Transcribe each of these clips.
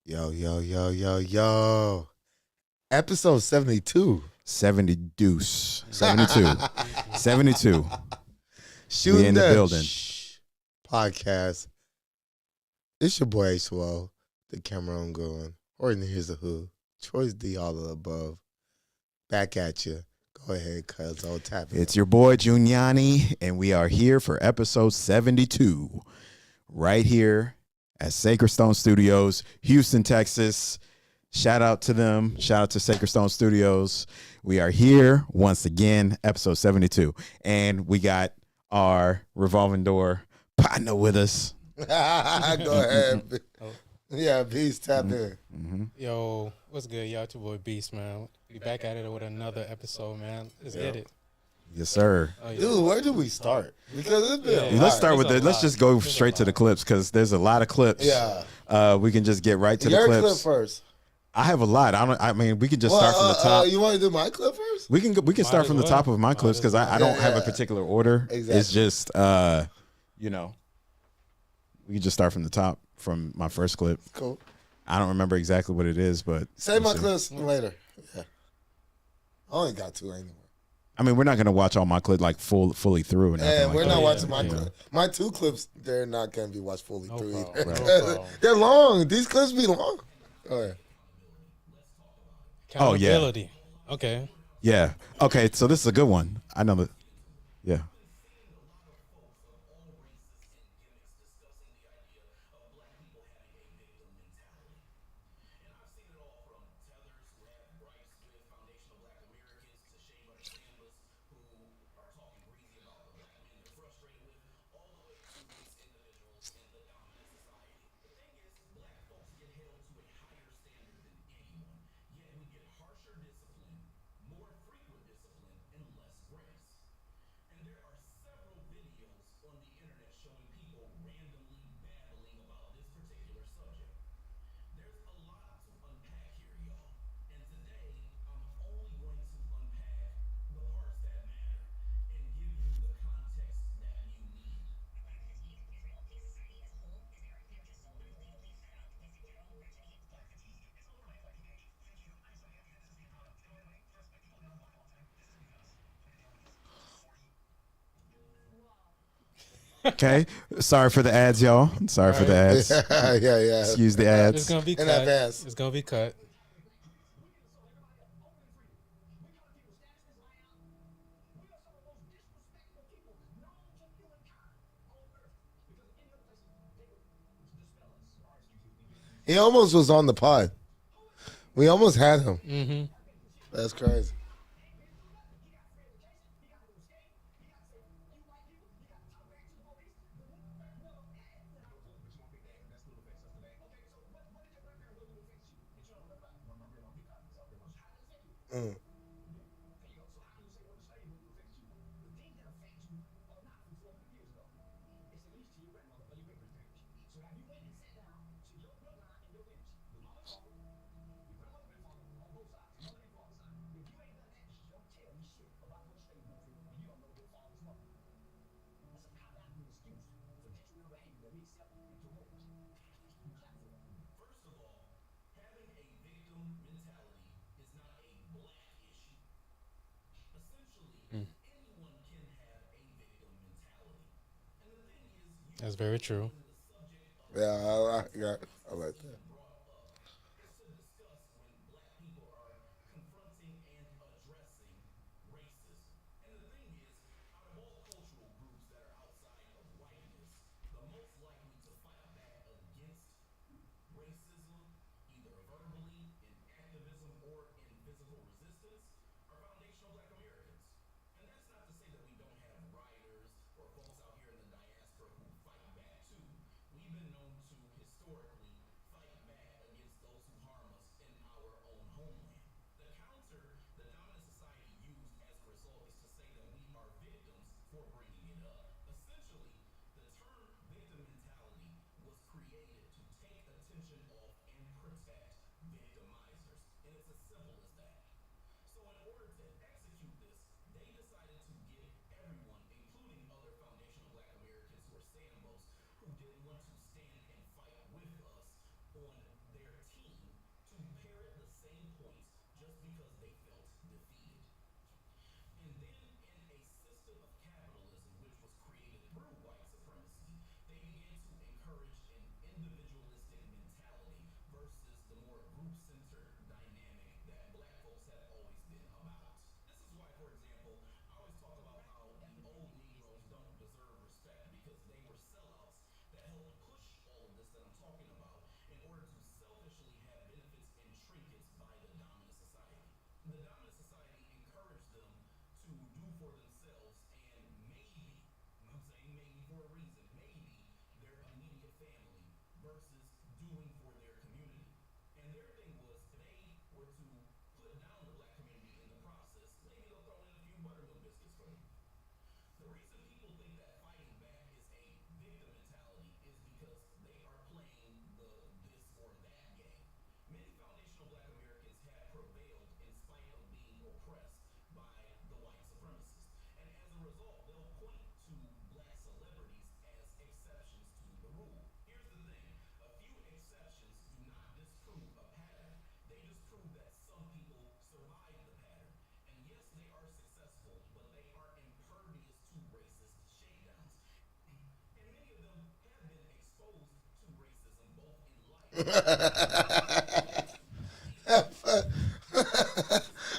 Yo, yo, yo, yo, yo. Episode 72. 70 deuce. 72. 72. Shooting in the the building. Podcast. It's your boy H2O, the Cameron going. Or here's the who. Troy's D, all of the above. Back at you. Go ahead, cuz. I'll tap it. It's your boy Juniani, and we are here for episode 72. Right here at Sacred Stone Studios, Houston, Texas. Shout out to them. Shout out to Sacred Stone Studios. We are here once again, episode 72. And we got our revolving door partner with us. Go ahead. Yeah, Beast, tap in. Mm-hmm. Yo, what's good, y'all? It's your boy Beast, man. We back at it with another episode, man. Let's get it. Yes, sir. Oh, yeah. Dude, where do we start? Because it's been Let's start There's with a the. Let's lot. just go There's a straight to lot. the clips because there's a lot of clips. Yeah. We can just get right to Your the clips. clip first. I have a lot. I mean, we can just start from the top. You want to do my clip first? We can Might start as from the well. top of my Might clips as because well. I don't have a Yeah. particular order. Exactly. It's just we can just start from the top from my first clip. Cool. I don't remember exactly what it is, but Say my clips later. Yeah. I only got two anyway. I mean, we're not gonna watch all my clip like fully through and And we're that. not Yeah, watching my yeah. clip. My two clips, they're not going to be watched fully No through problem. either. Right. No problem. They're long. These clips be long. Go ahead. Oh, yeah. Accountability. Okay. Yeah. Okay. So this is a good one. I know that. Yeah. Okay. Sorry for the ads, y'all. Sorry for the ads. yeah. Excuse the It's ads. gonna be In cut. advance. It's gonna be cut. He almost was on the pod. We almost had him. Mm-hmm. That's crazy. Mm. That's very true. Yeah, I like that.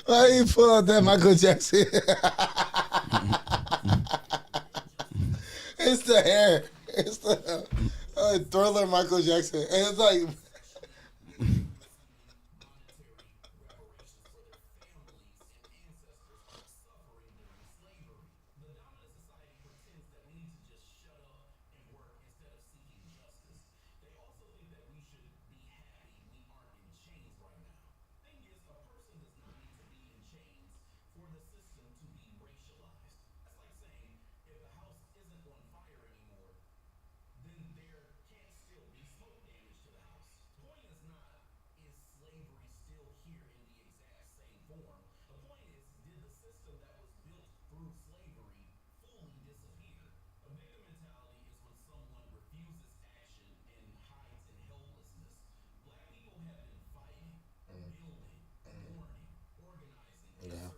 Why you pull out that Michael Jackson? It's the hair. It's the Thriller Michael Jackson. And it's like, yeah.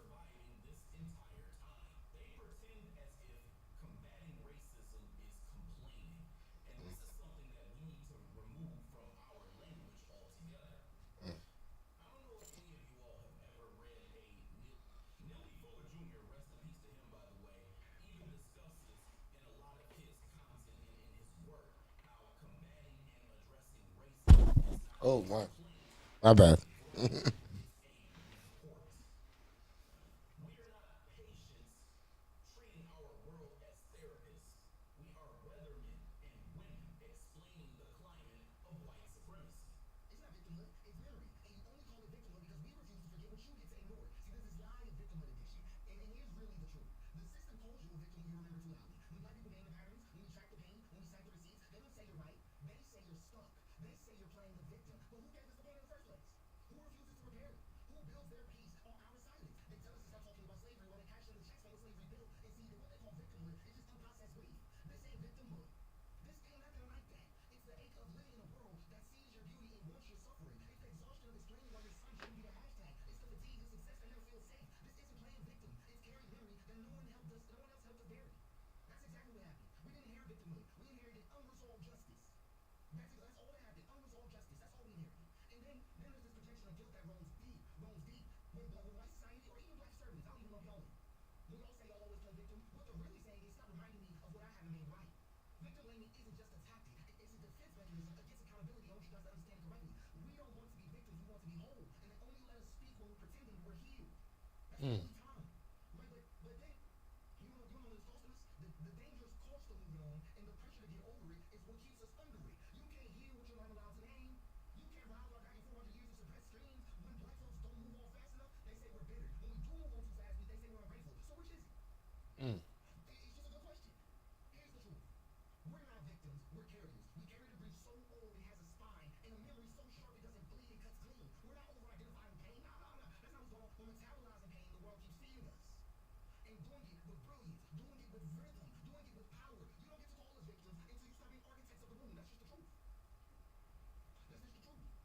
Oh, my bad. Mm.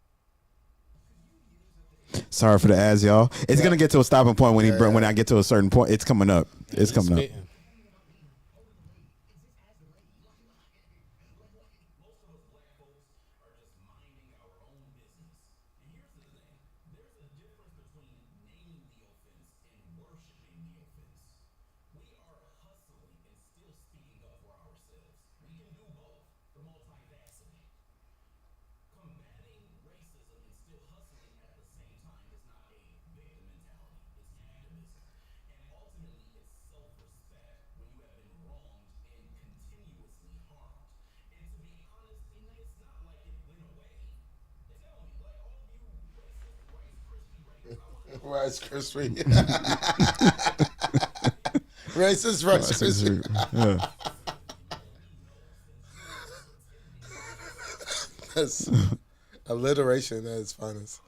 Mm. Sorry for the ads, y'all. It's Yeah. gonna get to a stopping point when Yeah. when I get to a certain point. It's coming up. It's He's coming up. spitting. Rice Krispie. Racist Rice Krispie. Yeah. That's alliteration at its finest.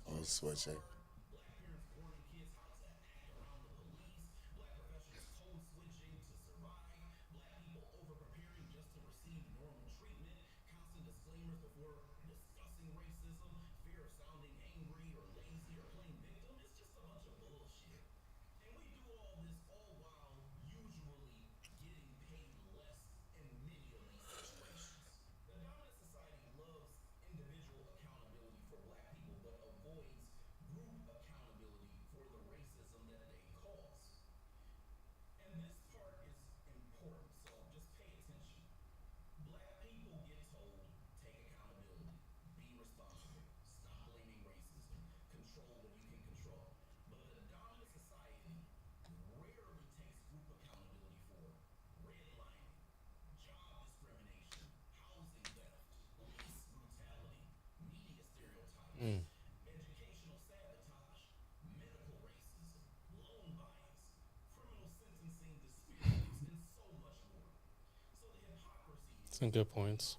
Oh, switching. Mm. Some good points.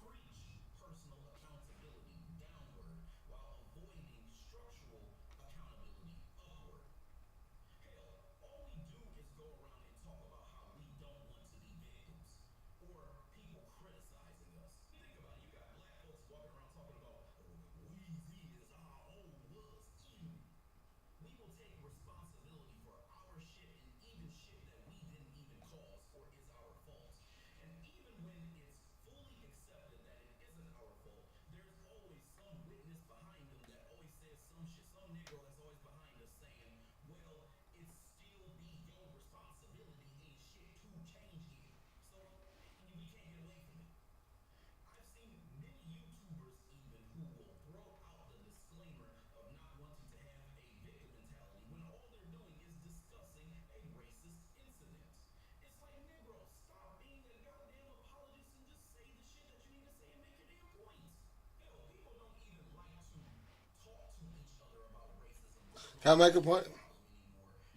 Can I make a point?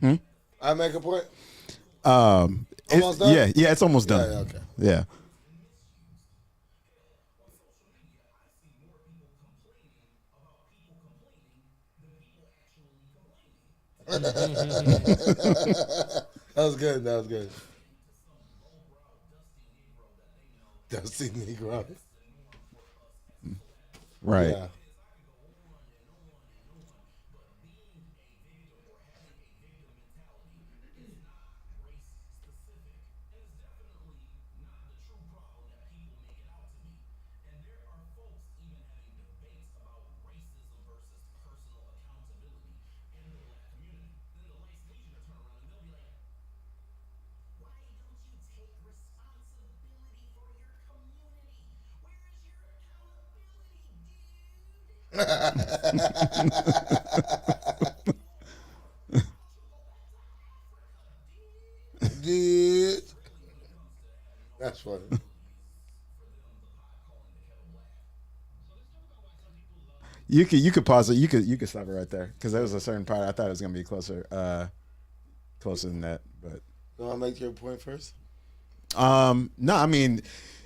Hmm? I make a point. It's, Almost done? yeah, it's almost done. Yeah, okay. Yeah. That was good. That was good. Dusty Negro. Right. Yeah. Dude. That's funny. You could pause it. You could stop it right there because there was a certain part I thought it was gonna be closer than that. But You want to make your point first? no, I mean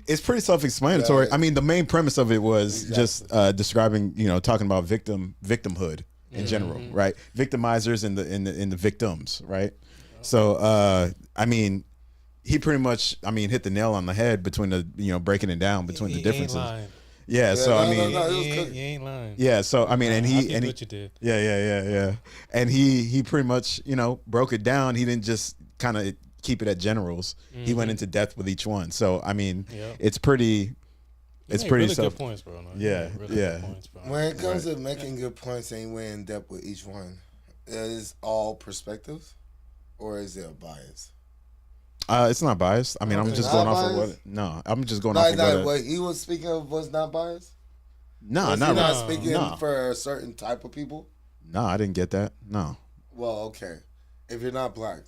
it's pretty self-explanatory. Yeah. I mean the main premise of it was Exactly. just describing, talking about victimhood in general, right? Victimizers and the victims, right? So I mean, he pretty much hit the nail on the head between the breaking it down between the differences. Ain't lying. Yeah, so I mean, you ain't lying. yeah, so I mean, and I he see and he, what you did. yeah, and he pretty much broke it down. He didn't just kind of keep it at generals. He went into depth with each one. So I mean, it's pretty. It's pretty really good points, bro. No, yeah, really yeah. Good points, bro. When it comes to making good points and we're in depth with each one, is all perspectives or is there a bias? It's not biased. I mean, I'm just going off of what. No, I'm just going off of what he was speaking of was not biased. No, Was not he not really. speaking No. for a certain type of people. No, I didn't get that. No. Well, okay. If you're not black,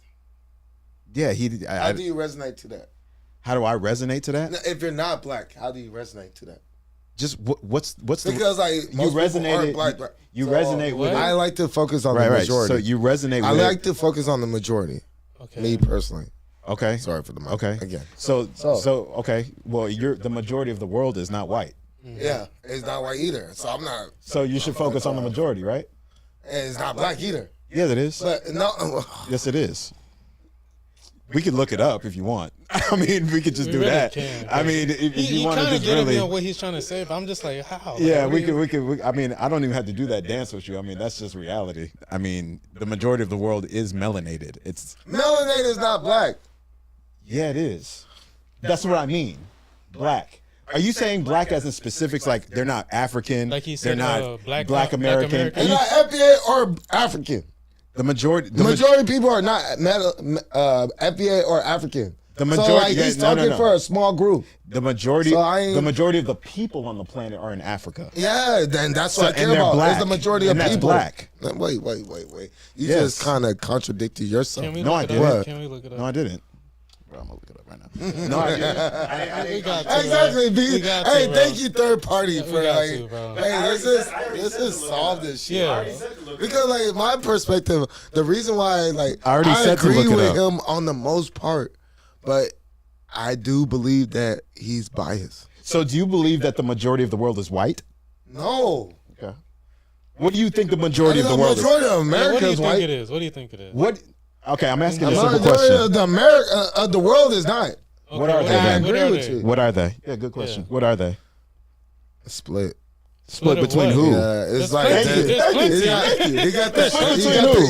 Yeah, how do you resonate to that? how do I resonate to that? No, if you're not black, how do you resonate to that? Just what's the Because like most people aren't black. Right? you So, resonate with I it. like to focus on Right, the right. majority. So you resonate I with like to focus on the majority. Okay. Me personally. it. Okay. Sorry for the mic. Okay. Again. So okay. Well, the majority of the world is not white. Yeah, it's not white either. So I'm not. So you should focus on the majority, right? And it's not black either. Yes, it is. But no. Yes, it is. We could look it up if you want. I mean, we could just We do really that. can, I but mean, if He you want to kind of just getting really, me on what he's trying to say, but I'm just like, how? yeah, Like, we could. I mean, I don't even have to do that dance with you. I mean, that's just reality. I mean, the majority of the world is melanated. It's Melanated is not black. yeah, it is. That's what I mean. Black. Are you saying black as in specifics? Like they're not African. Like he they're said, not black American. American. They're not FBA or African. The majority. The majority of people are not FBA or African. The So majority. like he's no, talking no. for a small group. The majority. So I ain't- the majority of the people on the planet are in Africa. Yeah, then that's what I care and they're about. black. It's the majority And of that's people. black. Wait. You Yes. just kind of contradicted yourself. Can we No, look I it didn't. up? What? Can we look it up? No, I didn't. Bro, I'm gonna look it up right now. No, I didn't. We got to, Exactly, bro. B. We got to, Hey, bro. thank you, third party, Yeah, for we got like. to, bro. Hey, this is solve this shit. Yeah. Because like my perspective, the reason why like I already said to agree look it with up. him on the most part, but I do believe that he's biased. So, do you believe that the majority of the world is white? No, Okay. What do you think the majority of the the world is? majority of Yeah, what do America you is think white. it is? What do you think it is? What? Okay, I'm asking The a simple majority question. of the America of the world is not. Okay, What are they I then? What agree are with they? you. What are they? Yeah, good question. Yeah. What are they? Split. Split of between what? who? Yeah, it's There's like plenty. There's plenty. you got the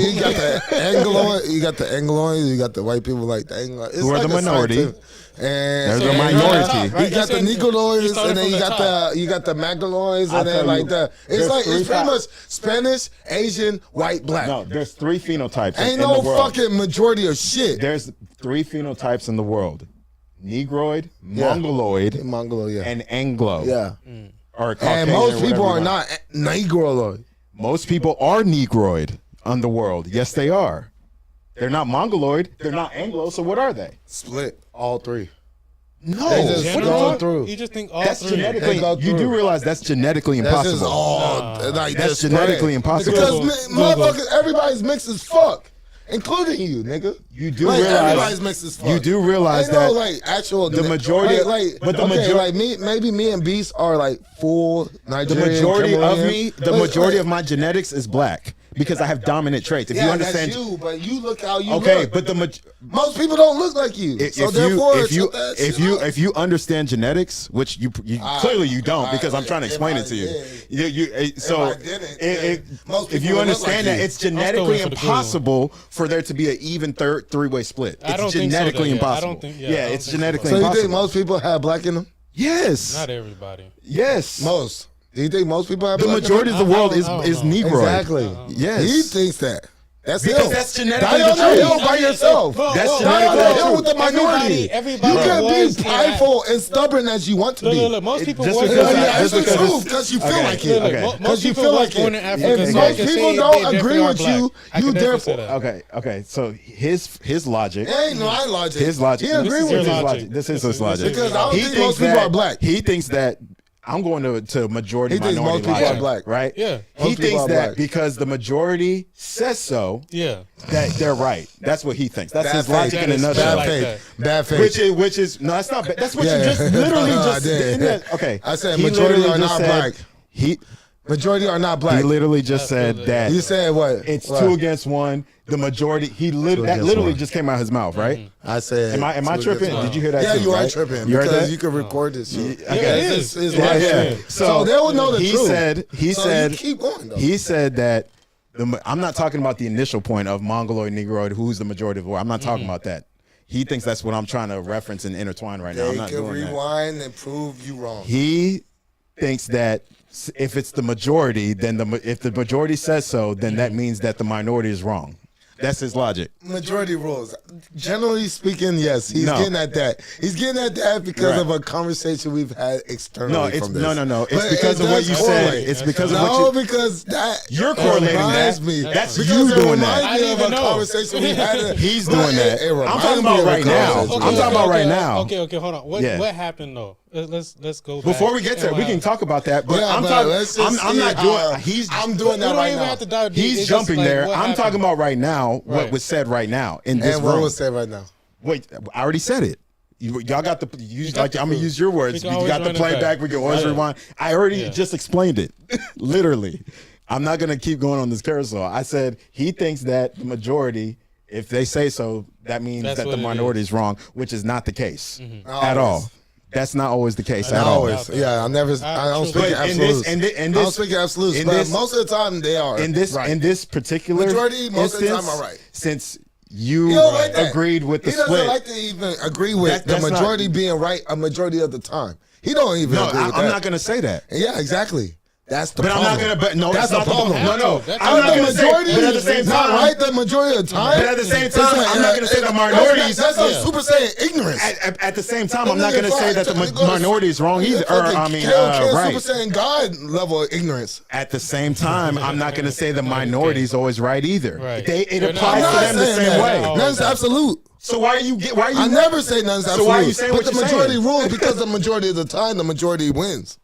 you got the Angloid, you got the Angloids, you got the white people like the Angloids. Who are the minority? And There's So a you're minority. on the top, right? You got the You're saying- you're Negroids, starting and then from you the got top. the Magaloids, I'll and then tell like you, the there's it's three pretty types. much Spanish, Asian, white, black. No, there's three phenotypes Ain't in no the world. fucking majority of shit. There's three phenotypes in the world: Negroid, Yeah. Mongoloid, Mongolo, yeah, and Anglo. yeah. Or Caucasian, And most or people whatever are you not want. Negroid. Most people are Negroid on the world. Yes, they are. They're not Mongoloid. They're not Anglo. So what are they? Split all three. No, They just what go are you- through. You just think all That's three. genetically. They go You do through. realize that's genetically That's impossible. just all like That's just genetically spread. impossible. Because Google. motherfuckers, everybody's mixed as fuck, including you, nigga. You do Like realize. everybody's mixed as fuck. You do realize Ain't no, that like actual the majority- but the okay, major- like me, maybe me and Beast are like full the Nigerian. majority of Cameroonian. me, the But, majority like, of my genetics is black because I have dominant traits. If yeah, you understand, that's you, but you look how you okay, look. but Most people don't look like you. So therefore, if you understand genetics, which you clearly you don't, because I'm trying to if explain I it to you. did. So I didn't, then most if people you would look understand like that you. it's genetically for the Google. impossible for there to be an even three-way split. I don't It's think so, genetically though, yeah. I impossible. don't think- yeah, yeah, I don't it's think so. genetically So you impossible. think most people have black in them? Yes. Not everybody. Yes. Most. Do you think most people have The black majority in of the world I don't is know. Negroid. Exactly. Yes. He thinks that. That's Because him. that's genetically Die on the the truth. hill by yourself. That's Die on the genetically hill with the minority. Everybody You can was be in- prideful and stubborn as you want to Look, be. look, look. Most people just was because in I- Yeah, Africa. it's the because truth because you feel Okay. like Look, it. look, Okay. most Because you people feel was like born it. in If Africa. so I most can people say don't they agree definitely are with black. you, I can you definitely say therefore- that. Okay. So his logic. It ain't my logic. His logic. He agree This is with your This is you. his logic. logic. This is This his is- logic. this is Because I don't He think thinks most people that- are black. He thinks that I'm going to majority He thinks minority most people logic, are black. right? Yeah. He Most people thinks are that black. because the majority says so, Yeah. that they're right. That's what he thinks. That's Bad his faith. logic in a That is nutshell. bad Bad like faith. Bad faith. Which is no, that's not bad. That's what Yeah. you just literally No, I just did. didn't that- okay. I said He majority literally are just not said black. He Majority are not black. He literally just said that You said what? it's What? 2 against 1. The majority. That against literally one. just came out of his mouth, right? I said. Am I 2 tripping? against 1. Did you hear that? Yeah, too, you are right? tripping You heard because that? you can record this shit. Yeah, okay. It's Yeah. So they will know the he truth. said. He So said. you keep going though. He said that. I'm not talking about the initial point of Mongoloid, Negroid, who's the majority of the world. I'm not talking about that. He thinks that's what I'm trying to reference and intertwine right now. I'm They not can doing that. rewind and prove you wrong. He thinks that if it's the majority, then if the majority says so, then that means that the minority is wrong. That's his logic. Majority rules. Generally speaking, yes, he's No. getting at that. He's getting at that because Right. of a conversation we've had externally. No, it's from this. no. It's But because it of what does you correlate. said. It's because of No, what you. because that You're correlating reminds that. me. That's because you it doing reminds that. I me didn't of even a know. conversation we had. He's doing that. It I'm reminds talking me about of a right now. conversation I'm we talking had. about right now. Okay, hold on. What Yeah. what happened though? Let's go back. Before we get to it, we can talk about that. But Yeah, I'm but talking. let's just I'm see not how- doing. I'm doing We that don't right even now. have to dive deep. He's It's just jumping like, there. what I'm happened? talking about right now. What Right. was said right now in this And what room. was said right now? Wait, I already said it. Y'all got the use got like the I'm gonna proof. use your words. We can You always got the run it playback. back. We can always Yeah. rewind. I already Yeah. just explained it, literally. I'm not gonna keep going on this carousel. I said he thinks that the majority, if they say so, that means That's that what the it minority is. is wrong, which is not the case at Always. all. That's not always the case I at know. all. Always, yeah. I never. I don't truly- speak in But in this- absolutes. in thi- in I don't this- speak in absolutes, in but this- most of the time they are. In this right. in this particular Majority, most of the time instance, are right. since He you don't like that. agreed with the he doesn't split. like to even agree with That's the not- majority being right a majority of the time. He don't even No, agree with I'm that. not gonna say that. Yeah, exactly. That's the But I'm problem. not gonna. But no, that's that's the not problem. No, no. That's I'm not the gonna say. majority But at the same is not time, right the majority of the time. But at the same time, I'm not gonna say the minorities. That's Yeah. Super Saiyan ignorance. At the same time, I'm not gonna say that the It goes- minority is wrong either. Or I mean, right. Super Saiyan God level of ignorance. At the same time, I'm not gonna say the minority is always right either. Right. It They're applies not. to I'm them not the saying same that. way. None's absolute. So why are you? I never say none's absolute. So why are you saying but what the you're majority saying? rules because the majority of the time the majority wins.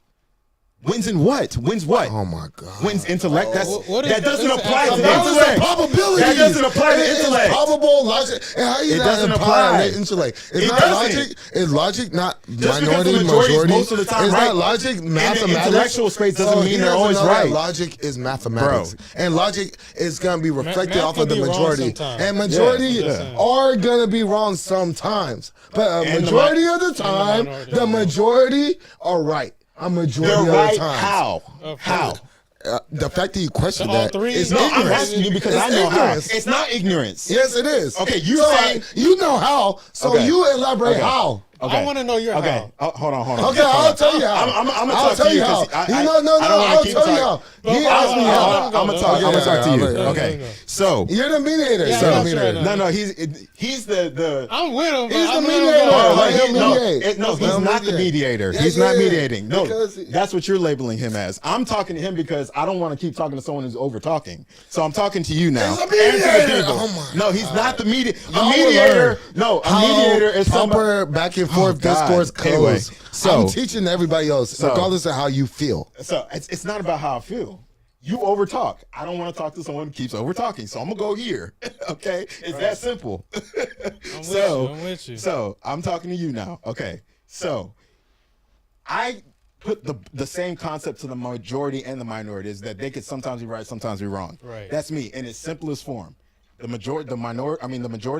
Wins in what? Wins what? Oh my God. Wins intellect. That's What is that doesn't this apply to actually- the That was intellect. the probability. That doesn't apply to It's intellect. probable logic. And how you It not doesn't apply apply. to intellect? It's It not doesn't. logic. Is logic not because minority, the majority is majority? most of the time is right. not logic In the mathematics? intellectual space doesn't So mean he they're doesn't always know that right. Logic is mathematics, Bro. and logic is gonna be reflected math off can of the be wrong majority. sometimes. And majority Yeah. are gonna be wrong sometimes, but a And the majority of the time, minority the are wrong. majority are right. A majority They're of right. the time. How? Of How? course. The fact that you question All that three? is No, I'm ignorance. asking you because It's I know ignorance. how. It's not ignorance. Yes, it is. Okay, you so, saying- you know how, so Okay. you elaborate Okay. how. I want to know your Okay. how. Oh, hold on. Okay, I'll tell you how. I'm gonna I'll talk tell to you you how. because No, I don't wanna I'll keep tell you talking. how. But He asked me how. I'm gonna talk. I'm gonna talk to you. Okay. So You're the mediator. Yeah, You're I the got you right mediator. now. no, he's the. I'm with him. He's but the I'm mediator. letting him go. Like, he- he'll no, mediate. no, he's He'll not the mediate. mediator. Yeah, He's yeah, not yeah. mediating. No, Because- that's what you're labeling him as. I'm talking to him because I don't want to keep talking to someone who's over talking. So I'm talking to you now. He's a And to the mediator. people. Oh my No, he's not the mediator. A Y'all will mediator. learn No, a how mediator is proper somebody. back and forth Oh, God. discourse Anyway, goes. so- I'm teaching everybody else, regardless of how you feel. So it's not about how I feel. You over talk. I don't want to talk to someone who keeps over talking. So I'm gonna go here. Okay, it's that simple. I'm with you. So I'm talking to you now. Okay. So I put the same concept to the majority and the minority is that they could sometimes be right, sometimes be wrong. Right. That's me in its simplest form. The majority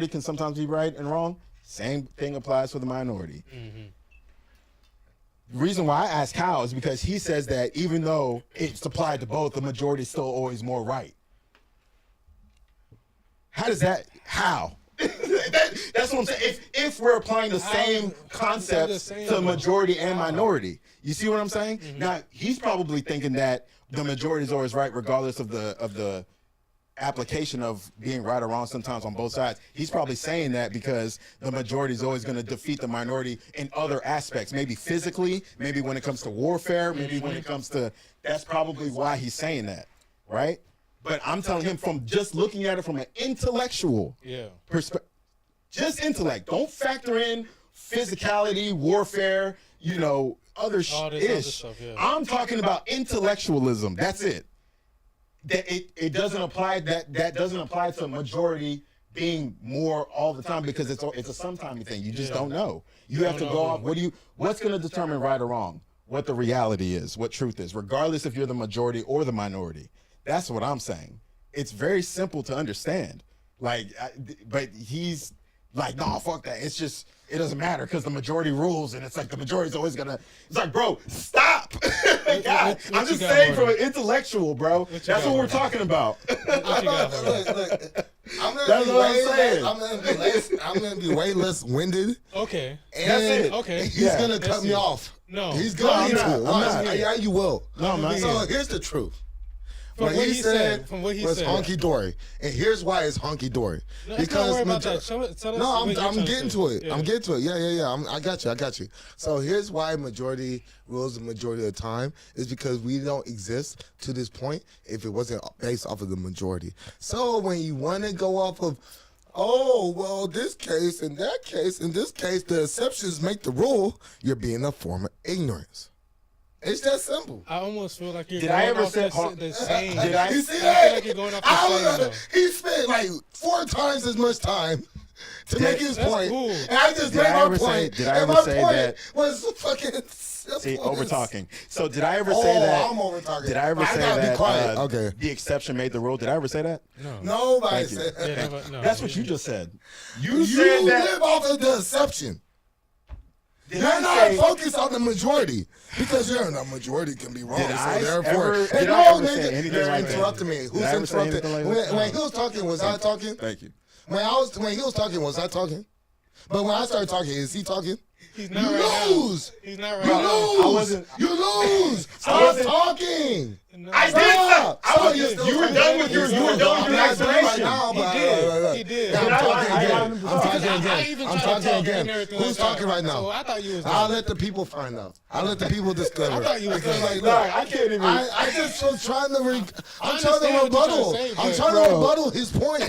can sometimes be right and wrong. Same thing applies for the minority. The reason why I ask how is because he says that even though it's applied to both, the majority is still always more right. How does that? How? That's what I'm saying. If we're applying the same concepts to the majority and minority, you see what I'm saying? Now he's probably thinking that the majority is always right, regardless of the application of being right or wrong sometimes on both sides. He's probably saying that because the majority is always going to defeat the minority in other aspects, maybe physically, maybe when it comes to warfare, maybe when it comes to, that's probably why he's saying that, right? But I'm telling him from just looking at it from an intellectual perspective, just intellect. Don't factor in physicality, warfare, other All this other ish. stuff, yeah. I'm talking about intellectualism. That's it. That it doesn't apply. That doesn't apply to majority being more all the time because it's a sometimey thing. You just don't know. You have to go off. What's going to determine right or wrong? what the reality is, what truth is, regardless if you're the majority or the minority. That's what I'm saying. It's very simple to understand. But he's like, no, fuck that. It's just, it doesn't matter because the majority rules, and it's like the majority's always gonna. It's like, bro, stop. God, I'm just saying from an intellectual, bro. That's what we're talking about. Look, I'm gonna be way less winded. Okay. And That's it. Okay. He's gonna cut me off. No. He's going to. I'm not. Yeah, you will. No, I'm not. So here's the truth. From what he said was honky dory, and here's why it's honky dory. No, let's not worry about that. Tell us I'm getting to it. Yeah. I'm getting to it. Yeah. I got you. So here's why majority rules the majority of the time is because we don't exist to this point if it wasn't based off of the majority. So when you want to go off of, oh, well, this case and that case, in this case, the exceptions make the rule, you're being a form of ignorance. It's that simple. I almost feel like you're Did going I ever off say? the same. Did I? You see I that? feel like you're going off the same, though. He spent like 4 times as much time to make his That's point. cool. And I just Did made I my ever say- point. did I and ever my say point that- was fucking simple. See, over talking. So did I ever Oh, say that? I'm over talking. Did I ever say gotta that? be quiet. Okay. The exception made the rule. Did I ever say that? No. Nobody Thank you. said that. Yeah, no, That's what you just said. You You said that. live off of the exception. Did You're I not say- focused on the majority because you're in the majority can be wrong. Did I So therefore, ever- hey, did no, I ever say nigga, anything you're like that? interrupting me. Did Who's I ever say interrupting? anything like that? When he was talking, was I talking? Thank you. When he was talking, was I talking? But when I started talking, is he talking? He's You not right lose. now. He's not right You now. lose. I wasn't- You lose. I Stop wasn't- talking. No. I did Stop. I was, Stop. you were done with your You were done with your explanation. He did. I'm Did I- talking I- again. I- I'm talking I again. even I'm tried to talking talk and again. everything Who's like talking that. right now? So I thought you was I'll done. let the people find out. I'll let the people discover. I thought you was Because, done. like, Nah, look, I can't even. I just was trying to. I'm trying understand to what you're rebuttal. trying to say, I'm but- trying to Bro. rebuttal his point.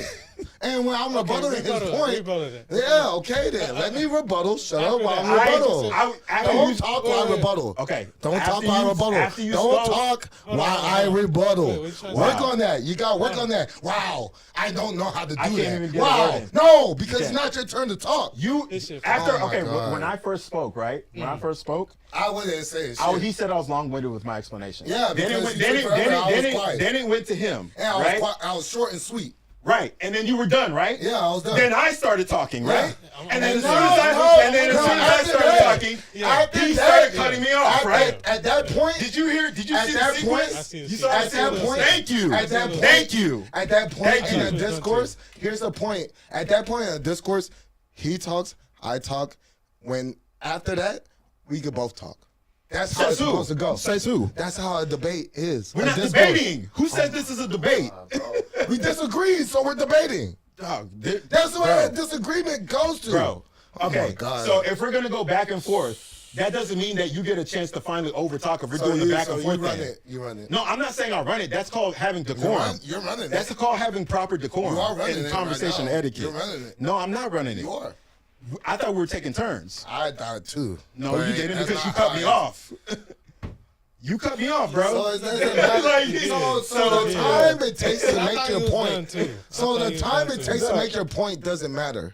And when I'm rebutting his point, Rebuttal it. yeah, okay then. Let me rebuttal. Shut up After while I'm that, rebuttal. after Don't you- talk while I rebuttal. Okay. Don't After talk while I you- rebuttal. after you Don't spoke- talk Hold while on, I hold on. rebuttal. Wait, what you trying to Work say? on that. You got to work on that. Wow. I don't know how to do I can't that. even get a Wow. word in. No, because it's can't. not your turn to talk. This shit After Oh my okay, God. when I first spoke, right? When I first spoke, I wasn't saying shit. he said I was long-winded with my explanation. Yeah, then it because went, you then took it, forever, then I it, was then quiet. it, then it went to him, And right? I was short and sweet. Right, and then you were done, right? Yeah, I was done. Then I started talking, right? Yeah. And then as No, soon as I, no, and then as no, soon as I after started that. talking, After he that, started cutting me off, at, right? At that point, Did you hear? Did you At see that the point- sequence? I see the You sequence. saw at that point, Thank you. At that point, Thank you. At that point Thank in you. a discourse, here's the point. At that point in a discourse, he talks, I talk. When after that, we could both talk. That's how Says it's who? supposed to go. Says who? That's how a debate is. We're A not discourse. debating. Who says this is a debate? We disagree, so we're debating. Dog, That's the way bro. a disagreement goes to. Bro. Oh Okay. my God. So if we're gonna go back and forth, that doesn't mean that you get a chance to finally overtalk if we're doing the back and forth you run thing. it. You run it. No, I'm not saying I'll run it. That's called having decorum. You're running it. That's called having proper decorum You are running and it conversation right now. etiquette. You're running it. No, I'm not running it. You are. I thought we were taking turns. I thought too. No, But you didn't that's because you not cut how me I- off. You cut me off, bro. So it doesn't matter. Like, So the time it takes to I make thought your you was done, point. too. So I thought the you was time done, it too. takes to make your point doesn't matter.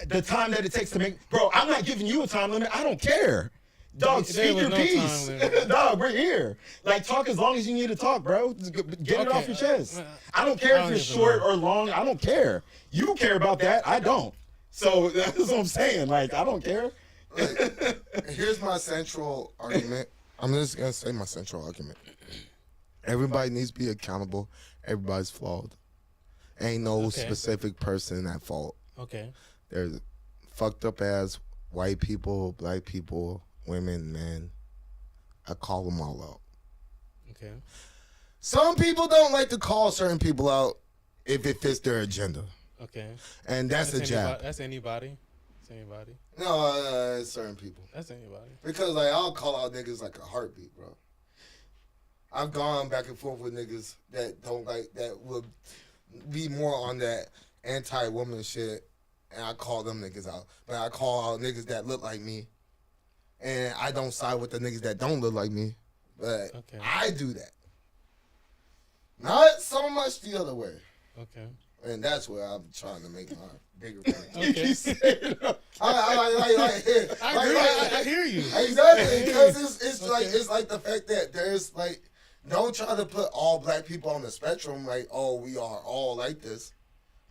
the time that it takes to make, bro. I'm not giving you a time limit. I don't care. Dog, There speak was your no piece. time limit. Dog, we're here. Like, talk as long as you need to talk, bro. Just get it Okay. off your chest. Well, I don't care I if don't you're give a short fuck. or long. I don't care. You care about that. I don't. So that's what I'm saying. Like, I don't care. Here's my central argument. I'm just gonna say my central argument. Everybody needs to be accountable. Everybody's flawed. Ain't no Okay. specific person at fault. Okay. There's fucked up ass white people, black people, women, men. I call them all out. Okay. Some people don't like to call certain people out if it fits their agenda. Okay. And that's a jab. That's anybody. That's anybody. No, it's certain people. That's anybody. Because like I'll call out niggas like a heartbeat, bro. I've gone back and forth with niggas that don't like that would be more on that anti-woman shit, and I call them niggas out. But I call out niggas that look like me, and I don't side with the niggas that don't look like me. But Okay. I do that. Not so much the other way. Okay. And that's where I'm trying to make my bigger point. Okay. I hear you. Exactly, because it's like the fact that there's like, don't try to put all black people on the spectrum like, oh, we are all like this,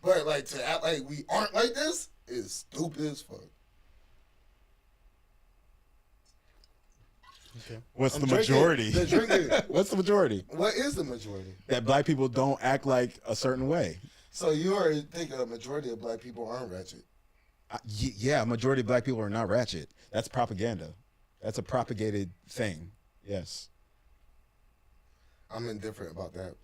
but like to act like we aren't like this is stupid as fuck. Okay. What's the majority? What's the majority? What is the majority? That black people don't act like a certain way. So you already think a majority of black people aren't ratchet? Yeah, a majority of black people are not ratchet. That's propaganda. That's a propagated thing. Yes. I'm indifferent about that.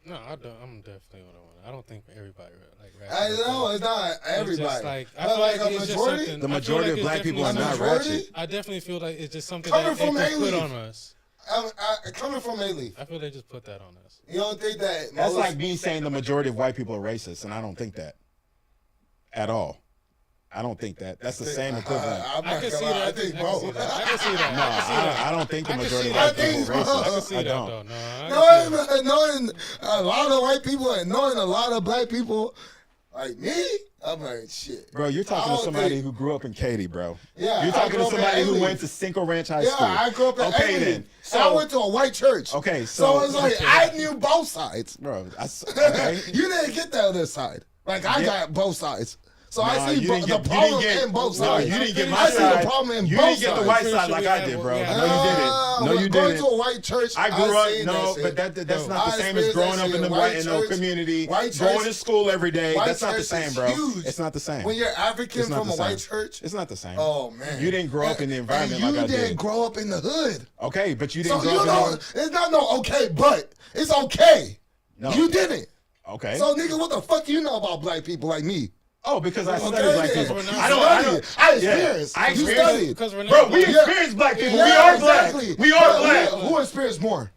No, I don't. I'm definitely on one. I don't think everybody like I ratchet. know it's not everybody. It's just like, I but feel like like a it's just majority. something- The I feel majority like of black it's people are definitely not majority? ratchet. I definitely feel like it's just something Coming that they from just put A-Leaf. on us. Coming from A-Leaf. I feel they just put that on us. You don't think that? That's most- like me saying the majority of white people are racist, and I don't think that at all. I don't think that. That's the same equivalent. I'm I not can gonna see lie. that. I think I can both. see that. I can see that. No, I can see that. I don't think the I can majority see of white that. people are I racist. I can see I that don't. though. No, I can see that. Knowing a lot of white people and knowing a lot of black people like me, I'm like, shit. Bro, you're I talking to don't somebody think- who grew up in Katy, bro. Yeah, You're I talking grew to up in somebody who A-Leaf. went to Cinco Ranch High Yeah, School. I grew up in Okay, A-Leaf. then. So I went to a white church. Okay, So so it's like I knew both sides. bro, okay. You didn't get the other side. Like I got both sides. So Nah, I see you didn't the get- you problem didn't get- in both no, sides. you didn't get my I see side. the problem in You both didn't get the sides. white side like I did, bro. Yeah. No, you didn't. No, you Going didn't. to a white church. I grew up, seen no, that but shit. that's not the I same as experienced growing that up in shit. the White in no church- community, white going church- to school every day. White That's not the church same, is bro. huge. It's not the same. When you're African It's not from the a white same. church, It's not the same. oh man, You didn't grow up in the environment and like I you didn't did. grow up in the hood. Okay, but you So didn't you grow know, up it's not no okay, but it's okay. No. You didn't. Okay. So nigga, what the fuck you know about black people like me? Oh, because I studied Okay, black then. people. We're not I don't. I yeah. experienced. I You experienced- studied. Because we're not Bro, we black. experienced black people. we Yeah, are exactly. black. We are But black. Who experienced more?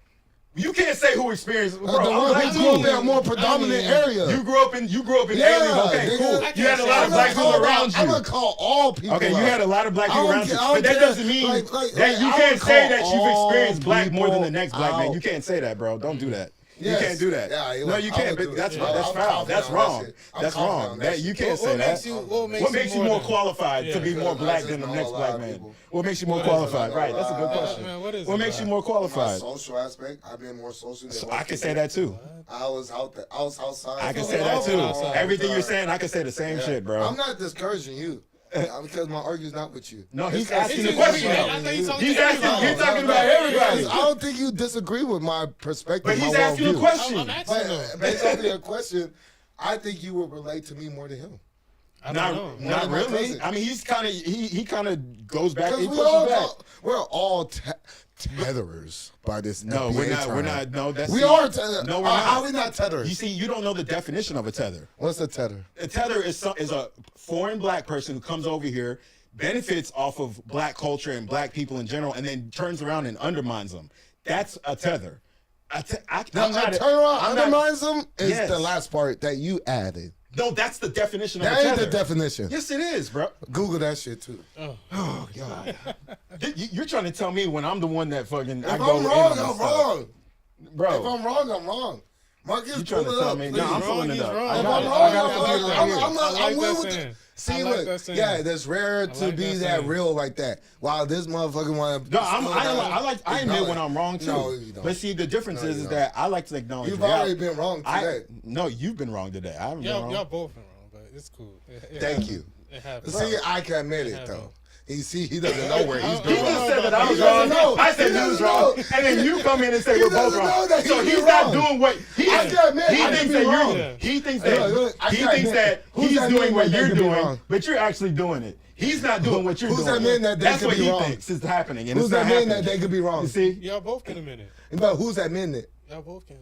You can't say who experienced. Bro, The I'm one black who grew up too. in a more predominant area. You grew up in Yeah, A-Leaf. Okay, nigga. cool. I You had a lot of I'm black gonna people call around I'm you. gonna call all people. Okay, you out. had a lot of black I people don't around you, care- I but that don't care. doesn't mean Like, that you I can't would say call that you've all experienced black more than the people next black man. out. You can't say that, bro. Don't do that. Yes. You can't do that. Yeah, No, you I can't. would But do that's it. that's I'm foul. confident That's on that wrong. shit. I'm That's confident wrong. on That that you shit. can't say that. What What makes you more qualified to Yeah. be more Because black I than the just next know a black lot of man? people. What makes you more What is it? qualified? Right. That's a good question. Man, what is What it, makes you man? more My qualified? social aspect, I've been more social than So most I can say people. that too. I was out there. I was outside. I can for say a that long too. outside. Everything you're saying, I can say the same Yeah. shit, bro. I'm not discouraging you because my argument's not with you. No, he's It's asking the It's question. just- though. I thought you talking He's to asking. everybody. You're talking about everybody. Because I don't think you disagree with my perspective. But he's my asking a worldview. question. I'm asking them. But based on your question, I think you would relate to me more than him. I don't know. Not One of my really. cousins. I mean, he's kind of he kind of goes back. He Because pushes back. we're all tetherers by this. No, FBA we're not. term. We're not. No, that's We are tether. No, we're How not. are we not tethers? You see, you don't know the definition of a tether. What's a tether? A tether is a foreign black person who comes over here, benefits off of black culture and black people in general, and then turns around and undermines them. That's a tether. I'm not. Turn around, I'm not- undermines them is Yes. the last part that you added. No, that's the definition of That a ain't tether. the definition. Yes, it is, bro. Google that shit too. Oh God, you're trying to tell me when I'm the one that fucking If I go I'm in wrong, on this I'm stuff. wrong. Bro. If I'm wrong, I'm wrong. Marcus, You trying pull to it tell up, me? please. No, I'm Wrong, pulling it he's up. wrong. I If got I'm it. wrong, I got I'm a computer wrong. right here. I like willing that with saying. See, I like look, that saying. yeah, that's rare to like be that that saying. real like that. Wow, this motherfucker want to. No, I admit when I'm wrong too. No, you don't. But see, the difference No, is you that don't. I like to acknowledge. You've reality. already been wrong today. No, you've been wrong today. I haven't been wrong. Y'all both been wrong, but it's cool. It Thank happens. you. It happens. See, I can admit it happens. though. He doesn't know where he's He been just wrong. said that I He was doesn't wrong. know. I said He he was doesn't wrong, know. and then you come in and say He we're both doesn't wrong. know that So he's he's not wrong. doing what he. I can admit He I thinks can that be wrong. you're. He thinks Look, that I he can thinks admit. that Who's he's that doing man what that you're could be doing, wrong? but you're actually doing it. He's not doing what you're Who's doing. that man that they That's could what be he wrong? thinks is happening, and Who's it's not that man happening. that they could be wrong? You see? Y'all both can admit it. But who's admitting it? Y'all both can.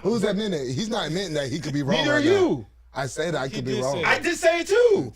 Who's admitting it? He's not admitting that he could be wrong. Neither are right now. you. I said I could be did wrong. say I did say it too.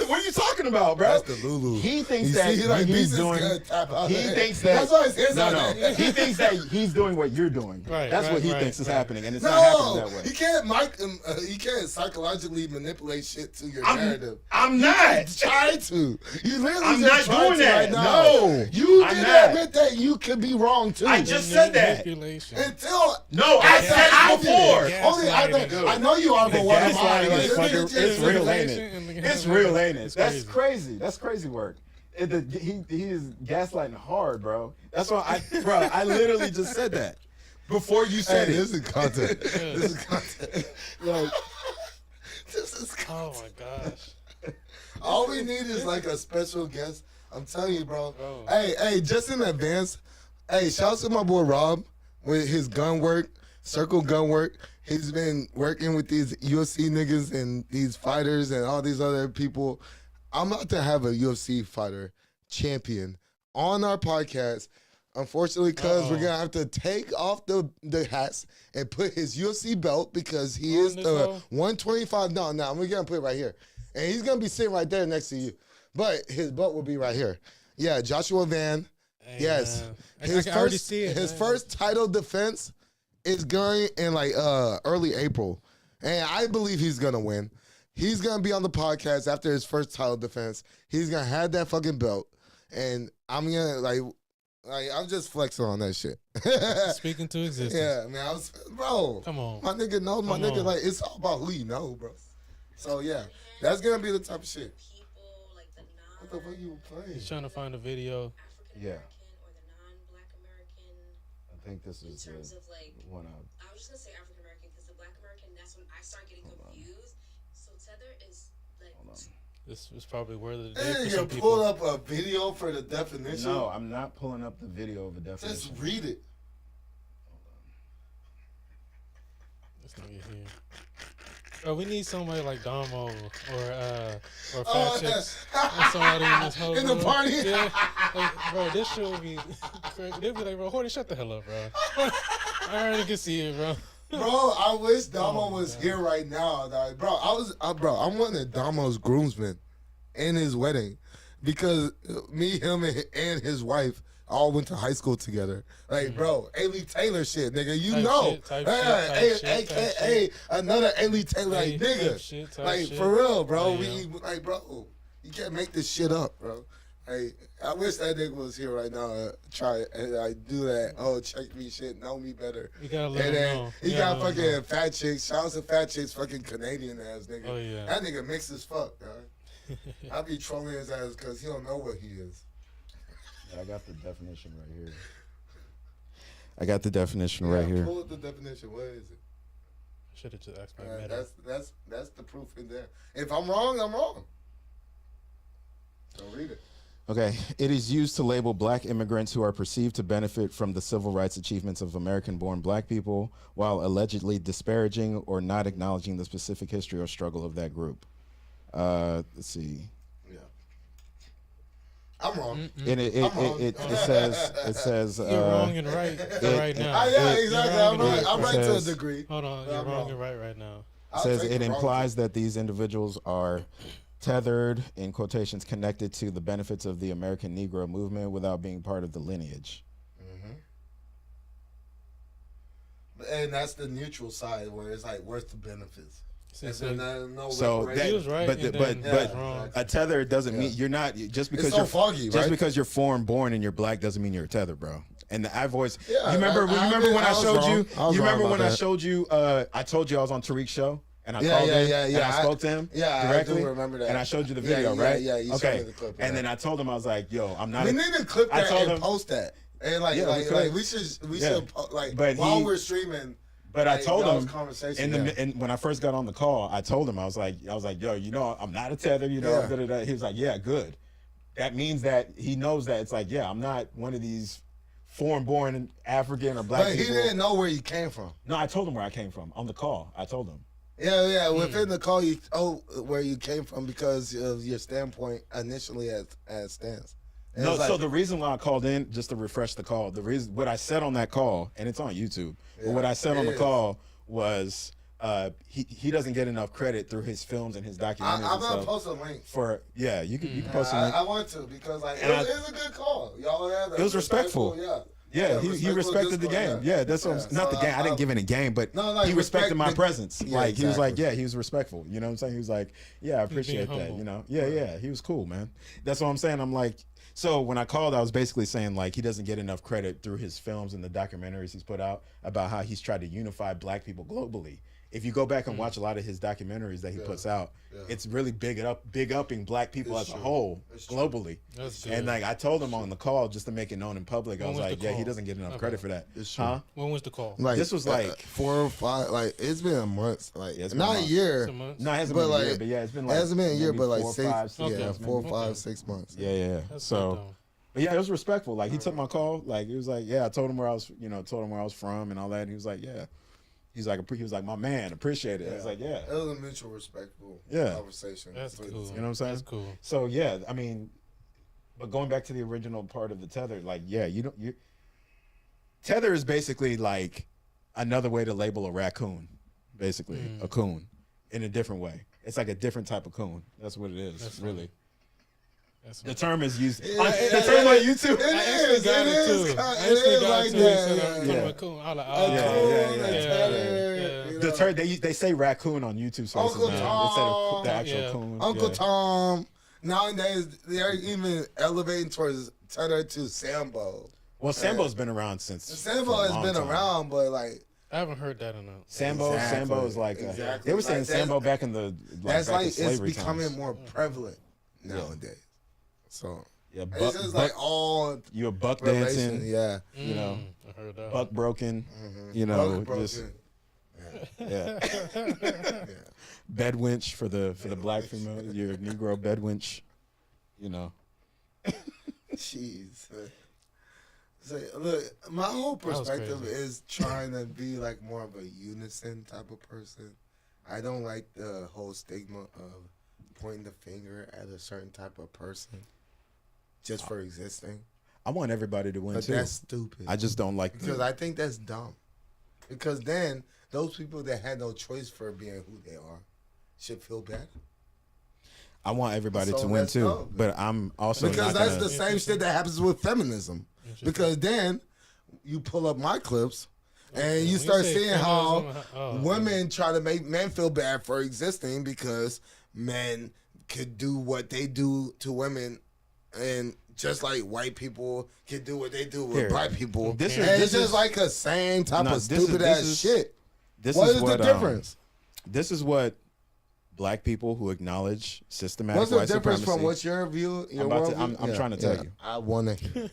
What are you talking about, bro? That's the Lulu. He thinks You that see, like, he's Beast is doing. good, tap out He there. thinks that. That's why his hands no, on no. that. He thinks that he's doing what you're doing. Right, That's what he right, thinks is right. happening, and it's not happening No, that way. he can't psychologically manipulate shit to your narrative. I'm not. Try to. You literally I'm just not tried doing to that. right now. No, You I'm did not. admit that you could be wrong too. I just said that. Manipulation. until No, I said it I did before. it. Only I gaslighting. I know you are, but what am I? Gaslighting is Like, fucking. It's real, ain't it? And- It's real, ain't it? That's crazy. crazy. That's crazy work. He is gaslighting hard, bro. That's why I literally just said that before you said Hey, it. this is content. This is content. Like, This is Oh content. my gosh. All we need is like a special guest. I'm telling you, bro. Bro. Hey, just in advance. Hey, shout out to my boy Rob with his gun work, circle gun work. He's been working with these UFC niggas and these fighters and all these other people. I'm about to have a UFC fighter champion on our podcast. Unfortunately, cuz we're gonna have to take off the hats and put his UFC belt because he is this the low? 125. No, we're gonna put it right here. And he's gonna be sitting right there next to you. But his belt will be right here. Yeah, Joshua Van. Hey, Yes. man. His I can already first see it. his man. first title defense is going in like early April. And I believe he's gonna win. He's gonna be on the podcast after his first title defense. He's gonna have that fucking belt. And I'm gonna like I'm just flexing on that shit. Speaking to existence. Yeah, man. Bro. Come on. My nigga knows my Come nigga on. like it's all about who you know, bro. So yeah. That's gonna be the type of shit. People like the What the fuck you playing? He's trying to find a video. non-African Yeah. American or the non-Black American I think this in is terms of like one I was just gonna say African American because the Black American that's when I start getting confused. So tether is like This was probably word of the day Hey, for you some pull people. up a video for the definition. No, I'm not pulling up the video of a definition. Just read it. This nigga here. Bro, we need somebody like Damo or Fat Oh, Chicks or somebody in this whole In the room. party? Yeah. Like, bro, this shit would be crazy. They'd be like, bro, Horty, shut the hell up, bro. I already can see it, bro. Bro, I wish Damo was here right now. Dog. Bro, I'm one of Damo's groomsmen in his wedding because me, him, and his wife all went to high school together. Like, bro, Ailey Taylor shit, nigga. You Type know. shit, type Hey, shit, type shit, AKA another Ailey Taylor, like, Hey, nigga. type shit, type Like, shit. for real, bro. Yeah. We, like, bro, you can't make this shit up, bro. Hey, I wish that nigga was here right now to try and do that. Oh, check me shit, know me better. You gotta let And him then know. he You got gotta let him fucking Fat Chicks. Shout out to Fat Chicks, fucking Canadian ass nigga. Oh, yeah. That nigga mixed as fuck, dog. I be trolling his ass because he don't know what he is. I got the definition right here. I got the definition right here. Pull up the definition. What is it? Should have just asked my better. That's the proof in there. If I'm wrong, I'm wrong. So read it. Okay, it is used to label black immigrants who are perceived to benefit from the civil rights achievements of American-born black people while allegedly disparaging or not acknowledging the specific history or struggle of that group. Let's see. Yeah. I'm wrong. And it says You're wrong and right right now. Yeah, You're exactly. wrong I'm and right. I'm right to a says- degree. Hold on, you're I'm wrong wrong. and right now. I'll says take it the wrong implies that these individuals are tethered, in quotations, connected to the benefits of the American Negro movement without being part of the lineage. And that's the neutral side where it's like, where's the benefits? See, And so then no So reparation. he was right, but and but then he was but wrong. a tether doesn't mean you're not just because so you're foggy, just right? because you're foreign born and you're black doesn't mean you're a tether, bro. And I've always Yeah, you remember I when I was showed wrong. you I was you wrong remember about when I that. showed you I told you I was on Tariq's show and I Yeah, called yeah, him yeah, and yeah. I spoke to him Yeah, directly I do remember that. and I showed you the Yeah, video, yeah, right? yeah, you showed okay. me the clip of And that. then I told him I was like, yo, I'm not We a, need to clip I that told and him- post that. And like, Yeah, we like, could. like we should like But while he- we're streaming. But I like, told y'all's him conversation. and when I first got on the call, I told him I was like, yo, you know, I'm not a tether, you know. Yeah. Da-da-da. He was like, yeah, good. That means that he knows that it's like, yeah, I'm not one of these foreign-born African or black But he people. didn't know where you came from. No, I told him where I came from on the call. I told him. Yeah. Within the call, you where you came from because of your standpoint initially as stance. And No, it's like, so the reason why I called in, just to refresh the call, the reason what I said on that call, and it's on YouTube, but what I said on the is. call was he doesn't get enough credit through his films and his documentaries. I'm and gonna stuff post a link. for you can post a link. I want to because like And it's a good call. Y'all had It was respectful. Yeah. Yeah, he respectful respected the discourse, game. Yeah, that's what I'm, not the So, game. I didn't give any game, but No, like, he respected respect my the- presence. Yeah, Like he was like, exactly. yeah, he was respectful. You know what I'm saying? He was like, yeah, I appreciate that. humble. You know, yeah, he was cool, man. That's what I'm saying. I'm like, So when I called, I was basically saying like he doesn't get enough credit through his films and the documentaries he's put out about how he's tried to unify black people globally. If you go back and watch a lot of his documentaries that he puts out, it's really big upping black people as a whole globally. That's good. And like I told him on the call just to make it known in public, I was like, yeah, he doesn't get enough credit for that. Huh? When was the call? Like This was like 4 or 5. Like it's been a month. Like it's been not a a month. year. Some months? No, it hasn't But been a like year, but yeah, it's been it like hasn't been a year, maybe but like 4 or 6. 5, 6 Yeah, months, 4, maybe. 5, 6 months. Yeah. That's So. good, though. But yeah, it was respectful. Like he took my call. Like he was like, yeah, I told him where I was, told him where I was from and all that. And he was like, yeah. He was like, my man, appreciate it. I was like, yeah. It was a mutual, respectful conversation. That's cool. You know what I'm saying? That's cool. So yeah, I mean, but going back to the original part of the tether, like, yeah, tether is basically like another way to label a raccoon, basically a coon in a different way. It's like a different type of coon. That's what it is, That's really. That's The term is used. It- The it- term on it- YouTube. I actually got it too. I actually got it too. He said, I'm Yeah. a coon. I was like, A oh, coon, yeah. a tether, you The know. term they say raccoon on YouTube sources Uncle now instead of Tom. the actual Yeah. coon. Uncle Yeah. Tom. Nowadays, they're even elevating towards tether to Sambo. Well, Sambo's been around since. Sambo for a has long been time. around, but like I haven't heard that enough. Sambo is like Exactly. they were saying Like, that's- Sambo back in the that's back in like it's slavery becoming times. more prevalent nowadays. So Yeah, it's just like all you a buck relation. dancing, Yeah. you know, I heard that. buck broken, you know, Buck just broken. yeah, bed winch for the black female, your Negro bed winch, you know. Jeez. So, look, my whole was perspective crazy. is trying to be like more of a unison type of person. I don't like the whole stigma of pointing the finger at a certain type of person just for existing. I want everybody to win But too. that's stupid. I just don't like Because I think that's dumb. Because then those people that had no choice for being who they are should feel bad. I want everybody So to win let's too, go. but I'm also Because not that's gonna, the same shit that happens with feminism. Because then you pull up my clips and you When start say seeing how feminism, women try to make men feel bad for existing because men could do what they do to women, and just like white people can do what they do with Here. black people. This And is- it's this just is- like a same type No, of this is- stupid this ass is- shit. this What is is what the difference? This is what black people who acknowledge systematic What's the white difference supremacy. from what's your view? Your I'm trying to tell you. I want to.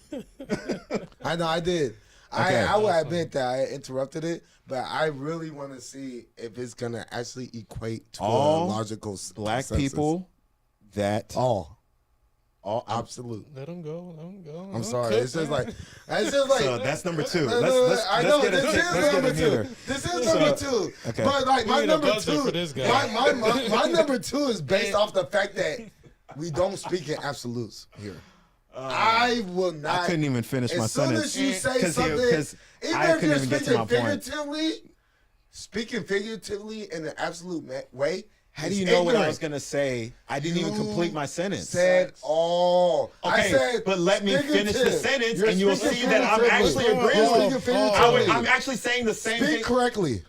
I know I did. Okay. I will admit that I interrupted it, but I really want to see if it's gonna actually equate to All a logical black consensus. people that All I'm- absolute. Let them go. Let them go. I'm sorry. It's just like so that's number two. No, Let's I know get this a- is let's get number a meter. two. This is number two. okay. But like my We need a number buzzer two, for this guy. my number two is based off the fact that we don't speak in absolutes here. I will not. I couldn't even finish my As soon sentence as you say 'cause something, because even I if couldn't you're even get to speaking my point. speaking figuratively in an absolute way. How do is you know what I ignorant. was gonna say? I didn't even You complete my sentence. Said all. I Okay, said, but let me finish the figurative. sentence, You're and you'll speaking see that I'm figuratively. actually agreeing You're with speaking you. figuratively. I'm actually saying the same Speak thing. correctly.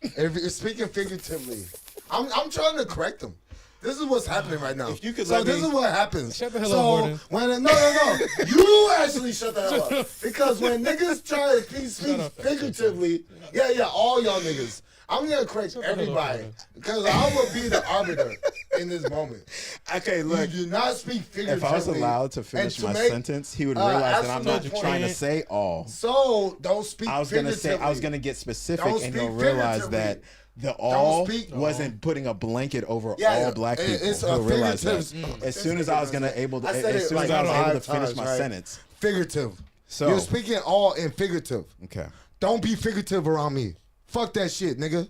If you're speaking figuratively, I'm trying to correct them. This is what's happening right now. If you could so let this me- is what happens. Shut the hell so up, Gordon. when no, you actually shut the hell up because when niggas try to speak figuratively, yeah, all y'all niggas. I'm gonna correct the hell up, everybody Gordon. because I will be the arbiter in this moment. Okay, look. You do not speak figuratively. If I was allowed to finish and to my make, sentence, he would realize that I'm not absolute trying to point. say all. So don't speak. I was gonna say I was figuratively. gonna get specific, Don't and you'll speak realize figuratively. that the all speak- wasn't putting a blanket over Yeah, all black people. it's a He'll realize that. figurative- As soon as I was gonna able to, I said as it soon as like I was able to 5 finish times, my right? sentence. Figurative. So You're speaking all in figurative. okay, Don't be figurative around me. Fuck that shit, nigga.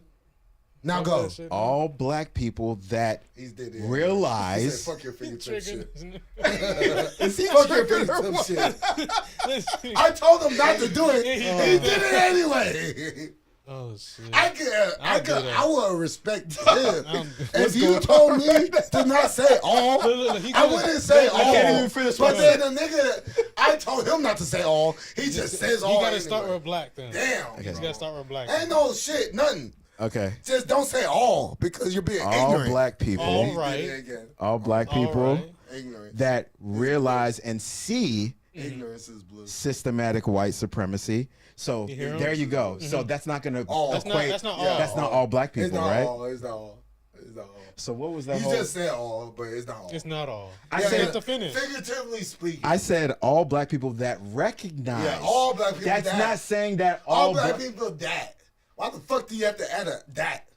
Now Fuck go. that shit. all black people that He's dead. He realize. said, fuck your figurative shit. Triggered. Is he Fuck your triggered or figurative what? shit. I told him not to do it. He He did it anyway. Oh shit. I will respect him. I'm- If you told me to not say all, Look, he I could've- wouldn't say all. I can't even finish But my then the nigga, I told him not to say all. He just says You all. gotta anyway. start with black then. Damn. You gotta start with black. Ain't no shit, nothing. Okay, Just don't say all because you're being all ignorant. black people. All He did right. it again. All black All people right. Ignorance. that realize and see Ignorance is bliss. systematic white supremacy. So You hear 'em? there you go. So that's not going to equate. That's not all. That's not all black It's people, not right? all. It's not all. It's not all. So what was that? You whole... just said all, but it's not all. It's not all. I You said- have to finish. Figuratively speaking. I said all black people that recognize. Yeah, all black people That's that. not saying that all black people that. Why the fuck do you have to add a that?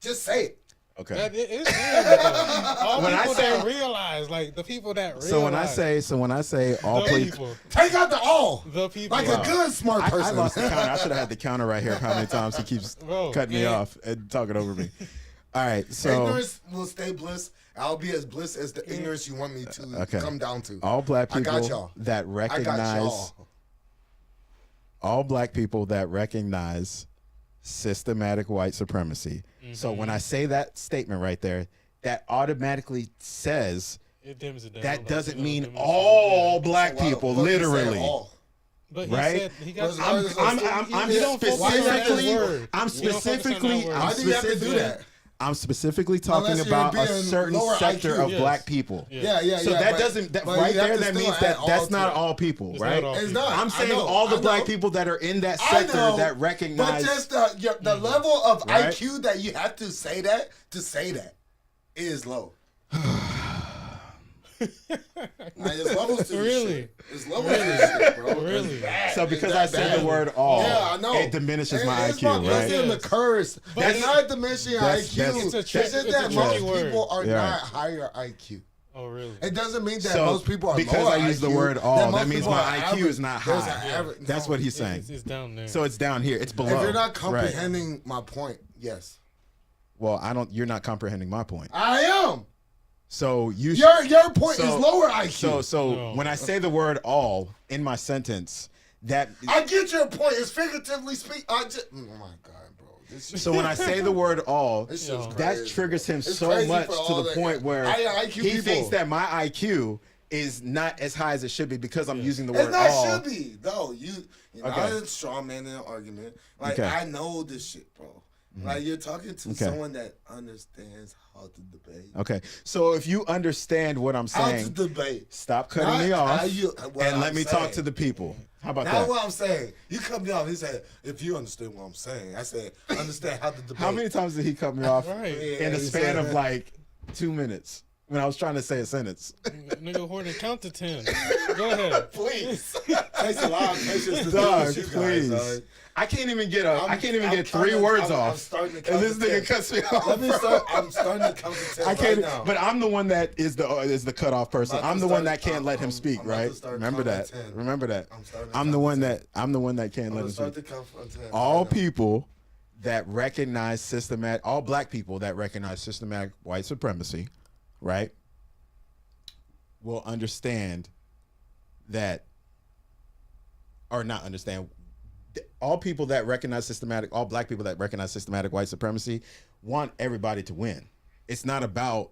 Just say it. Okay. That it is weird, though. All When I people say- that realize, like the people that realize. So when I say all the people, people, Take out the all. the people, Like Wow. a good smart I person. lost the counter. I should have had the counter right here. How many times he keeps Bro, cutting me yeah. off and talking over me? All right, so Ignorance will stay bliss. I'll be as bliss as the ignorance you want me to Okay. come down to. all black I people got y'all. that I got recognize y'all. all black people that recognize systematic white supremacy. So when I say that statement right there, that automatically says it dims it down. that like, doesn't you know, mean dims it all down. black Why the people, fuck you say literally. all? But he right? said he got. I'm- You don't focus on that word. I'm You don't focus on that specifically, word. Why do you have to do that? I'm specifically talking Unless you're about a being certain lower sector IQ. of Yes. black people. Yeah. Yeah. So that but- doesn't that but right you have there to that still means add that all that's to not it. all people, It's right? not all It's people. not. I'm saying I know, all the I black know. people that are in that I sector know, that But recognize just the level of Right? IQ that you have to say that is low. Like, it's levels to this Really? shit. It's levels to this shit, bro. Really? It's bad. So It's because that I said bad. the word all, Yeah, I know. it diminishes my It's IQ, not, right? It's in the Yes. curse. But It's it's- not diminishing that's- IQ. that's- It's a It's trick- just it's that a most tricky word. people are Yeah. not higher IQ. Oh really? It doesn't mean that So, most people are because lower I use the IQ, word all, most that means people my are IQ average. is not There's high. an average- That's no. what he's saying. It's down there. So it's down here. It's below. If you're not Right. comprehending my point, yes, Well, I don't. You're not comprehending my point. I am. So you. Your point So- is lower IQ. So No. when I say the word all in my sentence, that I get your point. It's figuratively speak. Oh my god, bro. This shit, so when I say the word all, this shit's that crazy. triggers him It's so crazy much for to all the that point where higher IQ he people. thinks that my IQ is not as high as it should be because I'm using the It's word not all. should be though. You know, Okay. I didn't straw man in an argument. Like Okay. I know this shit, bro. Like you're talking to Okay. someone that understands how to debate. Okay, so if you understand what I'm How to saying, debate. stop cutting Not me how off what and let I'm me talk saying. to the people. How about That's that? what I'm saying. You cut me off. He said, "If you understand what I'm saying," I said, "Understand how to debate." How many times did he cut me off Right. in the he span said of that. like 2 minutes when I was trying to say a sentence? Nigga Horton, count to 10. Go ahead. Please. Takes a lot of patience to do Dog, with you guys, please. dog. I can't even get I'm get trying 3 to- words I'm off. starting to And count this to nigga 10. cuts me off. Let me start. I'm starting to count to 10 I can't, right now. but I'm the one that is the cutoff person. About I'm to the one start- that can't let him I'm- speak, I'm about to right? start Remember that. counting 10. Remember that. I'm starting to I'm the count one to that can't I'm let him gonna start speak. to count from 10. All right now. people that recognize all black people that recognize systematic white supremacy, right, will understand that, or not understand. All people that recognize all black people that recognize systematic white supremacy want everybody to win. It's not about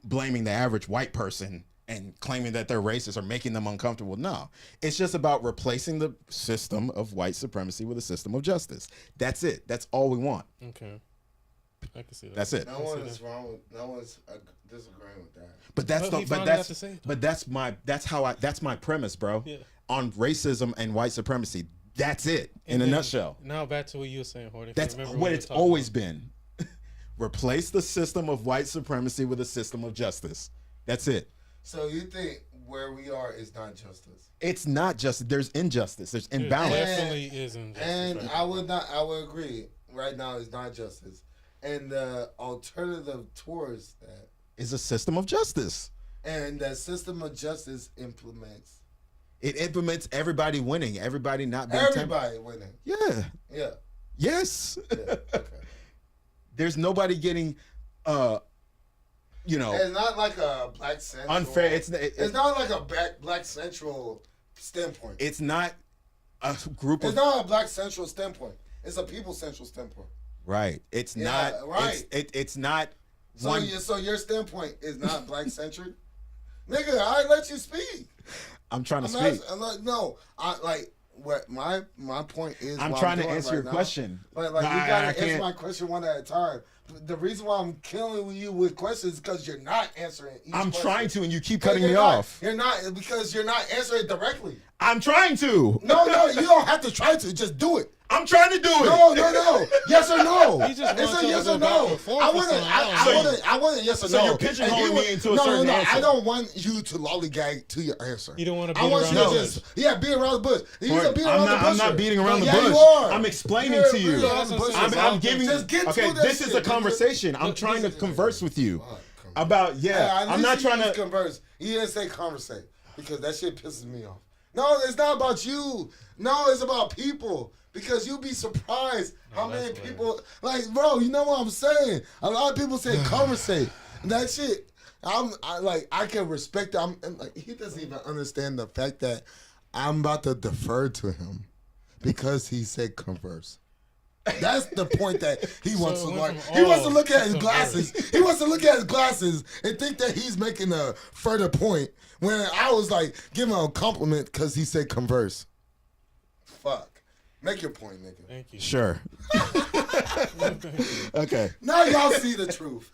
blaming the average white person and claiming that they're racist or making them uncomfortable. No, it's just about replacing the system of white supremacy with a system of justice. That's it. That's all we want. Okay. I can see that. That's it. No one is wrong with. No one's disagreeing with that. But that's But he the, but finally got that's to say it, though. but that's my premise, bro. Yeah. On racism and white supremacy. That's it in And a then, nutshell. Now back to what you were saying, Horton. if you That's remember what we it's were talking always about. been. Replace the system of white supremacy with a system of justice. That's it. So you think where we are is not justice? It's not just there's injustice. There's There imbalance. definitely is injustice. And right I would not. I would agree. Right now is not justice. And the alternative towards that, Is a system of justice. and the system of justice implements It implements everybody winning, everybody not being tempted. everybody winning. Yeah. Yeah. Yes. Yeah. Okay. There's nobody getting It's not like a black central. unfair. It's not like a black central standpoint. It's not a group It's of not a black central standpoint. It's a people central standpoint. right. It's Yeah, not right. It's not So, one. so your standpoint is not black centric, nigga. I let you speak. I'm trying to I'm speak. no, I like what my point is. I'm trying to answer your question. But like, you gotta answer my question one at a time. The reason why I'm killing you with questions is because you're not answering each question. trying to, and you keep cutting me off. You're not, because you're not answering it directly. I'm trying to. No, you don't have to try to. Just do it. I'm trying to do it. No. Yes or no. He just It's wants a to yes go or back no. and forth I for want something. a yes or no. So you're pigeonholing me into a certain answer. I don't want you to lollygag to your answer. You don't want to I beat want around you the to bush. just beat around the bush. He's a beat around the bush. I'm not beating around the Yeah, bush. you are. I'm explaining You're to you. beating around the bush. I'm giving. Just get Okay, to that this is shit, a conversation. I'm trying to converse with you about. I'm not trying to converse. He didn't say conversate because that shit pisses me off. No, it's not about you. No, it's about people. Because you'll be surprised how many people, like, bro, you know what I'm saying? A lot of people say conversate. That shit, I can respect it. Like, he doesn't even understand the fact that I'm about to defer to him because he said converse. That's the point that he wants to learn. He wants to look at his glasses. He wants to look at his glasses and think that he's making a further point when I was like, give him a compliment because he said converse. Fuck. Make your point, nigga. Thank you. Sure. Okay. Now y'all see the truth.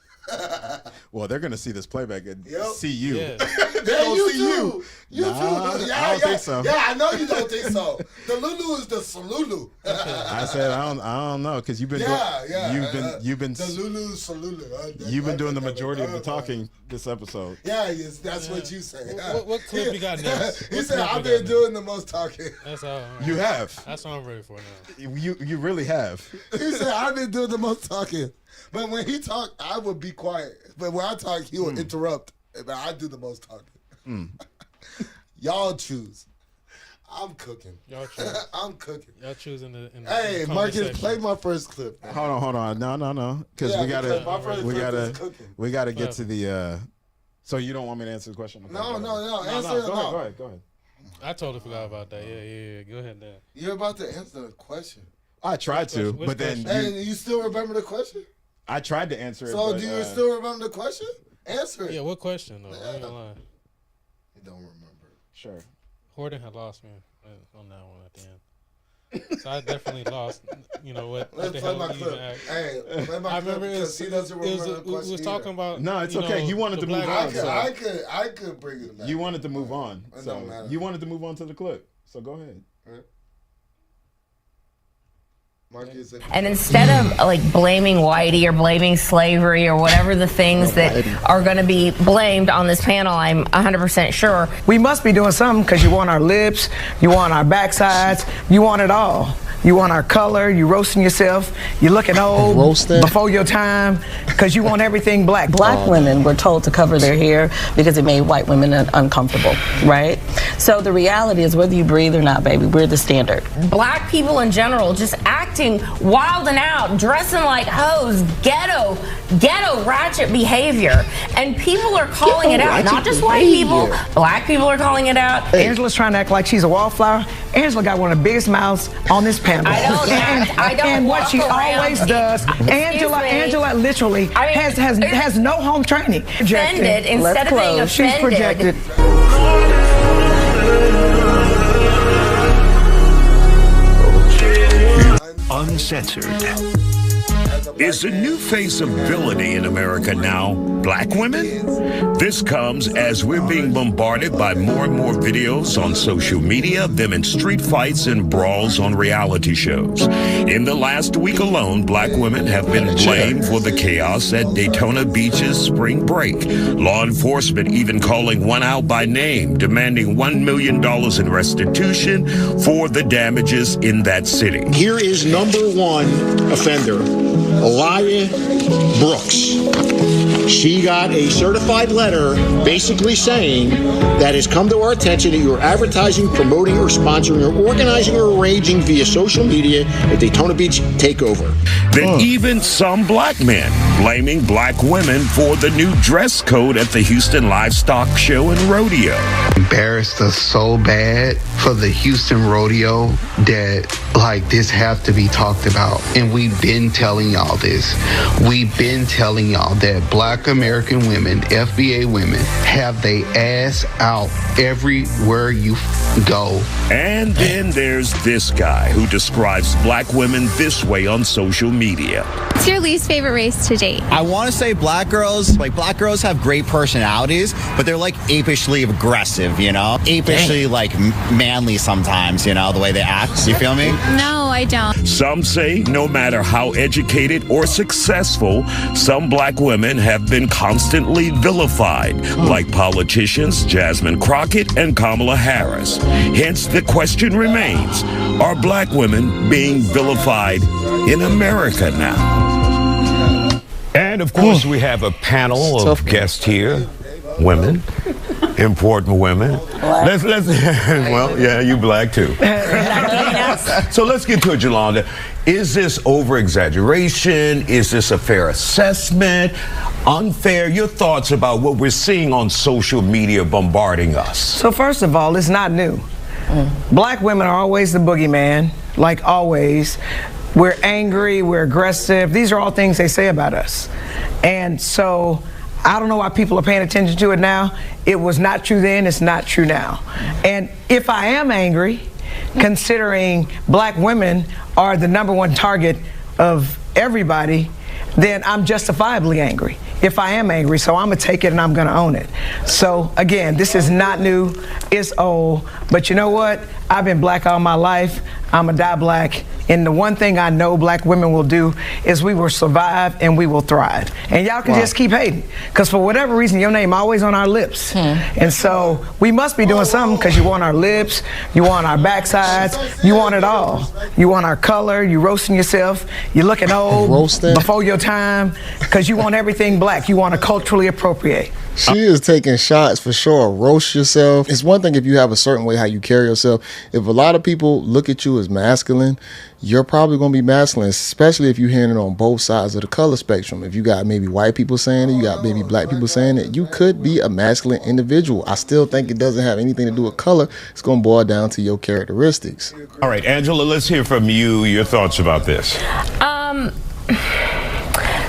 Well, they're gonna see this playback and see you. Yeah. They're gonna see you. You Nah, too. I don't think so. Yeah, I know you don't think so. The Lulu is the Salulu. I said I don't know because you've been you've been the Lulu Salulu. You've been doing the majority of the talking this episode. Yeah, yes, that's what you say. What clip you got next? He said I've been doing the most talking. That's how. You have. That's what I'm ready for now. You really have. He said I've been doing the most talking. But when he talk, I would be quiet. But when I talk, he will interrupt. But I do the most talking. Y'all choose. I'm cooking. Y'all choose. I'm cooking. Y'all choose in the Hey, Marcus, play my first clip. Hold on. No. Because we gotta get to the. So you don't want me to answer the question? Okay, No. Go ahead. I totally forgot about that. Yeah. Go ahead, Dan. You're about to answer the question. I tried to, Which but then And you still remember the question? I tried to answer it. So but, do you still remember the question? Answer it. Yeah, what question though? I ain't gonna lie. You don't remember. Sure. Horton had lost me on that one at the end. So I definitely lost. You know what? Let's play my clip. Hey, play my clip because he doesn't remember the question. We was talking about. No, it's okay. You wanted to move on. I could bring it back. You wanted to move on. It So don't matter. you wanted to move on to the clip. So go ahead. And instead of like blaming Whitey or blaming slavery or whatever the things that are going to be blamed on this panel, I'm 100% sure. We must be doing something because you want our lips, you want our backsides, you want it all. You want our color, you roasting yourself, you looking old before your time because you want everything black. Black women were told to cover their hair because it made white women uncomfortable, right? So the reality is whether you breathe or not, baby, we're the standard. Black people in general just acting wild and out, dressing like hoes, ghetto ratchet behavior. And people are calling it out, not just white people, black people are calling it out. Angela's trying to act like she's a wallflower. Angela got one of the biggest mouths on this panel. I don't and what she always does, Angela literally has no home training. Offended instead of being offended. She's projected. Uncensored. Is the new face of villainy in America now black women? This comes as we're being bombarded by more and more videos on social media of them in street fights and brawls on reality shows. In the last week alone, black women have been blamed for the chaos at Daytona Beach's spring break. Law enforcement even calling one out by name, demanding $1 million in restitution for the damages in that city. Here is number one offender, Elia Brooks. She got a certified letter basically saying that has come to our attention that you are advertising, promoting, or sponsoring, or organizing, or arranging via social media a Daytona Beach takeover. Then even some black men blaming black women for the new dress code at the Houston Livestock Show and Rodeo. Embarrassed us so bad for the Houston Rodeo that like this have to be talked about. And we've been telling y'all this. We've been telling y'all that black American women, FBA women, have they ass out everywhere you go. And then there's this guy who describes black women this way on social media. What's your least favorite race to date? I want to say black girls. Like, black girls have great personalities, but they're like apishly aggressive, you know? Apishly like manly sometimes, you know, the way they act. You feel me? No, I don't. Some say no matter how educated or successful, some black women have been constantly vilified, like politicians Jasmine Crockett and Kamala Harris. Hence, the question remains, are black women being vilified in America now? And of course, we have a panel of guests here, women, important women. Let's well, yeah, you black too. So let's get to it, Yolanda. Is this over-exaggeration? Is this a fair assessment? Unfair? Your thoughts about what we're seeing on social media bombarding us? So first of all, it's not new. Black women are always the boogeyman, like always. We're angry, we're aggressive. These are all things they say about us. And so I don't know why people are paying attention to it now. It was not true then, it's not true now. And if I am angry, considering black women are the #1 target of everybody, then I'm justifiably angry. If I am angry, so I'm gonna take it and I'm gonna own it. So again, this is not new, it's old, but you know what? I've been black all my life, I'm gonna die black, and the one thing I know black women will do is we will survive and we will thrive. And y'all can just keep hating, because for whatever reason, your name always on our lips. And so we must be doing something, because you want our lips, you want our backsides, you want it all. You want our color, you roasting yourself, you're looking old before your time, because you want everything black. You want to culturally appropriate. She is taking shots for sure. Roast yourself. It's one thing if you have a certain way how you carry yourself. If a lot of people look at you as masculine, you're probably going to be masculine, especially if you're hearing it on both sides of the color spectrum. If you got maybe white people saying it, you got maybe black people saying it, you could be a masculine individual. I still think it doesn't have anything to do with color. It's going to boil down to your characteristics. All right, Angela, let's hear from you, your thoughts about this.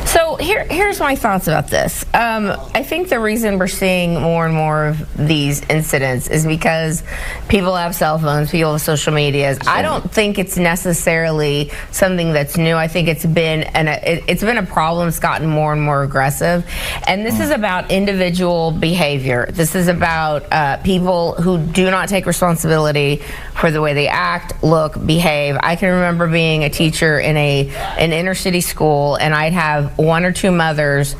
So here's my thoughts about this. I think the reason we're seeing more and more of these incidents is because people have cell phones, people have social medias. I don't think it's necessarily something that's new. I think it's been a problem. It's gotten more and more aggressive, and this is about individual behavior. This is about people who do not take responsibility for the way they act, look, behave. I can remember being a teacher in an inner city school, and I'd have 1 or 2 mothers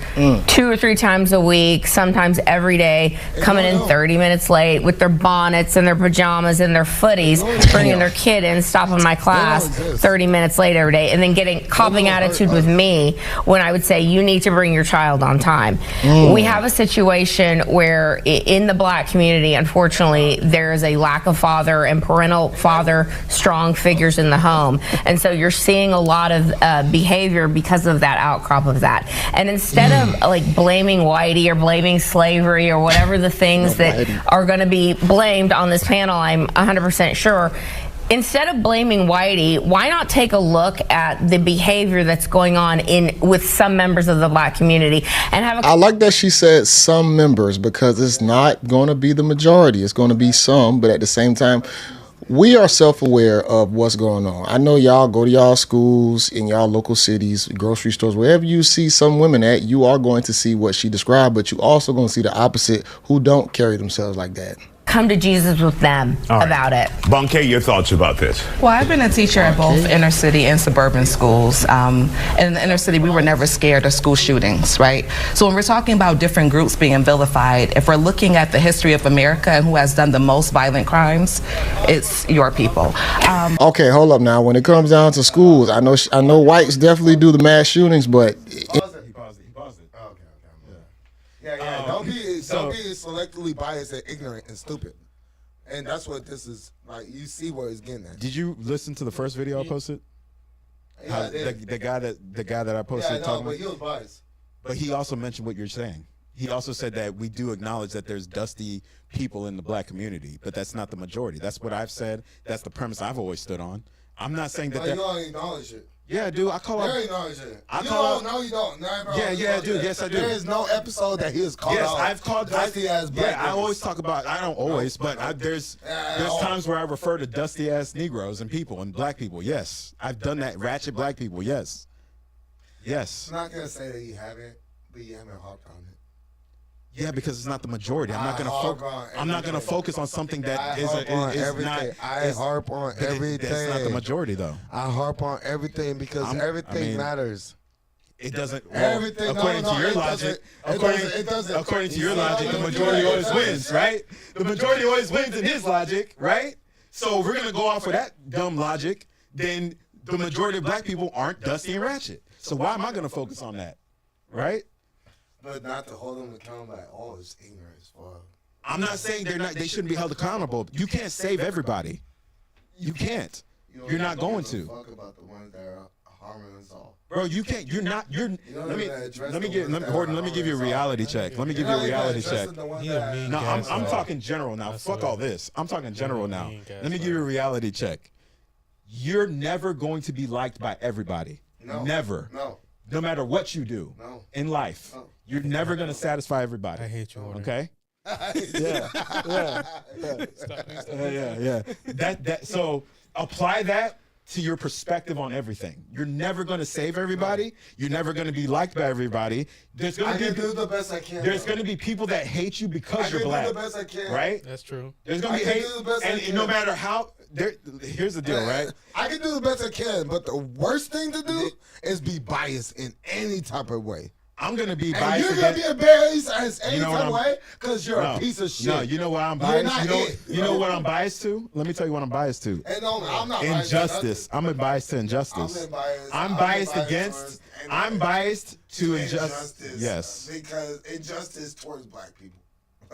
2 or 3 times a week, sometimes every day, coming in 30 minutes late with their bonnets and their pajamas and their footies, bringing their kid in, stopping my class 30 minutes late every day, and then getting copping attitude with me when I would say, you need to bring your child on time. We have a situation where in the black community, unfortunately, there is a lack of father and parental father strong figures in the home, and so you're seeing a lot of behavior because of that outcrop of that. And instead of like blaming whitey or blaming slavery or whatever the things that are going to be blamed on this panel, I'm 100% sure, instead of blaming whitey, why not take a look at the behavior that's going on with some members of the black community and have I like that she said some members, because it's not going to be the majority. It's going to be some, but at the same time, we are self-aware of what's going on. I know y'all go to y'all schools, in y'all local cities, grocery stores, wherever you see some women at, you are going to see what she described, but you also going to see the opposite who don't carry themselves like that. come to Jesus with them about it. Bunke, your thoughts about this? Well, I've been a teacher at both inner city and suburban schools. In the inner city, we were never scared of school shootings, right? So when we're talking about different groups being vilified, if we're looking at the history of America and who has done the most violent crimes, it's your people. Okay, hold up now. When it comes down to schools, I know whites definitely do the mass shootings, but Don't be selectively biased and ignorant and stupid. And that's what this is like. You see where it's getting at. Did you listen to the first video I posted? Yeah, the guy that I posted talking but he was biased. But he also mentioned what you're saying. He also said that we do acknowledge that there's dusty people in the black community, but that's not the majority. That's what I've said. That's the premise I've always stood on. I'm not saying that. You don't acknowledge it. Yeah, dude. I call There out. ain't no shit. I You call don't. No, you don't. Nah, bro. Yeah, dude. Yes, I do. There is no episode that he has called Yes, out. I've called dusty ass black. Yeah, I niggas. always talk about. I don't always, but there's times where I refer to dusty ass Negroes and people and black people. Yes, I've done that. Ratchet black people. Yes. Yes. I'm not gonna say that you haven't, but you haven't harped on it. Yeah, because it's not the majority. I'm not gonna focus on something that is not. I harp on everything. That's not the majority, though. I harp on everything because everything matters. It doesn't. Everything. According to your logic, according to your logic, the majority always wins, right? The majority always wins in his logic, right? So if we're gonna go off of that dumb logic, then the majority of black people aren't dusty and ratchet. So why am I gonna focus on that, right? But not to hold them accountable like, oh, it's ignorance. I'm not saying they're not. They shouldn't be held accountable. You can't save everybody. You can't. You're not going to. Fuck about the ones that are harming us all. Bro, you can't. You're not. Let me give you a reality check. Let me give you a reality check. No, I'm talking general now. Fuck all this. I'm talking general now. Let me give you a reality check. You're never going to be liked by everybody. No. Never. No. No matter what you do in life, you're never going to satisfy everybody. I hate you. Okay? Yeah. So apply that to your perspective on everything. You're never going to save everybody. You're never going to be liked by everybody. There's going to be do the best I can. There's going to be people that hate you because you're black. Do the best I can. Right? That's true. There's going to be hate, and no matter how. Here's the deal, right? I can do the best I can, but the worst thing to do is be biased in any type of way. I'm gonna be biased. And you're gonna be biased as any type of way because you're a piece of shit. No, you know why I'm biased. You know what I'm biased to? Let me tell you what I'm biased to. And no, I'm not injustice. I'm biased to injustice. I'm biased to injustice. Yes. Because injustice towards black people.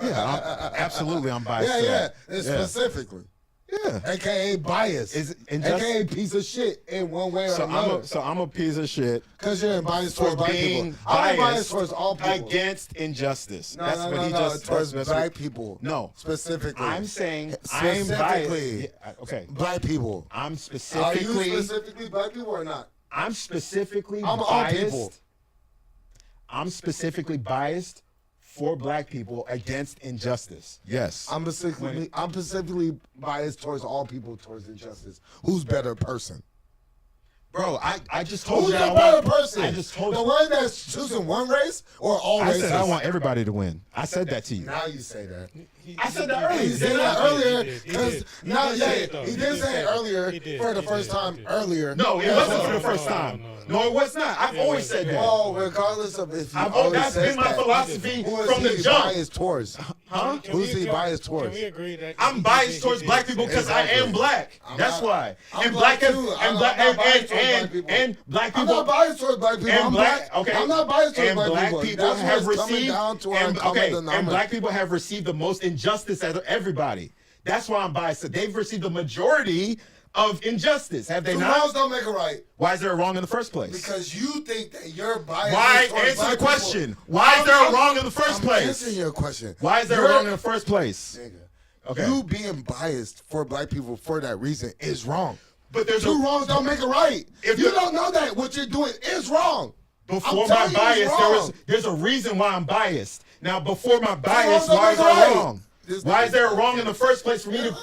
Yeah, absolutely. I'm biased. to that. Specifically. Yeah. AKA bias. AKA piece of shit in one way or another. So I'm a piece of shit. Because you're biased towards black people. I'm biased towards all people. Against injustice. No, that's what he just towards black people. No. Specifically. I'm saying specifically. Okay. Black people. I'm specifically. Are you specifically black people or not? I'm specifically biased. All people. I'm specifically biased for black people against injustice. Yes. I'm specifically biased towards all people towards injustice. Who's better person? Bro, I just told you. Who's the better person? I just told the one that's choosing one race or all races? I said I want everybody to win. I said that to you. Now you say that. I said that earlier. He said that earlier because now, he did say it earlier for the first time earlier. No, it wasn't for the first time. No, it was not. I've always said that. Well, regardless of if you that's been my philosophy from the jump. Biased towards? Huh? Who's he biased towards? Can we agree that I'm biased towards black people because I am black. That's why. And black people. I'm not biased towards black people. I'm black. Okay. I'm not biased towards black people. People have received. And black people have received the most injustice out of everybody. That's why I'm biased. They've received the majority of injustice, have they not? Wrongs don't make it right. Why is there a wrong in the first place? Because you think that you're biased. Why? Answer the question. Why is there a wrong in the first place? Answer your question. Why is there a wrong in the first place? Nigga, okay. You being biased for black people for that reason is wrong. But there's two wrongs don't make it right. If you don't know that, what you're doing is wrong. Before my bias, there's a reason why I'm biased. Now, before my bias, why is there wrong? Why is there a wrong in the first place for me to?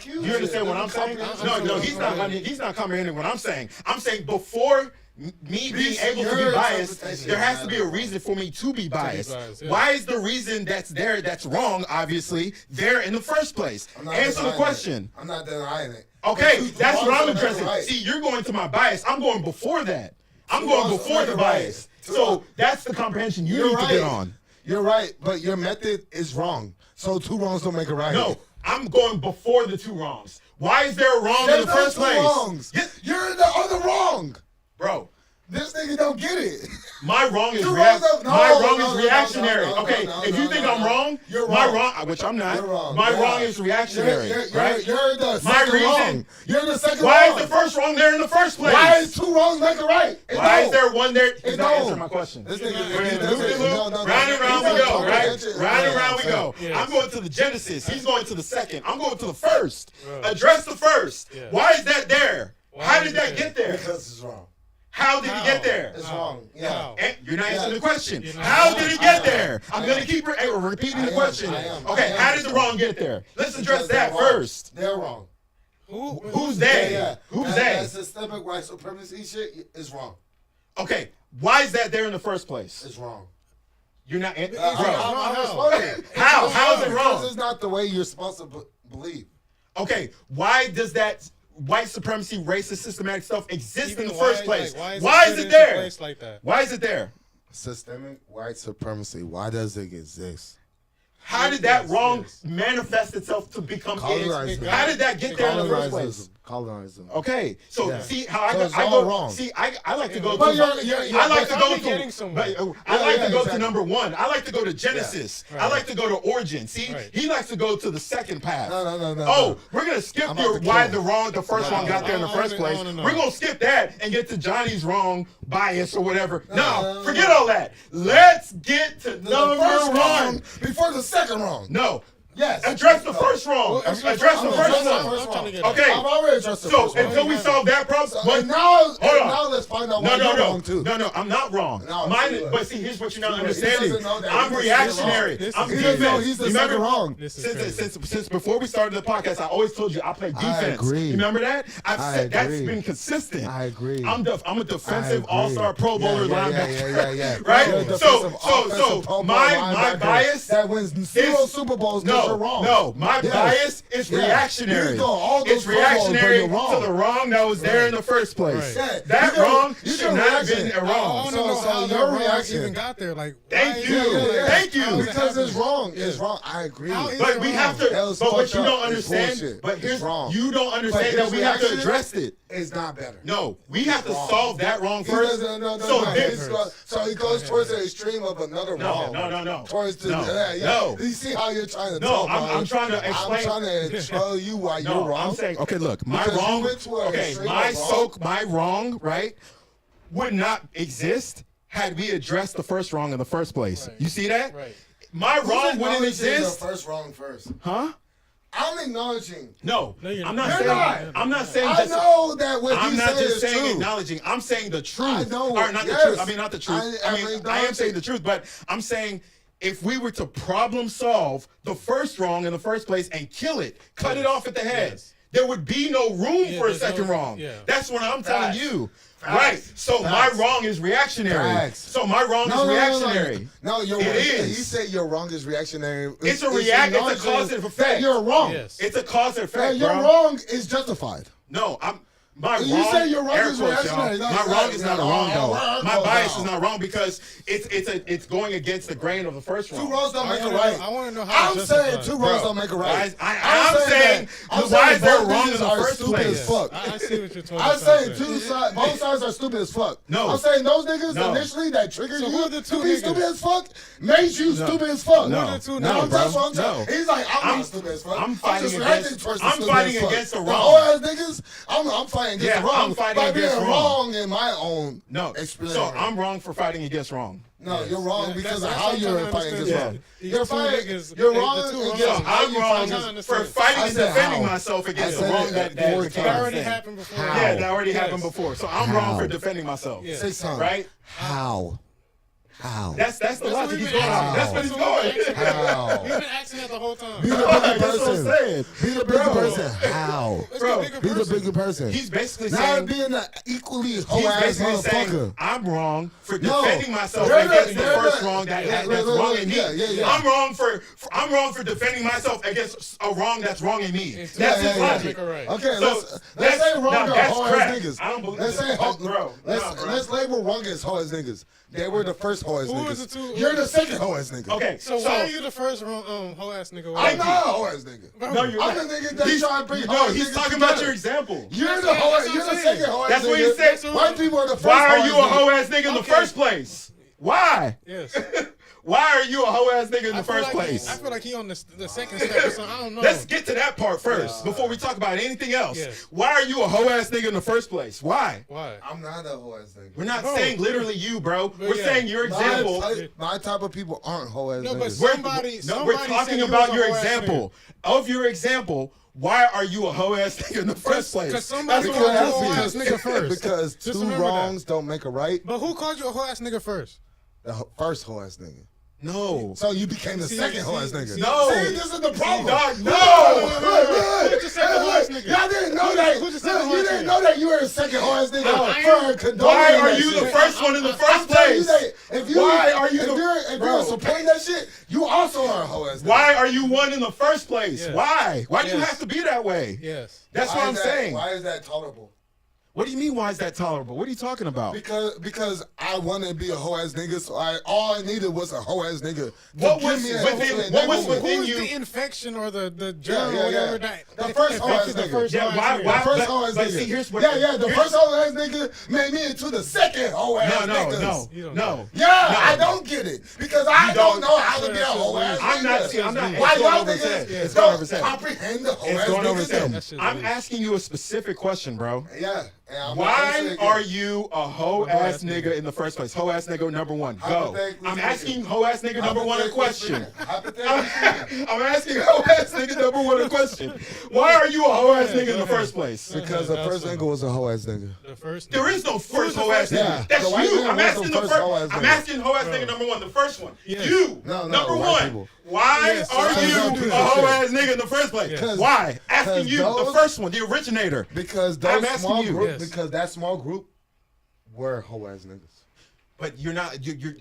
You understand what I'm saying? No, he's not comprehending what I'm saying. I'm saying before me being able to be biased, there has to be a reason for me to be biased. Why is the reason that's wrong, obviously, there in the first place? Answer the question. I'm not denying it. Okay, that's what I'm addressing. See, you're going to my bias. I'm going before that. I'm going before the bias. So that's the comprehension you need to get on. You're right, but your method is wrong. So two wrongs don't make it right. No, I'm going before the two wrongs. Why is there a wrong in the first place? Wrongs. You're the other wrong. Bro. This nigga don't get it. My wrong is reactionary. Okay, if you think I'm wrong, you're wrong. My wrong, which I'm not. My wrong is reactionary. Right? You're the second wrong. You're the second wrong. Why is the first wrong there in the first place? Why is two wrongs make it right? Why is there one there? It don't answer my question. This nigga, round and round we go, right? Round and round we go. I'm going to the Genesis. He's going to the second. I'm going to the first. Address the first. Why is that there? How did that get there? Because it's wrong. How did it get there? It's wrong. Yeah. And you're not answering the question. How did it get there? I'm going to keep repeating the question. Okay, how did the wrong get there? Let's address that first. They're wrong. Who's they? Who's they? That systemic white supremacy shit is wrong. Okay, why is that there in the first place? It's wrong. You're not. I'm explaining. How? How is it wrong? Because it's not the way you're supposed to believe. Okay, why does that white supremacy, racist, systematic stuff exist in the first place? Why is it there? Why is it there? Systemic white supremacy. Why does it exist? How did that wrong manifest itself to become it? How did that get there in the first place? Colonizing. Okay, so see how So I it's go. all wrong. See, I like to go. But to, I like to go to. I like to go to number one. I like to go to Genesis. I like to go to origin. See, he likes to go to the second path. No. Oh, we're gonna skip why the first one got there in the first place. We're gonna skip that and get to Johnny's wrong bias or whatever. No, forget all that. Let's get to number one before the second wrong. No. Yes. Address the first wrong. Address the first wrong. Okay. I've already addressed the first So wrong. until we solve that problem, And now let's find out why you're wrong too. No, I'm not wrong. But see, here's what you're not understanding. Doesn't know that. I'm reactionary. I'm He doesn't know defense. he's the Remember? second wrong. Since before we started the podcast, I always told you I play defense. agree. Remember that? I've I said that's agree. been consistent. I agree. I'm a defensive I agree. all-star Pro Bowler linebacker. Yeah. Right? You're a So defensive offensive Pro Bowl my linebacker bias that wins zero Super Bowls because you're wrong. No, my Yes. bias is Yeah. reactionary. You go all those It's Pro Bowls, but reactionary you're wrong. to the wrong that was there in the first place. Yeah. That You wrong you should not have been I wrong. want to know how your the wrong reaction even got there. Like, Thank you. Thank you. Because it's wrong. It's wrong. I agree. But we have to. That was But what fucked you up. don't It's understand. bullshit. But here's It's wrong. you don't But understand his that we have to reaction address it. It's not better. No, we have to wrong. solve that wrong He first. doesn't- no, So he's so he goes towards the extreme of another wrong. No. Towards the No. You see how you're trying to No, talk I'm trying to explain. I'm trying to show you why No, you're wrong. I'm saying, okay, look, my Because you wrong, went to an okay, extreme my of wrong. wrong, right, would not exist had we addressed the first wrong in the first place. You see that? Right. My Who's wrong wouldn't acknowledging exist. The first wrong first. Huh? I'm acknowledging. No, you're I'm not. not You're saying. not. I'm not saying. I just, know that what I'm you not say just is saying true. acknowledging. I'm saying the truth. I know. Or not Yes. the truth. I mean, not the truth. I'm I am acknowledging. saying the truth, but I'm saying if we were to problem solve the first wrong in the first place and kill it, cut it off at the head, Yes. there would be no room for a there's second no- wrong. yeah. That's what I'm telling you. Facts. Right. So Facts. my wrong is reactionary. Facts. So my wrong is reactionary. No, you're It wrong. is. He said your wrong is reactionary. It's a react. It's a cause and that effect. You're wrong. Yes. It's a cause and That effect. your bro. wrong is justified. No, my You wrong. say your wrong air is quotes, reactionary. y'all. No, My it's wrong not. is not a No, wrong though. no, My no, bias no. is not wrong because it's going against the grain of the first wrong. Two wrongs don't make a wanna right. know- I wanna know how I'm it's saying justified. two wrongs Bro, don't make a right. I'm saying why is there both wrong in niggas the are first stupid place? as fuck. I see what you're talking I'm about. saying both sides are stupid as fuck. No. I'm saying those niggas No. initially that triggered So who you are the two to be niggas? stupid as fuck made you stupid as fuck. No. Who are the two No, niggas? That's bro. what I'm saying. No. He's like, I'm I'm- not stupid as fuck. I'm fighting just reacting against- towards the I'm stupid fighting as fuck. against the The wrong. whole ass niggas, I'm fighting against Yeah, the wrong I'm fighting by against being wrong. wrong in my own No. experience. So I'm wrong for fighting against wrong. No, you're wrong Yeah, because of that's how what I'm you're trying to fighting against understand. wrong. These You're two fighting. niggas- You're the wrong two wrongs. against So how I'm you wrong fight against- against. for fighting I and said defending how. myself against I the said wrong it that four became That times. already thing. happened before. How? Yeah, that already Yes. happened before. So I'm wrong for defending myself. Yeah. Say something. Right? How? How? That's the That's what logic we've he's been going on. asking. That's what he's going. How? We've been asking that the whole time. Be the bigger That's what I'm person. saying. Be the bigger person. How? It's Bro, the bigger Be the person. bigger person. He's basically Not saying being an equally he's whole ass basically saying motherfucker. I'm wrong for No. defending myself They're against the they're first wrong that's wrong in me. Yeah. I'm wrong for defending myself against a wrong that's wrong in me. It's That's his yeah. logic. Okay, So, let's say wrong now, to that's whole crap. ass niggas. I don't believe Let's this. say Oh, bro. let's label wrong as whole ass niggas. They were the first whole ass Who niggas. was the two- You're the second whole ass nigga. Okay, So why are you the first whole ass nigga? I'm not a whole ass nigga. No, you're I'm not. the nigga that trying to bring whole No, ass he's niggas talking about together. your example. You're the That's whole. what You're I'm the saying. second whole ass That's nigga. what he said. White people are the first. Why are whole you ass a nigga. whole ass nigga in the Okay. first place? Why? Yes. Why are you a hoe ass nigga in the first place? I feel like he on the second step or something. I don't know. Let's get to that part first before we talk about anything else. Yes. Why are you a hoe ass nigga in the first place? Why? I'm not a hoe ass nigga. We're not saying literally you, bro. We're saying your example. My type of people aren't hoe ass niggas. But somebody we're talking about your example. Of your example, why are you a hoe ass nigga in the first place? Because somebody called you a hoe ass nigga first. Because two wrongs don't make a right. But who called you a hoe ass nigga first? The first hoe ass nigga. No. So you became the second hoe ass nigga. No. See, this is the problem. Dog, no. Look. Who's the second hoe ass nigga? Y'all didn't know that. You didn't know that you were the second hoe ass nigga. Why are you the first one in the first place? Why are you if you're supporting that shit, you also are a hoe ass nigga. Why are you one in the first place? Yes. Why? Why do you have to be that way? Yes. That's what I'm saying. Why is that tolerable? What do you mean? Why is that tolerable? What are you talking about? Because I wanted to be a hoe ass nigga, so all I needed was a hoe ass nigga. What was within you? The infection or the germ or whatever that? The first hoe ass nigga. Why? The first hoe ass nigga. See, here's what. The first hoe ass nigga made me into the second hoe ass nigga. No. I don't get it because I don't know how to be a hoe ass nigga. I'm not. Why y'all niggas don't comprehend the hoe ass nigga? I'm asking you a specific question, bro. Yeah. Why are you a hoe ass nigga in the first place? Hoe ass nigga number one. Go. I'm asking hoe ass nigga number one a question. I'm asking hoe ass nigga number one a question. Why are you a hoe ass nigga in the first place? Because the first nigga was a hoe ass nigga. There is no first hoe ass nigga. That's you. I'm asking the first. I'm asking hoe ass nigga number one. The first one. You. Number one. Why are you a hoe ass nigga in the first place? Why? Asking you, the first one, the originator. Because those small group. Because that small group were hoe ass niggas. But you're not.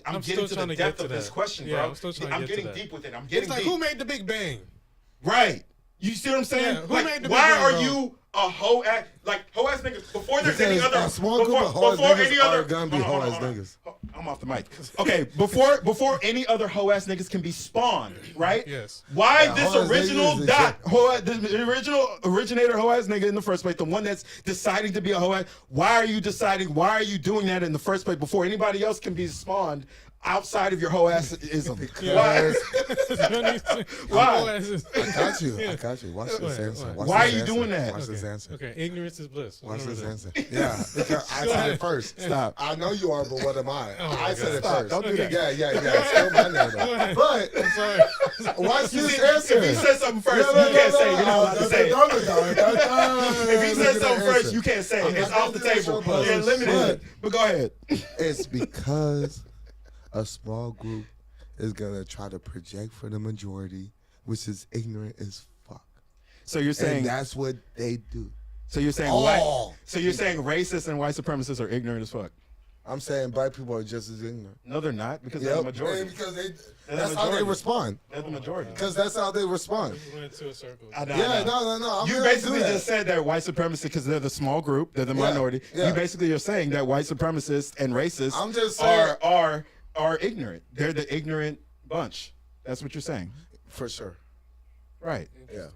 I'm getting to the depth of this question, bro. I'm getting deep with it. I'm getting deep. Who made the Big Bang? Right. You see what I'm saying? Yeah, who made the Big why Bang, are bro? you a hoe ass hoe ass niggas before there's any other a small group of hoe ass niggas are gonna be hoe ass niggas. I'm off the mic. Okay, before any other hoe ass niggas can be spawned, right? Yes. Why this original the original originator hoe ass nigga in the first place, the one that's deciding to be a hoe ass? Why are you deciding? Why are you doing that in the first place before anybody else can be spawned? Outside of your hoe assism. Why? Why? I got you. Watch this answer. Why are you doing that? Watch this answer. Okay, ignorance is bliss. Watch this answer. Yeah, because I said it first. Stop. I know you are, but what am I? I said it first. Don't do that. Yeah. Still my name. But I'm sorry. Watch this answer. If he said something first, you can't say it. You're not allowed to say it. If he said something first, you can't say it. It's off the table. You're limited. But go ahead. It's because a small group is gonna try to project for the majority, which is ignorant as fuck. So you're saying that's what they do. So you're saying white. So you're saying racists and white supremacists are ignorant as fuck. I'm saying black people are just as ignorant. No, they're not because they're the majority. And because that's how they respond. They're the majority. Because that's how they respond. We went into a circle. No. You basically just said that white supremacists, because they're the small group, they're the minority. You basically are saying that white supremacists and racists I'm just saying, are ignorant. They're the ignorant bunch. That's what you're saying. For sure. Right. Yeah.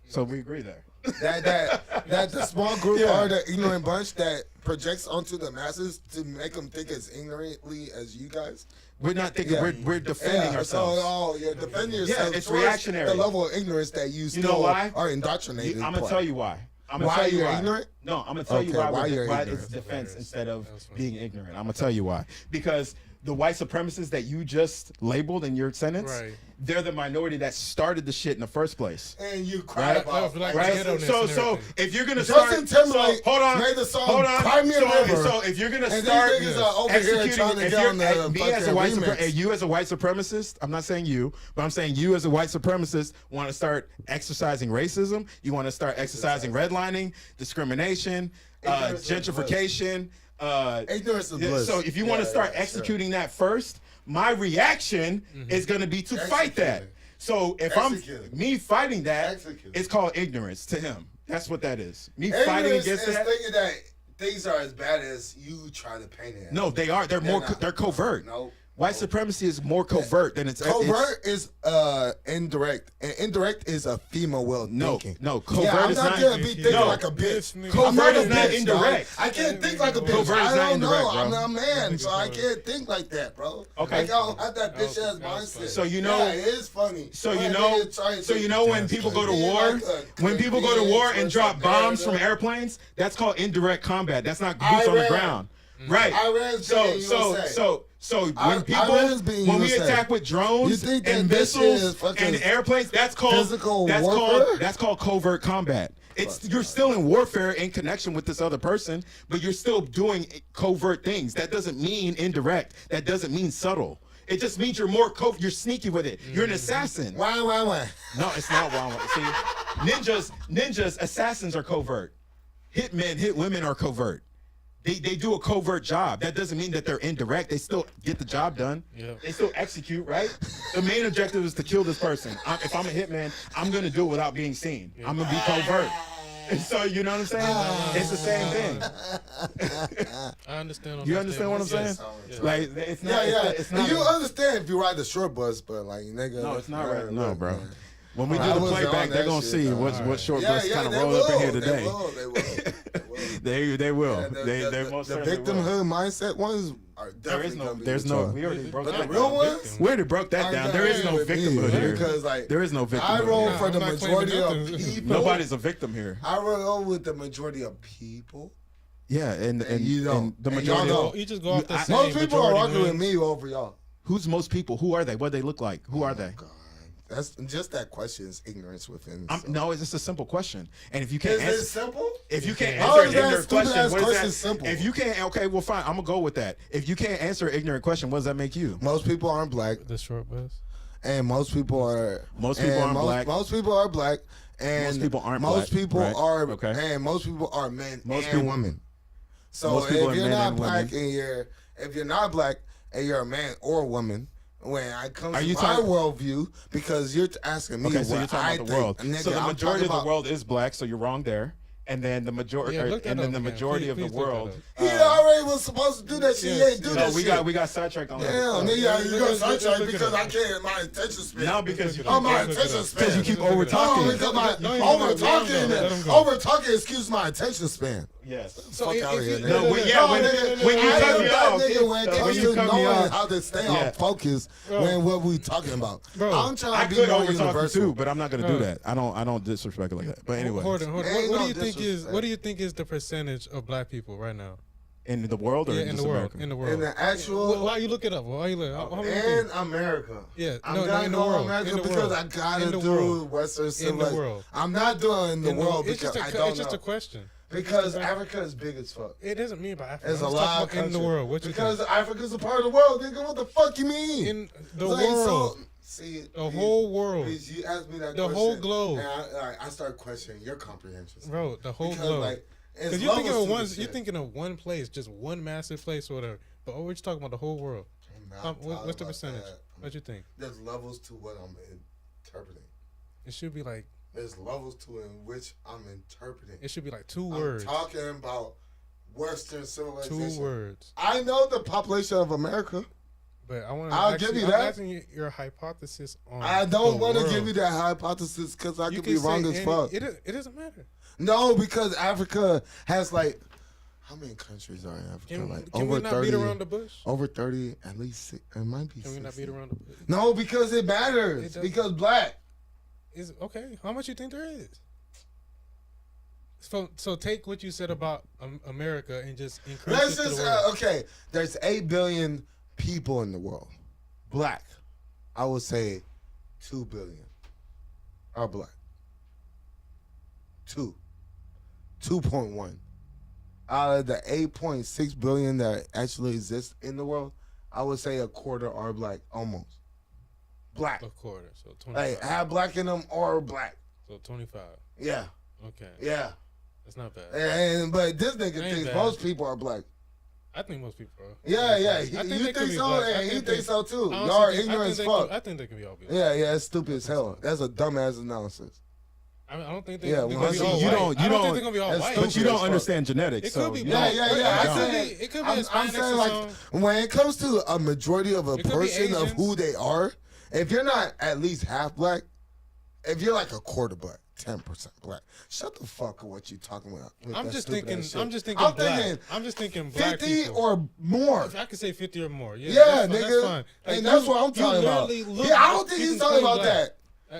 So we agree there. That the small group are the ignorant bunch that projects onto the masses to make them think as ignorantly as you guys. We're not thinking. We're defending ourselves. So, you're defending yourself. Yeah, it's reactionary. The level of ignorance that you still are indoctrinated. I'm gonna tell you why. Why you're ignorant? No, I'm gonna tell you why it's defense instead of being ignorant. I'm gonna tell you why. Because the white supremacists that you just labeled in your sentence, they're the minority that started the shit in the first place. And you cry about So if you're gonna Justin start, Timberlake made the song Cry Me a River. So if you're gonna start executing, you as a white supremacist, I'm not saying you, but I'm saying you as a white supremacist want to start exercising racism. You want to start exercising redlining, discrimination, gentrification. Ignorance is bliss. So if you want to start executing that first, my reaction is going to be to fight that. So if me fighting that, it's called ignorance to him. That's what that is. Me fighting against that. Thinking that things are as bad as you try to paint it. No, they are. They're covert. No. White supremacy is more covert than it's Covert is indirect, and indirect is a female will thinking. No, covert I'm is not not. gonna be thinking like a bitch. Covert is a not bitch, indirect. dog. I can't think like a bitch. Covert is I not don't indirect, know. bro. I'm not a man, so I can't think like that, bro. Okay. Like, I don't have that bitch ass mindset. So you know, yeah, it is funny. So But you know, nigga so you know when people go to war, when people go to war and drop bombs from airplanes, that's called indirect combat. That's not boots on the ground, right? So when we attack with drones and missiles and airplanes, that's called covert combat. You're still in warfare in connection with this other person, but you're still doing covert things. That doesn't mean indirect. That doesn't mean subtle. It just means you're more you're sneaky with it. You're an assassin. Why? No, it's not why. See, ninjas, assassins are covert. Hitmen, hit women are covert. They do a covert job. That doesn't mean that they're indirect. They still get the job done. Yeah. They still execute, right? The main objective is to kill this person. If I'm a hitman, I'm going to do it without being seen. I'm going to be covert. So, you know what I'm saying? It's the same thing. I understand. You understand what I'm saying? Yes. Like, it's not. It's not. You understand if you ride the short bus, but like, nigga. No, it's not right. No, bro. When we do the playback, they're gonna see what short bus kind of roll up in here today. They will. They most the certainly victimhood mindset ones are definitely. There's no. We already broke that real down. ones. We already broke that down. There is no victimhood here. Because like there is no victimhood. I roll for the majority of people. Nobody's a victim here. I roll with the majority of people. Yeah, and you know, and the majority. You just go off the same. Most people are rocking with me over y'all. Who's most people? Who are they? What do they look like? Who are they? God. That's just that question is ignorance within. No, it's just a simple question. And if you can't answer, it simple? If you can't answer an ignorant question, what is that? Simple. If you can't, okay, well, fine. I'm gonna go with that. If you can't answer an ignorant question, what does that make you? Most people aren't black. The short bus. And most people are. Most people aren't black. Most people are black. And most people aren't black. Most people are. Okay. And most people are men most and women. So if you're not black if you're not black and you're a man or a woman. When I come to my worldview, because you're asking me okay, so you're talking about the world. Nigga, so the majority of the world is black, so you're wrong there. And then the majority, the majority of the world. He already was supposed to do that shit. He ain't do that shit. We got sidetracked on that. Damn, nigga, you got sidetracked because I can't. My attention span. No, because my attention span. Because you keep over talking. Over talking. Excuse my attention span. Yes. So fuck out of here, nigga. When you cut me off, when it comes to knowing how to stay on focus when what we talking about. I'm trying to be more universal too, but I'm not gonna do that. I don't disrespect it like that. But anyway, hold on. What do you think is the percentage of black people right now? In the world or in the world? In the world. In the actual. Why you look it up? Why you look? In America. Yeah. I'm not in the world. America because I gotta do Western civilization. I'm not doing the world because I don't know. It's just a question. Because Africa is big as fuck. It doesn't mean by Africa. There's a lot of in the world. What you because Africa's a part of the world. Nigga, what the fuck you mean? In the world. See, the whole world. You asked me that the question. whole globe. And I start questioning your comprehension. Bro, the whole globe. Because you're thinking of one place, just one massive place or whatever. But we're just talking about the whole world. What's the percentage? What you think? There's levels to what I'm interpreting. It should be like. There's levels to it in which I'm interpreting. It should be like 2 words. I'm talking about Western civilization. 2 words. I know the population of America. But I'll give you that. I'm asking you your hypothesis on. I don't want to give you that hypothesis because I could be wrong as fuck. It doesn't matter. No, because Africa has like how many countries are in Africa? Can we not beat around the bush? Over 30, at least. It might be. Can we not beat around the bush? No, because it matters. Because black. Is okay. How much you think there is? So take what you said about America and just increase it to the world. Okay. There's 8 billion people in the world. Black. I would say 2 billion are black. 2.1. Out of the 8.6 billion that actually exist in the world, I would say a quarter are black, almost. Black. A quarter, so 25. Like, have black in them or black. So 25. Yeah. Okay. Yeah. That's not bad. But this nigga thinks most people are black. I think most people are. Yeah. You think so? And he thinks so too. Y'all are ignorant as fuck. I think they can be all black. Yeah, it's stupid as hell. That's a dumbass analysis. I don't think they. Yeah, they're gonna be all you white. don't. I You don't think don't. they're gonna be all white. But you don't understand genetics. It could be. Yeah. It could be I'm Hispanics saying or like something. when it comes to a majority of a It could be person of Asians. who they are, if you're not at least half black, if you're like a quarter black, 10% black, shut the fuck up. What you talking about? I'm just thinking black. I'm just thinking black 50 people. or more. If I could say 50 or more. Yeah, Yeah, that's nigga. That's fine. Like, And that's what I'm talking about. look Yeah, I don't think you he's can talking claim about black. that.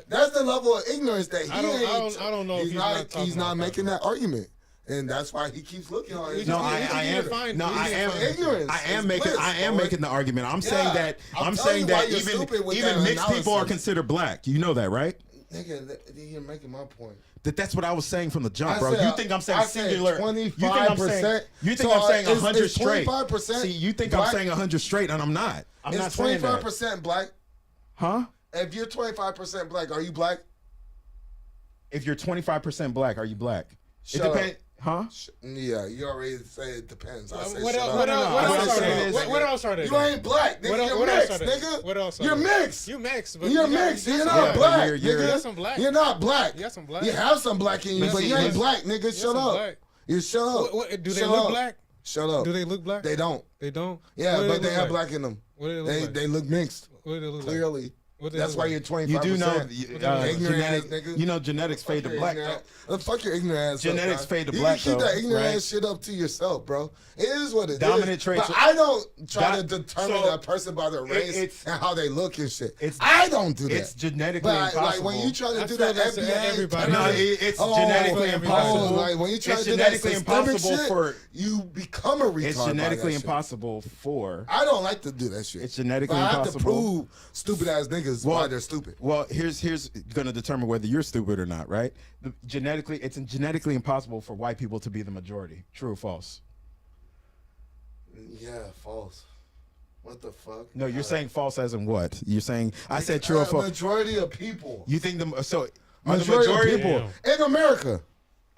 That's the level of ignorance that he I don't know if He's he's not. not talking He's not about making that argument, and that's why he keeps looking on it. No, I am. Ignorance. I am is making. bliss, I am boy. making the argument. I'm Yeah, saying that. I'm telling saying you why that you're stupid with even that mixed people are analysis. considered black. You know that, right? Nigga, you're making my point. That's what I was saying from the jump, I bro. said- You think I'm saying I said singular? 25%. You think So I'm saying it's 100 straight? 25% See, you think black? I'm saying 100 straight, and I'm not. I'm not It's saying that. 25% black. Huh? If you're 25% black, are you black? If you're 25% black, are you black? Shut it up. depends. Huh? Yeah, you already say it depends. I say What shut else? up. What else are they? What else are they? You ain't black, nigga. You're mixed, nigga. What else? You're mixed. You mixed. But You're you got- mixed. You're you not got- black, You nigga. got some black. You're not black. You got some black. You have some black in you, but you ain't black, nigga. Shut some up. black. You shut up. Do they Shut look up. black? Shut up. Do they look black? They don't. They don't. Yeah, What do but they look have like? black in them. What do they look like? They look mixed. What do they look Clearly. like? What do they That's look why like? you're 25%. You do know ignorant ass nigga. You know genetics fade to black. Fuck your ignorant ass. Genetics up, fade to you black, can keep though, that ignorant right? ass shit up to yourself, bro. It is what it is. Dominant traits. But I don't try to That- determine so that person by their race it's- and how they look and shit. It's- I don't do that. It's genetically but impossible. like when you try to I do feel that that's FBI, everybody. No, it's genetically impossible. like when you try It's to do that genetically systemic impossible shit, for. you become a retard. It's by genetically that shit. impossible for. I don't like to do that shit. It's genetically but I have impossible. to prove stupid ass niggas why they're stupid. Well, here's going to determine whether you're stupid or not, right? It's genetically impossible for white people to be the majority. True or false? Yeah, false. What the fuck? No, you're saying false as in what? You're saying I said true or false. Majority of people. You think are the Majority of people in America.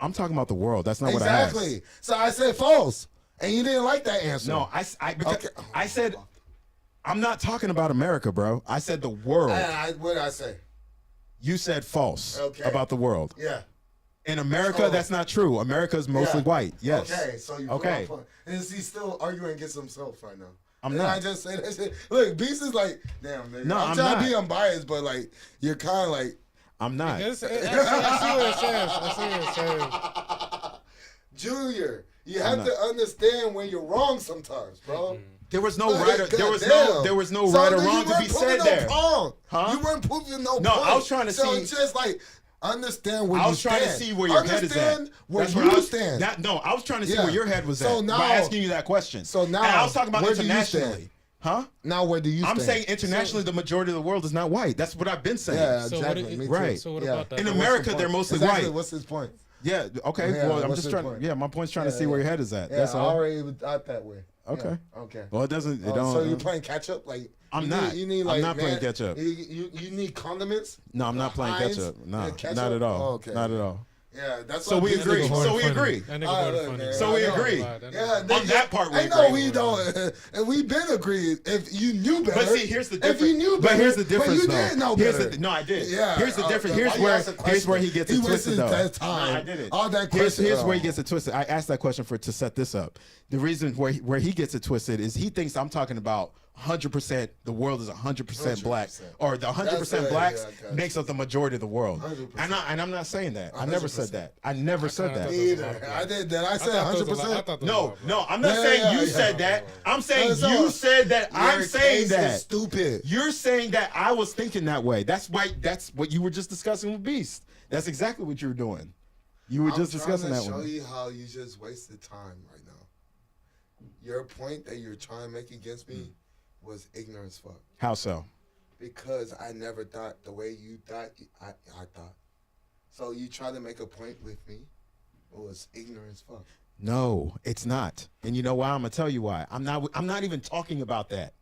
I'm talking about the world. That's not Exactly. what I asked. So I said false, and you didn't like that answer. No, I said I'm not talking about America, bro. I said the world. What did I say? You said false Okay. about the world. Yeah. In America, that's not true. America is mostly white. Yes. Okay, so you okay. And he's still arguing against himself right now. I'm and not. I just say that shit. Look, Beast is like, damn, nigga. No, I'm trying not. to be unbiased, but like, you're kind of like. I'm not. I see what it says. I see what it says. Junior, you have to understand when you're wrong sometimes, bro. There was no Like, right or there was no So right or then wrong you to weren't be proving said no there. Wrong. Huh? You weren't proving no No, point. I was trying to so see- it's just like understand where I you was stand. trying to see where your head is at. Understand where That's you where I was, stand. I was trying to see Yeah. where your head was So at now- by asking you that question. So now, and I was talking about where do you internationally. stand? Huh? Now where do you I'm stand? saying internationally, the majority of the world is not white. That's what I've been saying. Yeah, So exactly. what it- Me too. Right. So what Yeah. about that? In What's the America, point? they're mostly Exactly. white. What's his point? Yeah. Okay. Yeah, well, I'm what's just his trying. point? Yeah, my point's trying to see Yeah, where your yeah. head is at. Yeah, That's I all. already thought that way. Okay. Yeah, okay. Well, it doesn't. It Oh, don't. so you're playing catch up? Like I'm you not. Need, you need I'm like not playing man- catch up. You need condiments? No, I'm not playing Heinz catch up. No, and ketchup? not at all. Oh, okay. Not at all. Yeah, that's So what we Beast agree. is So doing. we agree. That nigga All voted right, funny. man. So we I know. agree. Yeah, On that part, we I know agree. we don't, and we've been agreed. If you knew better, But see, here's the difference. If you knew but better, here's the difference, but you though. did know Here's better. the, no, I did. Yeah. Here's the difference. Why Here's you where ask a question? here's where he gets it He twisted, wasted though. that time. No, I did it. All that Here's question. where he gets it twisted. I asked that question to set this up. The reason where he gets it twisted is he thinks I'm talking about 100%. The world is 100% black, or the 100% blacks makes up the majority of the world. 100%. And I'm not saying that. I never said that. I never said that. Either. I did that. I said 100%. No, I'm not saying you said that. I'm saying So, you said that. I'm your saying case that. is stupid. You're saying that I was thinking that way. That's what you were just discussing with Beast. That's exactly what you were doing. You were just discussing that I'm trying one. to show you how you just wasted time right now. Your point that you're trying to make against me was ignorance fuck. How so? Because I never thought the way you thought, I thought. So you tried to make a point with me, it was ignorance fuck. No, it's not. And you know why? I'm gonna tell you why. I'm not even talking about that.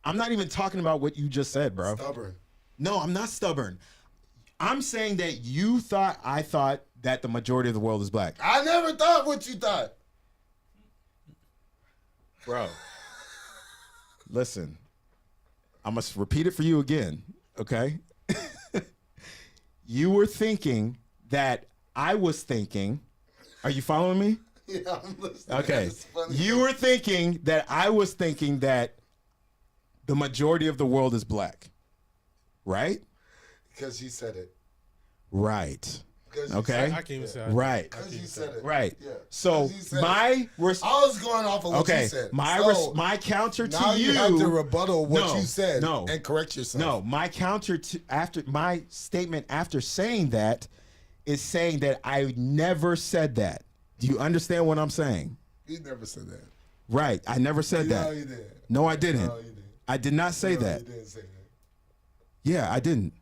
I'm not even talking about what you just said, bro. Stubborn. No, I'm not stubborn. I'm saying that I thought that the majority of the world is black. I never thought what you thought. Bro. Listen, I must repeat it for you again, okay? You were thinking that I was thinking. Are you following me? Yeah, I'm listening. Okay. You were thinking that I was thinking that the majority of the world is black. Right? Because you said it. Right. Okay. I can't even say it. Right. Because you said it. Right. Yeah. So I was going off of what you said. My counter to now you have to rebuttal what no, you said no, and correct yourself. No, my counter to after my statement after saying that is saying that I never said that. Do you understand what I'm saying? You never said that. Right. I never said that. No, you did. No, I didn't. No, you did. I did not say that. You didn't say that. Yeah, I didn't.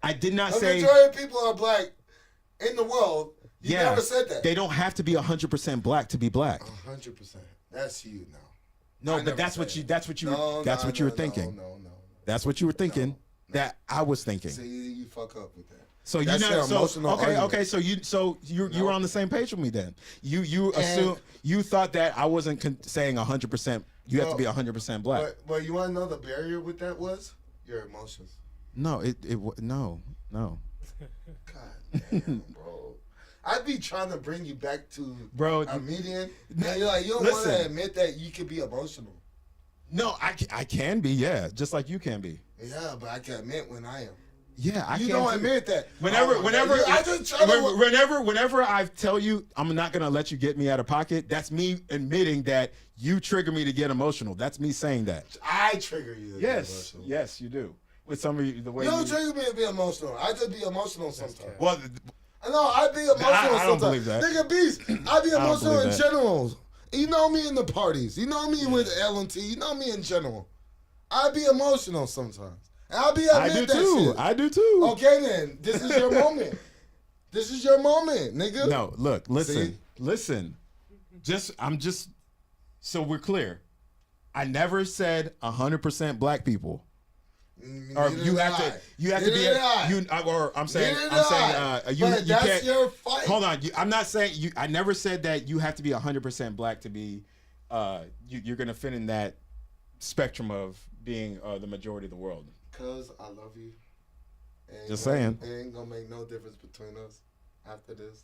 I did not The say. majority of people are black in the world. You never said that. They don't have to be 100% black to be black. 100%. That's you now. No, but that's what you. That's what you. That's what you were thinking. No. That's what you were thinking. That I was thinking. See, you fuck up with that. So that's you know, emotional argument. okay. So you were on the same page with me then. You assume you thought that I wasn't saying 100%. You have to be 100% black. But you want to know the barrier with that was your emotions. No, no. God damn, bro. I'd be trying to bring you back to a median. And you're like, you don't want to admit that you can be emotional. No, I can be, yeah, just like you can be. Yeah, but I can admit when I am. Yeah, I you can't don't admit that. Whenever whenever I tell you I'm not gonna let you get me out of pocket, that's me admitting that you trigger me to get emotional. That's me saying that. I trigger you. To yes, get emotional. Yes, you do. With some of you, the way you don't trigger me to be emotional. I just be emotional sometimes. Well, no, I be emotional sometimes. I don't believe that. Nigga, Beast, I be emotional in general. You know me in the parties. You know me with L&T. You know me in general. I be emotional sometimes. I'll be admit that shit. I do too. Okay then, this is your moment. This is your moment, nigga. No, look, listen. I'm just so we're clear. I never said 100% black people. Or you have to be I'm saying you can't. Your fight. Hold on, I'm not saying you. I never said that you have to be 100% black to be. You're gonna fit in that spectrum of being the majority of the world. Because I love you. Just saying. It ain't gonna make no difference between us after this.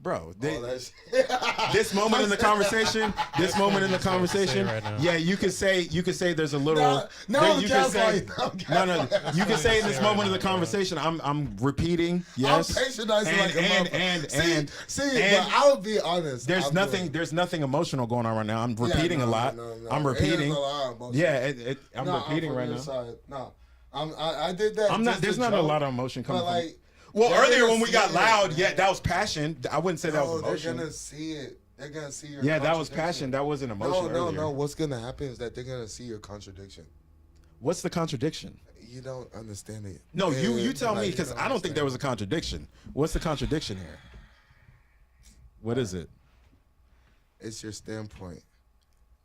Bro, this moment in the conversation, yeah, you could say there's a little. You can say in this moment of the conversation, I'm repeating. Yes, I'm patronizing but I'll be honest. There's nothing emotional going on right now. I'm repeating a lot. I'm repeating. I'm repeating right now. No, I did that. There's not a lot of emotion coming. Well, earlier when we got loud, that was passion. I wouldn't say that was emotion. They're gonna see it. They're gonna see your. Yeah, that was passion. That wasn't emotion. No. What's gonna happen is that they're gonna see your contradiction. What's the contradiction? You don't understand it. No, you tell me because I don't think there was a contradiction. What's the contradiction here? What is it? It's your standpoint.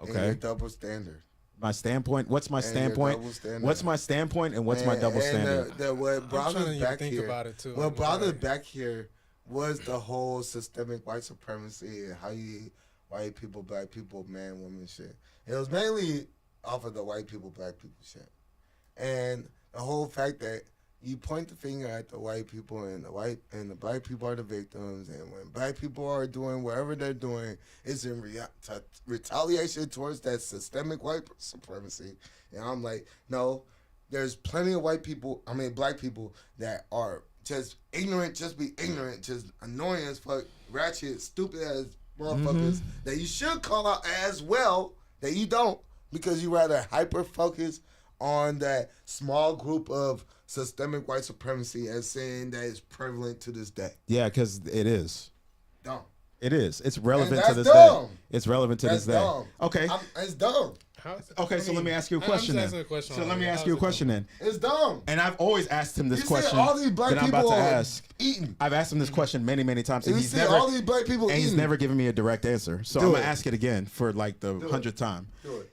Okay. And your double standard. My standpoint. What's my standpoint? What's my standpoint and what's my double standard? What brought us back here? What brought us back here was the whole systemic white supremacy and how you white people, black people, man, woman shit. It was mainly off of the white people, black people shit, and the whole fact that you point the finger at the white people and the black people are the victims, and when black people are doing whatever they're doing, it's in retaliation towards that systemic white supremacy. And I'm like, no, there's plenty of black people that are just ignorant, just annoying as fuck, ratchet, stupid ass motherfuckers that you should call out as well, that you don't, because you rather hyper focus on that small group of systemic white supremacy as saying that it's prevalent to this day. Yeah, because it is. Dumb. It is. It's relevant to this dumb. day. It's relevant to this day. Dumb. Okay. It's dumb. Okay, so let me ask you a question then. So let me ask you a question then. It's dumb. And I've always asked him this question all these black that I'm about people to are ask. Eating. I've asked him this question many, many times, and he's never given me a direct answer. So I'm gonna ask it again for like the 100th time. Do it.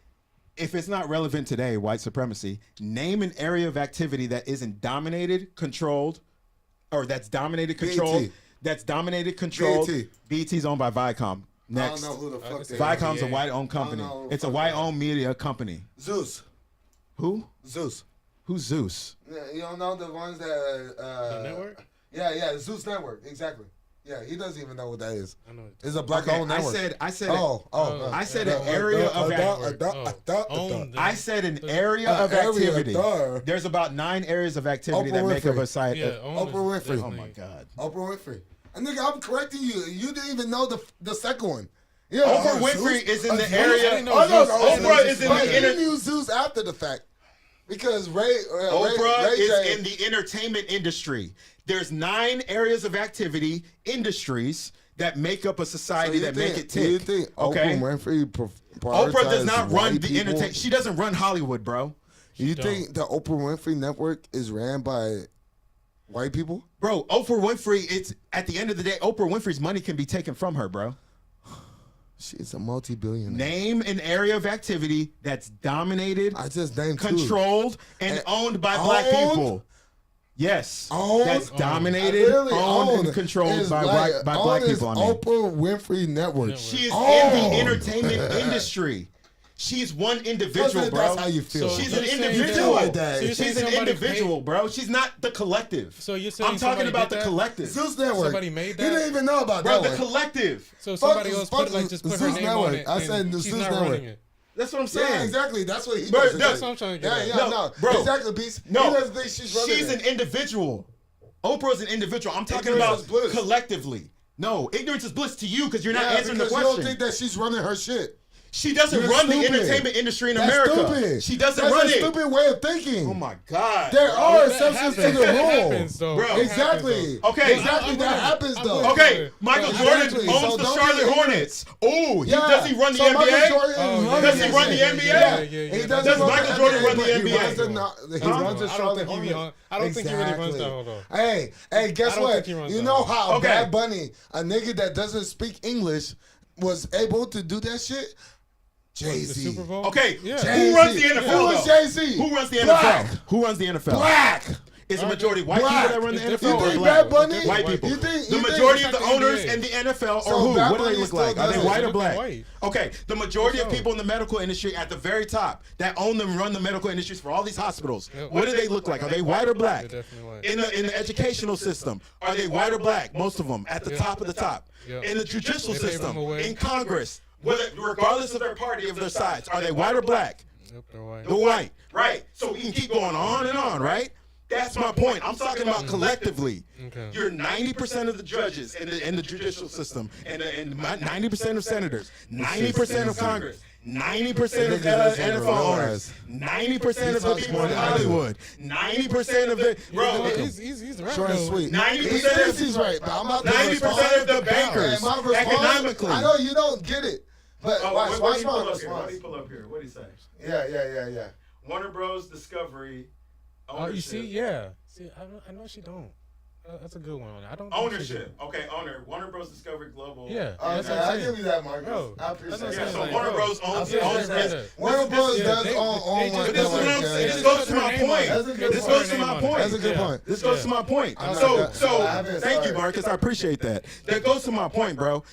If it's not relevant today, white supremacy, name an area of activity that isn't dominated, controlled, or that's dominated, controlled. BET. That's dominated, controlled. BET. BET's owned by Viacom. Next. I don't know who the fuck they Viacom's a white-owned company. It's a white-owned media company. Zeus. Who? Zeus. Who's Zeus? You don't know the ones that the network? Yeah, Zeus Network, exactly. Yeah, he doesn't even know what that is. I know. It's a black-owned network. I said an area of activity. I said an area of activity. There's about 9 areas of activity that make up a site. Oprah Winfrey. Oh my God. Oprah Winfrey. And nigga, I'm correcting you. You didn't even know the second one. Yeah, Oprah Winfrey is in the area. Oprah is in the inner. You Zeus after the fact because Oprah is in the entertainment industry. There's 9 areas of activity, industries that make up a society that make it tick. Do you think Oprah Winfrey Oprah does not run the entertainment. She doesn't run Hollywood, bro. You think the Oprah Winfrey Network is ran by white people? Bro, Oprah Winfrey, it's at the end of the day, Oprah Winfrey's money can be taken from her, bro. She's a multi-billionaire. Name an area of activity that's dominated, I just named controlled, and owned by black people. Yes, that's dominated, owned, and controlled by black people. Oprah Winfrey Network. She is in the entertainment industry. She's one individual, bro. That's how you feel. She's an individual. She's an individual, bro. She's not the collective. So you're saying I'm talking about the collective. Zeus Network. Somebody made that? You didn't even know about bro, that the collective. So somebody else put her name on it. I said the she's Zeus not Network. running it. That's what I'm saying. Yeah, exactly. That's what he Bro, does. That's what I'm trying to get at. No, bro. Exactly, Beast. No, he doesn't think she's running she's an individual. Oprah's an individual. I'm talking about collectively. No, ignorance is bliss to you because you're not answering the question. You don't think that she's running her shit. She doesn't run the entertainment industry in America. Stupid. She doesn't That's run a it. stupid way of thinking. Oh my God. There are exceptions to the rule. Bro. Exactly. Okay. Exactly. That happens though. Okay. Michael Jordan owns the Charlotte Hornets. Oh, does he run the NBA? Does he run the NBA? Does Michael Jordan run the NBA? He runs the Charlotte Hornets. I don't think he really runs that. Hold on. Hey, guess what? You know how Bad Bunny, a nigga that doesn't speak English, was able to do that shit? Jay-Z. Super Bowl? Okay, Jay-Z. who runs the NFL? Who is Jay-Z? Who runs the Black. NFL? Who runs the NFL? Black. Is the majority white people that run the NFL? You or think black? Bad Bunny? White people. The majority of the owners in the NFL So are who? Bad What do they Bunny look like? Are they still white or does. black? White. Okay, the majority of people in the medical industry at the very top that own them run the medical industries for all these hospitals. Yep. What do they look like? Are they white or black? They're definitely white. In the educational system, are they white or black? Most of them at the top of the top. Yep. In the judicial They pave system, them away. in Congress, regardless of their party, of their sides, are they white or black? Yep, they're white. They're white, right? So we can keep going on and on, right? That's my point. I'm talking about collectively. Okay. You're 90% of the judges in the judicial system, and 90% of senators, 90% of Congress, 90% of NFL owners, 90% of the people in Hollywood, 90% of the He's right. Short and sweet. 90% He's right, but I'm about to 90% of the bankers, And my response, economically. I know you don't get it, but watch my response. What do you pull up here? What do you say? Yeah. Warner Bros. Discovery. Oh, you see, yeah. See, I know she don't. That's a good one. I don't. Ownership. Okay, Warner Bros. Discovery Global. Yeah. Okay, I give you that, Marcus. Bro, I appreciate Yeah, that. so Warner Bros. owns Warner Bros. does own one. This goes to my point. This goes to my point. That's a good point. This goes to my point. So thank you, Marcus. I appreciate that. That goes to my point, bro.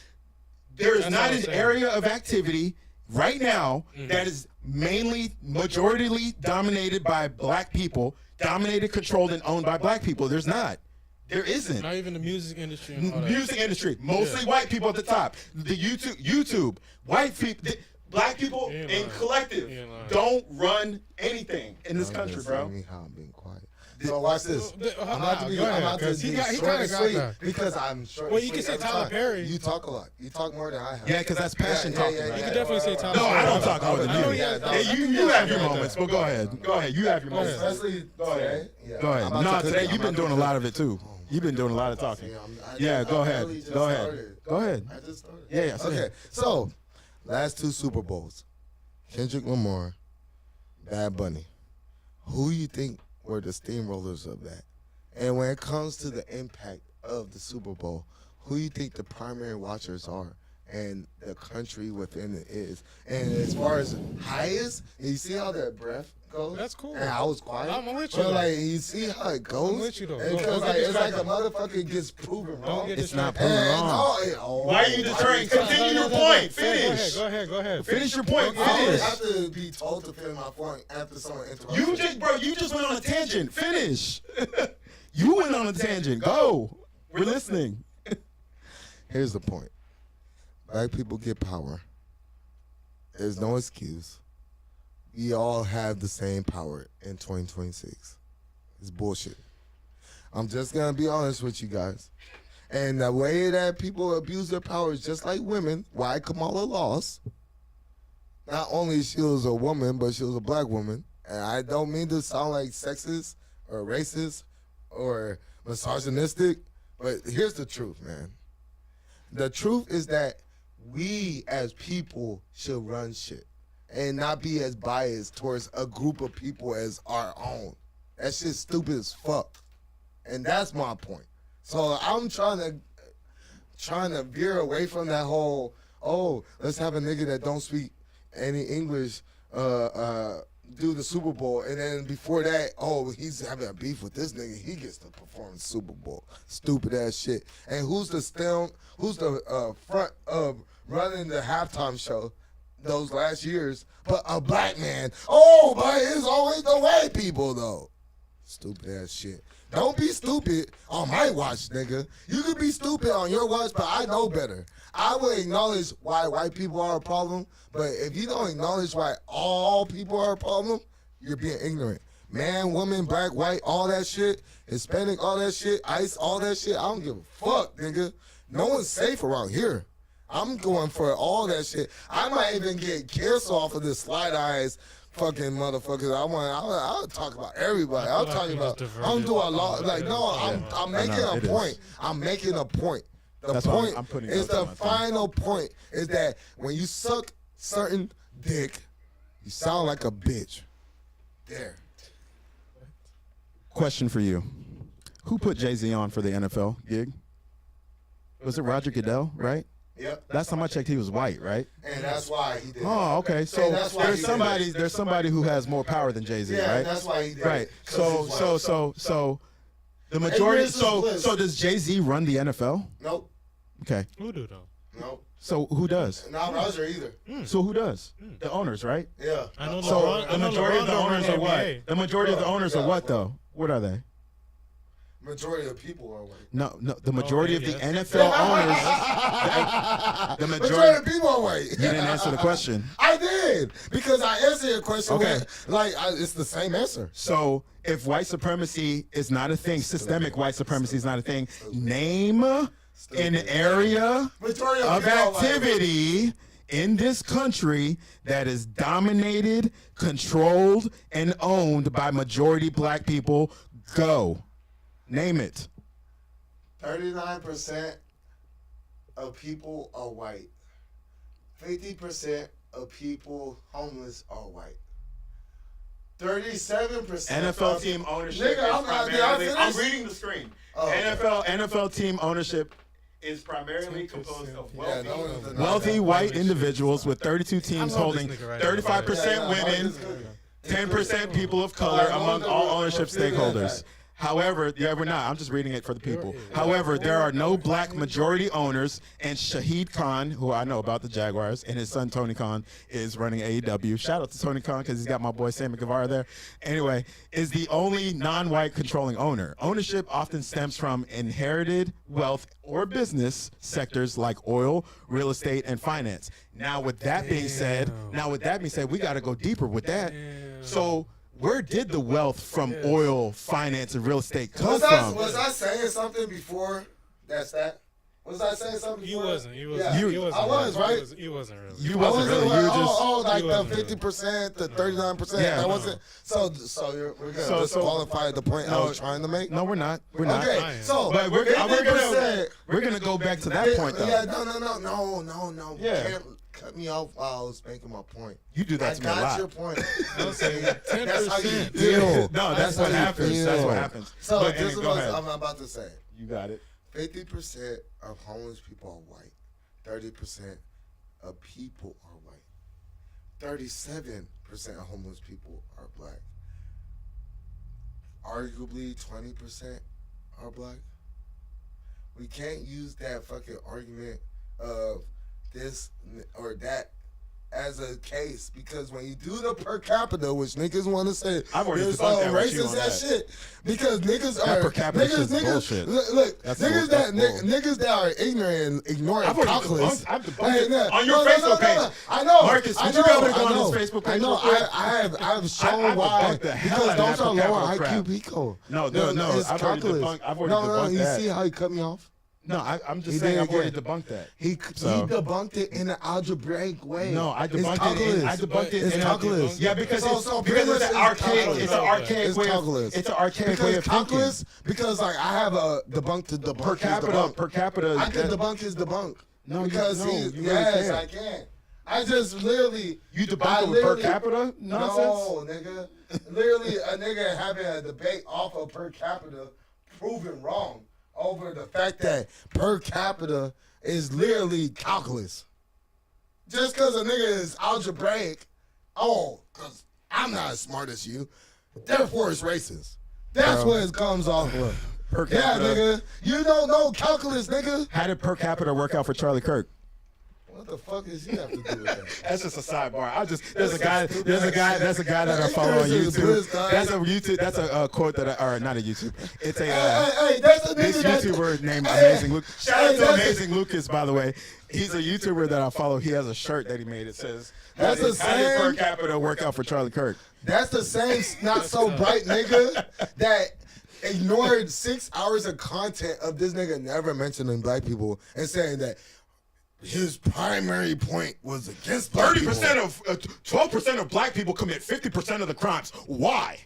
There is not an area of activity right now that is majoritarily dominated by black people, dominated, controlled, and owned by black people. There's not. There isn't. Not even the music industry. Music industry, mostly white people at the top. The YouTube, white people, black people in collective don't run anything in this country, bro. I'm being quiet. So watch this. I'm about to be he short and got sweet that. because I'm short. Well, and you can sweet say every Tyler time. Perry. You talk a lot. You talk more than I have. Yeah, because that's passion talking. Yeah, right? You can definitely say Tyler No, Perry. I don't talk more than you. Yeah, You have your moments, but go ahead. Go ahead. You have your moments. Especially today. Go ahead. No, today you've been doing a lot of it too. You've been doing a lot of talking. Yeah, go ahead. Go ahead. Go ahead. I just started. Yeah. Okay, so last 2 Super Bowls, Kendrick Lamar, Bad Bunny. Who you think were the steamrollers of that? And when it comes to the impact of the Super Bowl, who you think the primary watchers are and the country within it is? And as far as highest, you see how that breath goes? That's cool. And I was quiet. I'm with you. But like, you see how it goes? I'm with you though. Because like, it's like a motherfucker gets proven wrong. It's not proven wrong. Why are you deterring? Continue your point. Finish. Go ahead. Finish your point. I Finish. have to be told to finish my point after someone interrupts. You just went on a tangent. Finish. You went on a tangent. Go. We're listening. Here's the point. Black people get power. There's no excuse. We all have the same power in 2026. It's bullshit. I'm just going to be honest with you guys. And the way that people abuse their power is just like women. Why Kamala lost. Not only she was a woman, but she was a black woman. And I don't mean to sound like sexist or racist or misogynistic, but here's the truth, man. The truth is that we as people should run shit and not be as biased towards a group of people as our own. That shit's stupid as fuck. And that's my point. So I'm trying to veer away from that whole, let's have a nigga that don't speak any English do the Super Bowl, and then before that, he's having a beef with this nigga, he gets to perform the Super Bowl. Stupid ass shit. And who's the front of running the halftime show those last years but a black man? But it's always the white people though. Stupid ass shit. Don't be stupid on my watch, nigga. You could be stupid on your watch, but I know better. I will acknowledge why white people are a problem, but if you don't acknowledge why all people are a problem, you're being ignorant. Man, woman, black, white, all that shit, Hispanic, all that shit, ICE, all that shit, I don't give a fuck, nigga. No one's safe around here. I'm going for all that shit. I might even get canceled off of this slide eyes fucking motherfuckers. I'll talk about everybody. I'm talking about, I'm doing a lot. Like, no, I'm making a point. I'm making a point. The point is the final point is that when you suck certain dick, you sound like a bitch. There. Question for you. Who put Jay-Z on for the NFL gig? Was it Roger Goodell, right? Yep. Last time I checked, he was white, right? And that's why he did. Oh, okay. So there's somebody who has more power than Jay-Z, yeah, right? That's why he did. Right. So the majority. So does Jay-Z run the NFL? Nope. Okay. Who do though? Nope. So who does? Not Roger either. So who does? The owners, right? Yeah. I know. So the majority of the owners are what? The majority of the owners are what though? What are they? Majority of people are white. No. The majority of the NFL owners. The majority of people are white. You didn't answer the question. I did because I answered your question. Okay. It's the same answer. So if white supremacy is not a thing, systemic white supremacy is not a thing, name an area of activity in this country that is dominated, controlled, and owned by majority black people. Go. Name it. 39% of people are white. 50% of people homeless are white. 37% NFL team ownership. Nigga, I'm reading the screen. NFL team ownership is primarily composed of wealthy white individuals with 32 teams holding 35% women, 10% people of color among all ownership stakeholders. However, we're not. I'm just reading it for the people. However, there are no black majority owners, and Shahid Khan, who I know about the Jaguars, and his son Tony Khan is running AEW. Shout out to Tony Khan because he's got my boy Sammy Guevara there. Anyway, is the only non-white controlling owner. Ownership often stems from inherited wealth or business sectors like oil, real estate, and finance. Now, with that being said, we got to go deeper with that. So, where did the wealth from oil, finance, and real estate come from? Was I saying something before that? Was I saying something before? You wasn't. I was, right? You wasn't really. You wasn't really. You were just... the 50%, the 39%. Yeah, that wasn't... So we're going to disqualify the point I was trying to make? No, we're not. We're not. Okay, so... But we're going to go back to that point, though. Yeah, no. Yeah. You can't cut me off while I was making my point. You do that to me a lot. I got your point. I'll say 10%. That's how you feel. No, that's what happens. That's what happens. So this is what I'm about to say. You got it. 50% of homeless people are white. 30% of people are white. 37% of homeless people are black. Arguably 20% are black. We can't use that fucking argument of this or that as a case because when you do the per capita, which niggas want to say, I've already there's debunked that with you racist on that that. shit because niggas That are per capita shit's bullshit. Look, That's niggas bull. niggas that are ignorant and ignoring I've already calculus. I've debunked it on your No, Facebook page. I know, Marcus, I would know, you be able to go I on know. his Facebook page? I know. real quick? I've shown I've why debunked the hell out because of those that are per lower capita IQ crap. people. No, It's I've already calculus. debunked You that. see how he cut me off? No, I'm He just saying did I've already again. debunked that. He debunked it in an algebraic way. No, I It's debunked it. I debunked it. It's in calculus. Yeah, because it's calculus an is archaic. calculus. It's an archaic It's way. calculus. It's an archaic because way of thinking. calculus. Because like I have a debunk to debunk Per capita. his debunk. Per capita. I can debunk his debunk. No, because you he. really Yes, can't. I can. I just literally. You debunked it with per capita nonsense? No, nigga. Literally, a nigga having a debate off of per capita, proven wrong over the fact that per capita is literally calculus. Just because a nigga is algebraic, because I'm not as smart as you, therefore it's racist. That's what it comes off of. Per capita. Yeah, nigga. You don't know calculus, nigga. How did per capita work out for Charlie Kirk? What the fuck does he have to do with that? That's just a sidebar. There's a guy that I follow on YouTube. That's a quote that or not a YouTube. It's a that's a this nigga YouTuber named Amazing Luke. Shout out to Amazing Lucas, by the way. He's a YouTuber that I follow. He has a shirt that he made. It says, "How did per capita work out for Charlie Kirk?" That's the same not so bright nigga that ignored 6 hours of content of this nigga never mentioning black people and saying that his primary point was against black people. 12% of black people commit 50% of the crimes. Why?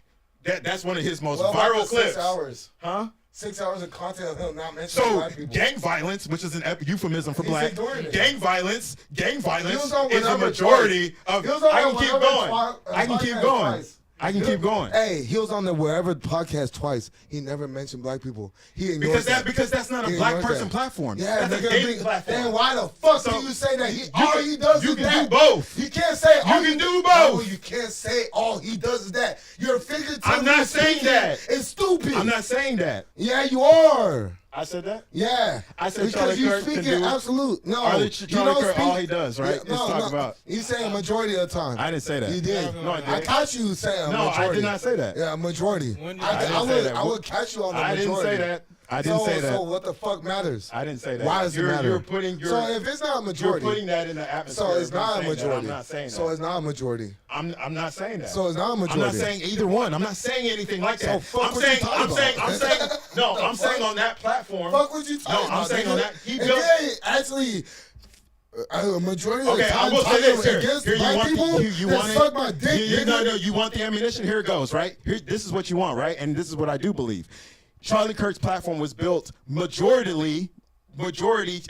That's one of his most Well, viral about the clips. 6 hours. Huh? 6 hours of content of him not mentioning So black people. gang violence, which is an euphemism for He's black, ignoring it. gang violence is a whatever majority twice. of. He was on I can that keep whatever going. I can keep podcast going. twice. I can keep going. Hey, he was on the wherever podcast twice. He never mentioned black people. He ignored Because that's not a He black ignored person that. platform. Yeah, That's a nigga, gaming platform. Then why the fuck So, do you say that? you All can- he does you is can that. do both. You can't say all You can do No, both. you can't say all he does is that. You're figuratively I'm not saying speaking. that. It's stupid. I'm not saying that. Yeah, you are. I said that? Yeah. I said because Charlie you Kirk can speaking do absolute. No. Charlie you Kirk, don't speak. all he does, right, is talk about. He's saying majority of the time. I didn't say that. You did. No, I didn't. I caught you saying No, majority. I did not say that. Yeah, majority. I would catch you on the majority. I didn't say that. I didn't say that. So what the fuck matters? I didn't say that. Why does it matter? You're putting your. So if it's not a majority, you're putting that in the atmosphere. so it's of not a saying that. majority. I'm not saying that. So it's not a majority. I'm not saying that. So it's not a majority. I'm not saying either one. I'm not saying anything like that. So fuck I'm what saying. you talking I'm about. saying. No, I'm saying on that platform. Fuck what you talking about. No, I'm saying nigga. on that. He If built. they actually. A majority of the Okay, time I will say this here. against Here, you black want people, you then want suck it? my dick, nigga. No, you want the ammunition? Here it goes, right? Here, this is what you want, right? And this is what I do believe. Charlie Kirk's platform was built majority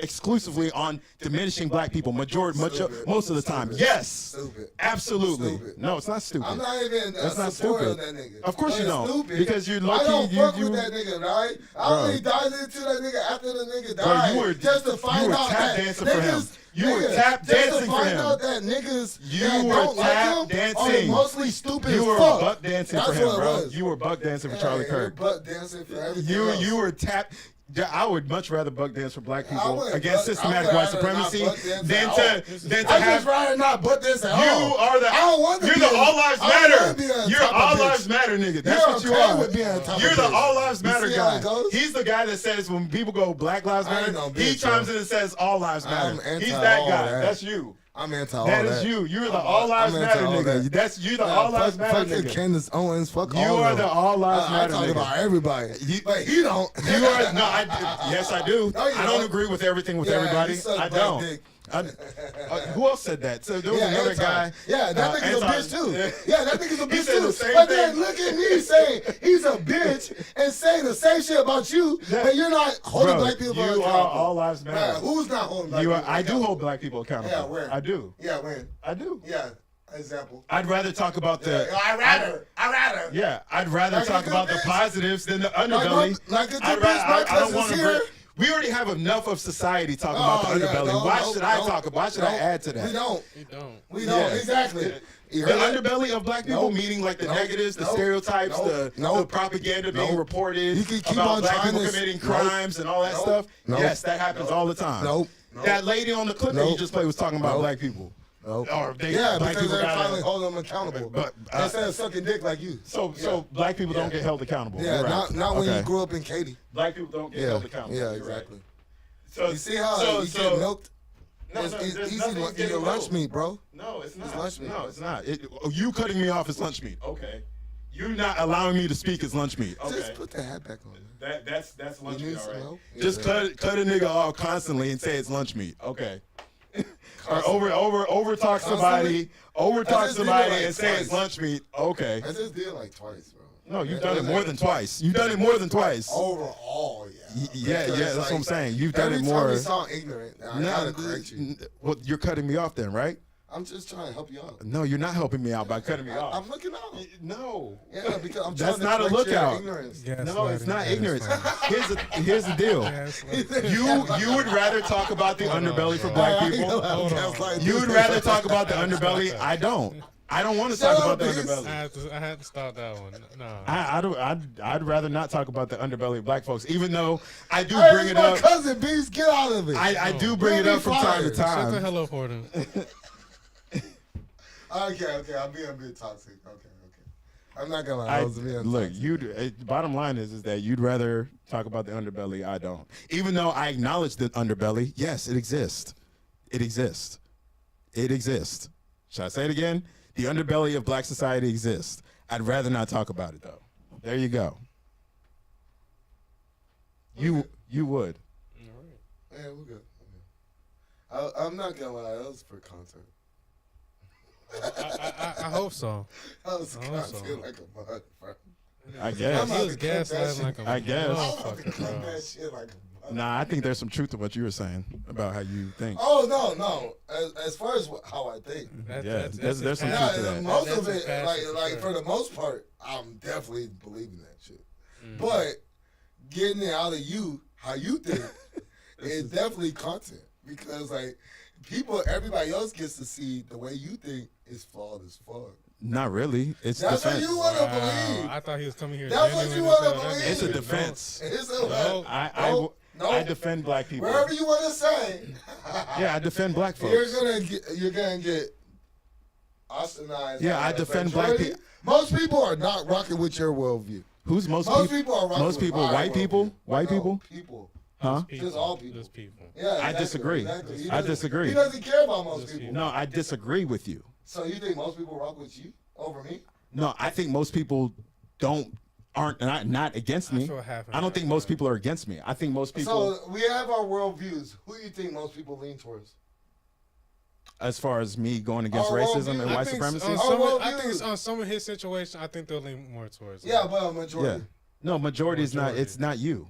exclusively on diminishing black people. Most of the time. Yes. Stupid. Absolutely. Stupid. No, it's not stupid. I'm not even That's not supporter stupid. of that nigga. Of course you It's don't. Stupid. Because you're I lucky. don't fuck with that nigga, right? I only dived into that nigga after the nigga died. you were just to find out tap that dancing for him. niggas. You were nigga, tap just dancing to for find him. out that niggas You that were don't tap like him dancing. are mostly stupid You as were fuck. buck dancing That's for him, what it bro. was. You were buck dancing for Charlie Yeah, Kirk. buck dancing for everything else. You were tap. Yeah, I would much rather buck dance for black people would against systematic white supremacy than to I have. just rather not butt dance at all. You are the. I don't want to You're be the a- all lives I don't wanna matter. be a You're top of all bitch. lives matter, nigga. That's You're what you okay are. with being a top of You're the bitch. all lives You matter see how guy. it goes? He's the guy that says when people go Black Lives I ain't Matter, no he bitch, chimes bro. in and says all lives matter. I'm He's anti that all guy. that. That's you. I'm anti all That that. is you. You're the all lives I'm matter anti all nigga. that. That's you. The all lives matter fuck nigga. Candace Owens. Fuck You all are of them. the all lives I matter talk nigga. about everybody. But he don't. You are no. Yes, I do. No, you I don't don't. agree with everything with Yeah, everybody. you suck I black don't. dick. Who else said that? So there was another anti. guy. Yeah, that nigga's a bitch too. Yeah, that nigga's a He bitch said too. the same But thing. then look at me saying he's a bitch and saying the same shit about you, but you're not holding Bro, black people you accountable. are all lives matter. Bruh, who's not holding black You people are, I do accountable? hold black people accountable. Yeah, where? I do. Yeah, when? I do. Yeah, example. I'd rather talk about the. Yeah, I'd rather. Yeah, I'd rather Like a talk good about the bitch. positives than the underbelly. Like a good I'd bitch, rather- my I don't cousin's want to here. bring. We already have enough of society talking about the underbelly. Why should I talk? Why should I add to that? We don't. We don't. Yeah. Exactly. The underbelly of black people, meaning like the negatives, the stereotypes, the propaganda being reported You can keep about on black trying people to- committing crimes and all that stuff. Nope. Yes, that happens all the time. Nope. That lady on the clip that you Nope. just played was talking about Nope. black people. Or they, Yeah, black because people they're gotta- finally holding them accountable. But, instead of sucking dick like you. So black people don't get held accountable. Yeah, You're right. not when Okay. you grew up in Katy. Black people don't get held accountable. Yeah, You're right. exactly. So you see how you get milked? No, it's there's easy nothing to eat getting your lunch milked. meat, bro. No, it's not. It's lunch meat. No, it's not. You cutting me off is lunch meat. Okay. You not allowing me to speak is lunch meat. Okay. Just put the hat back on. That's lunch You meat, need all some right. help? Just cut a nigga off constantly and say it's lunch meat. Okay. Or over talk somebody and say it's lunch meat. Okay. I just did like twice, bro. No, you've done it more than twice. You've done it more than twice. Overall, yeah. Yeah, Because, that's what I'm saying. You've done it every more. time you sound ignorant, I gotta correct you. Well, you're cutting me off then, right? I'm just trying to help you out. No, you're not helping me out by cutting me off. I'm looking out. No. Yeah, because I'm That's trying not to a correct your lookout. ignorance. No, it's not ignorance. Here's the deal. You would rather talk about the underbelly for black people. You would rather talk about the underbelly. I don't. I don't want to talk about the underbelly. I had to stop that one. No. I'd rather not talk about the underbelly of black folks, even though I do Hey, bring it's it my up. cousin Beast, get out of it. I do bring it up from time to Shut the time. hell up for them. Okay, I'm being a bit toxic. Okay. I'm not gonna lie. I was being Look, toxic. bottom line is that you'd rather talk about the underbelly. I don't. Even though I acknowledge the underbelly, yes, it exists. It exists. It exists. Should I say it again? The underbelly of black society exists. I'd rather not talk about it though. There you go. You would. Yeah, we're good. I'm not gonna lie. That was for content. I hope so. That was I hope content so. like a motherfucker. I guess. He was gaslighting like a I guess. motherfucker, bro. That shit like a motherfucker. Nah, I think there's some truth to what you were saying about how you think. Oh no. As far as how I think, There's some truth to that. most of it, like for the most part, I'm definitely believing that shit. But getting it out of you, how you think, is definitely content because like everybody else gets to see the way you think is flawed as fuck. Not really. It's That's defense. what you want to believe. I thought he was coming here. That's what you want to believe. It's a defense. It's a I defend black people. Wherever you want to say. Yeah, I defend black folks. You're gonna get ostracized. Yeah, I defend black people. Most people are not rocking with your worldview. Who's most people are rocking most with people? my White people? worldview. White people? People. Huh? Just all people. Just people. Yeah, I exactly, disagree. exactly. I disagree. He doesn't care about most people. No, I disagree with you. So you think most people rock with you over me? No, I think most people aren't not against me. I don't think most people are against me. I think most people. So we have our worldviews. Who do you think most people lean towards? As far as me going against racism and white supremacy? I think on some of his situation, I think they'll lean more towards it. Yeah, but a majority. Yeah. No, majority is not. It's not you.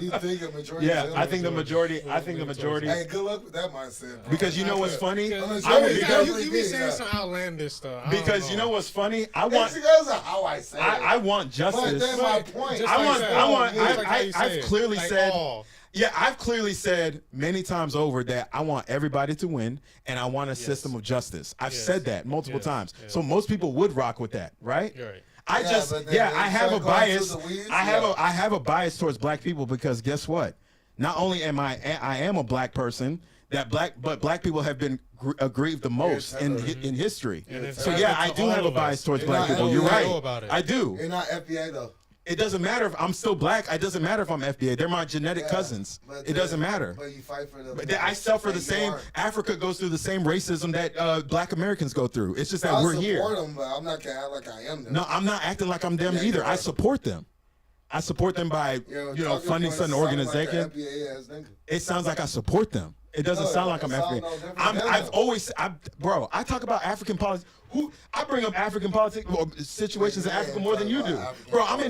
You think a majority? Yeah, I think the majority. I think the majority. Hey, good luck with that mindset. Bro. Because you know what's funny? You be saying some outlandish stuff. Because you know what's funny? I want. It's because of how I say it. I want justice. But then my point. I've clearly said. Yeah, I've clearly said many times over that I want everybody to win and I want a system of justice. I've said that multiple times. So most people would rock with that, right? You're right. I have a bias. I have a bias towards black people because guess what? Not only am I am a black person, but black people have been aggrieved the most in history. So yeah, I do have a bias towards black people. You're right. I do. You're not FBA though. It doesn't matter if I'm still black. It doesn't matter if I'm FBA. They're my genetic cousins. It doesn't matter. But you fight for them. But I suffer the same. Africa goes through the same racism that black Americans go through. It's just that we're here. I support them, but I'm not gonna act like I am them. No, I'm not acting like I'm them either. I support them. I support them by funding certain organization. It sounds like I support them. It doesn't sound like I'm African. I talk about African politics. I bring up African politics or situations in Africa more than you do, bro. I'm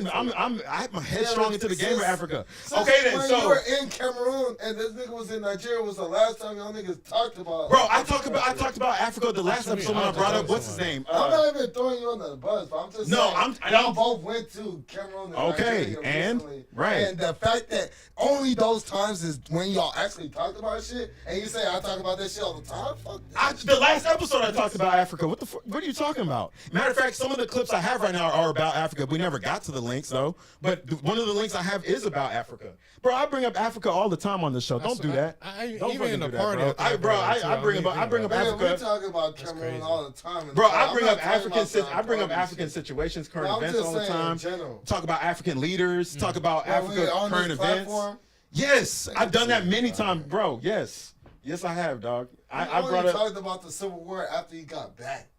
headstrong into the game of Africa. Okay, then. When you were in Cameroon and this nigga was in Nigeria was the last time y'all niggas talked about. Bro, I talked about Africa the last episode when I brought up what's his name. I'm not even throwing you under the bus, but I'm just saying. Y'all both went to Cameroon and Nigeria recently. And the fact that only those times is when y'all actually talked about shit, and you say I talk about that shit all the time. Fuck that. The last episode I talked about Africa. What the fuck? What are you talking about? Matter of fact, some of the clips I have right now are about Africa. We never got to the links though, but one of the links I have is about Africa. Bro, I bring up Africa all the time on this show. Don't do that. Don't even in the do party, that, bro. I bring up Africa. We talk about Cameroon all the time. Bro, I bring up African situations, current events all the time. Talk about African leaders. Talk about Africa current events. Yes, I've done that many times, bro. Yes, I have, dog. I brought up. Talked about the Civil War after he got back.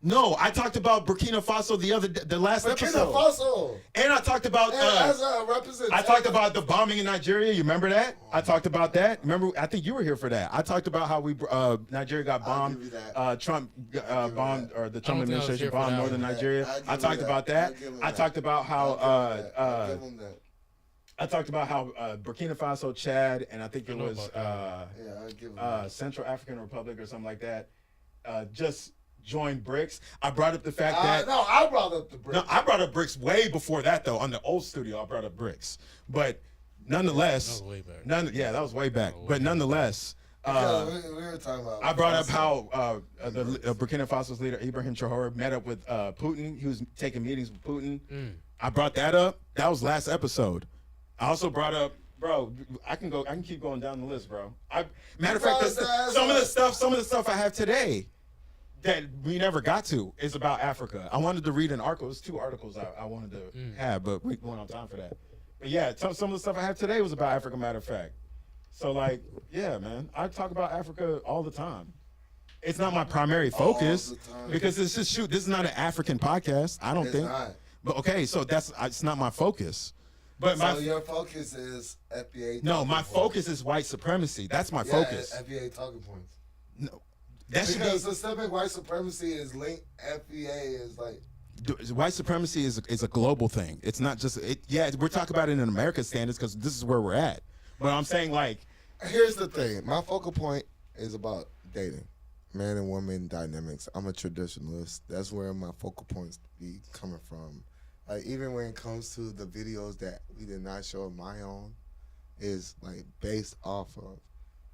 No, I talked about Burkina Faso the last episode. Burkina Faso. And I talked about as a representative. I talked about the bombing in Nigeria. You remember that? I talked about that. Remember? I think you were here for that. I talked about how Nigeria got bombed. Trump bombed, or the Trump administration bombed northern Nigeria. I talked about that. I talked about how Burkina Faso, Chad, and I think it was Central African Republic or something like that, just joined BRICS. I brought up the fact that I brought up the BRICS. No, I brought up BRICS way before that though. On the old studio, I brought up BRICS, but nonetheless, that was way back. That was way back. But nonetheless, we were talking about. I brought up how the Burkina Faso's leader Ibrahim Traoré met up with Putin. He was taking meetings with Putin. I brought that up. That was last episode. I also brought up, bro. I can keep going down the list, bro. Matter of fact, some of the stuff I have today that we never got to is about Africa. I wanted to read an article. There's 2 articles I wanted to have, but we won't have time for that. But yeah, some of the stuff I have today was about Africa, matter of fact. So like, yeah, man, I talk about Africa all the time. It's not my primary focus because it's just this is not an African podcast. I don't think. Not. But okay, so it's not my focus. But so your focus is FBA. No, my focus is white supremacy. That's my focus. FBA talking points. No, because systemic white supremacy is linked. FBA is like. White supremacy is a global thing. It's not just Yeah, we're talking about it in American standards because this is where we're at. But I'm saying like, here's the thing. My focal point is about dating, man and woman dynamics. I'm a traditionalist. That's where my focal points be coming from. Like even when it comes to the videos that we did not show of my own, is like based off of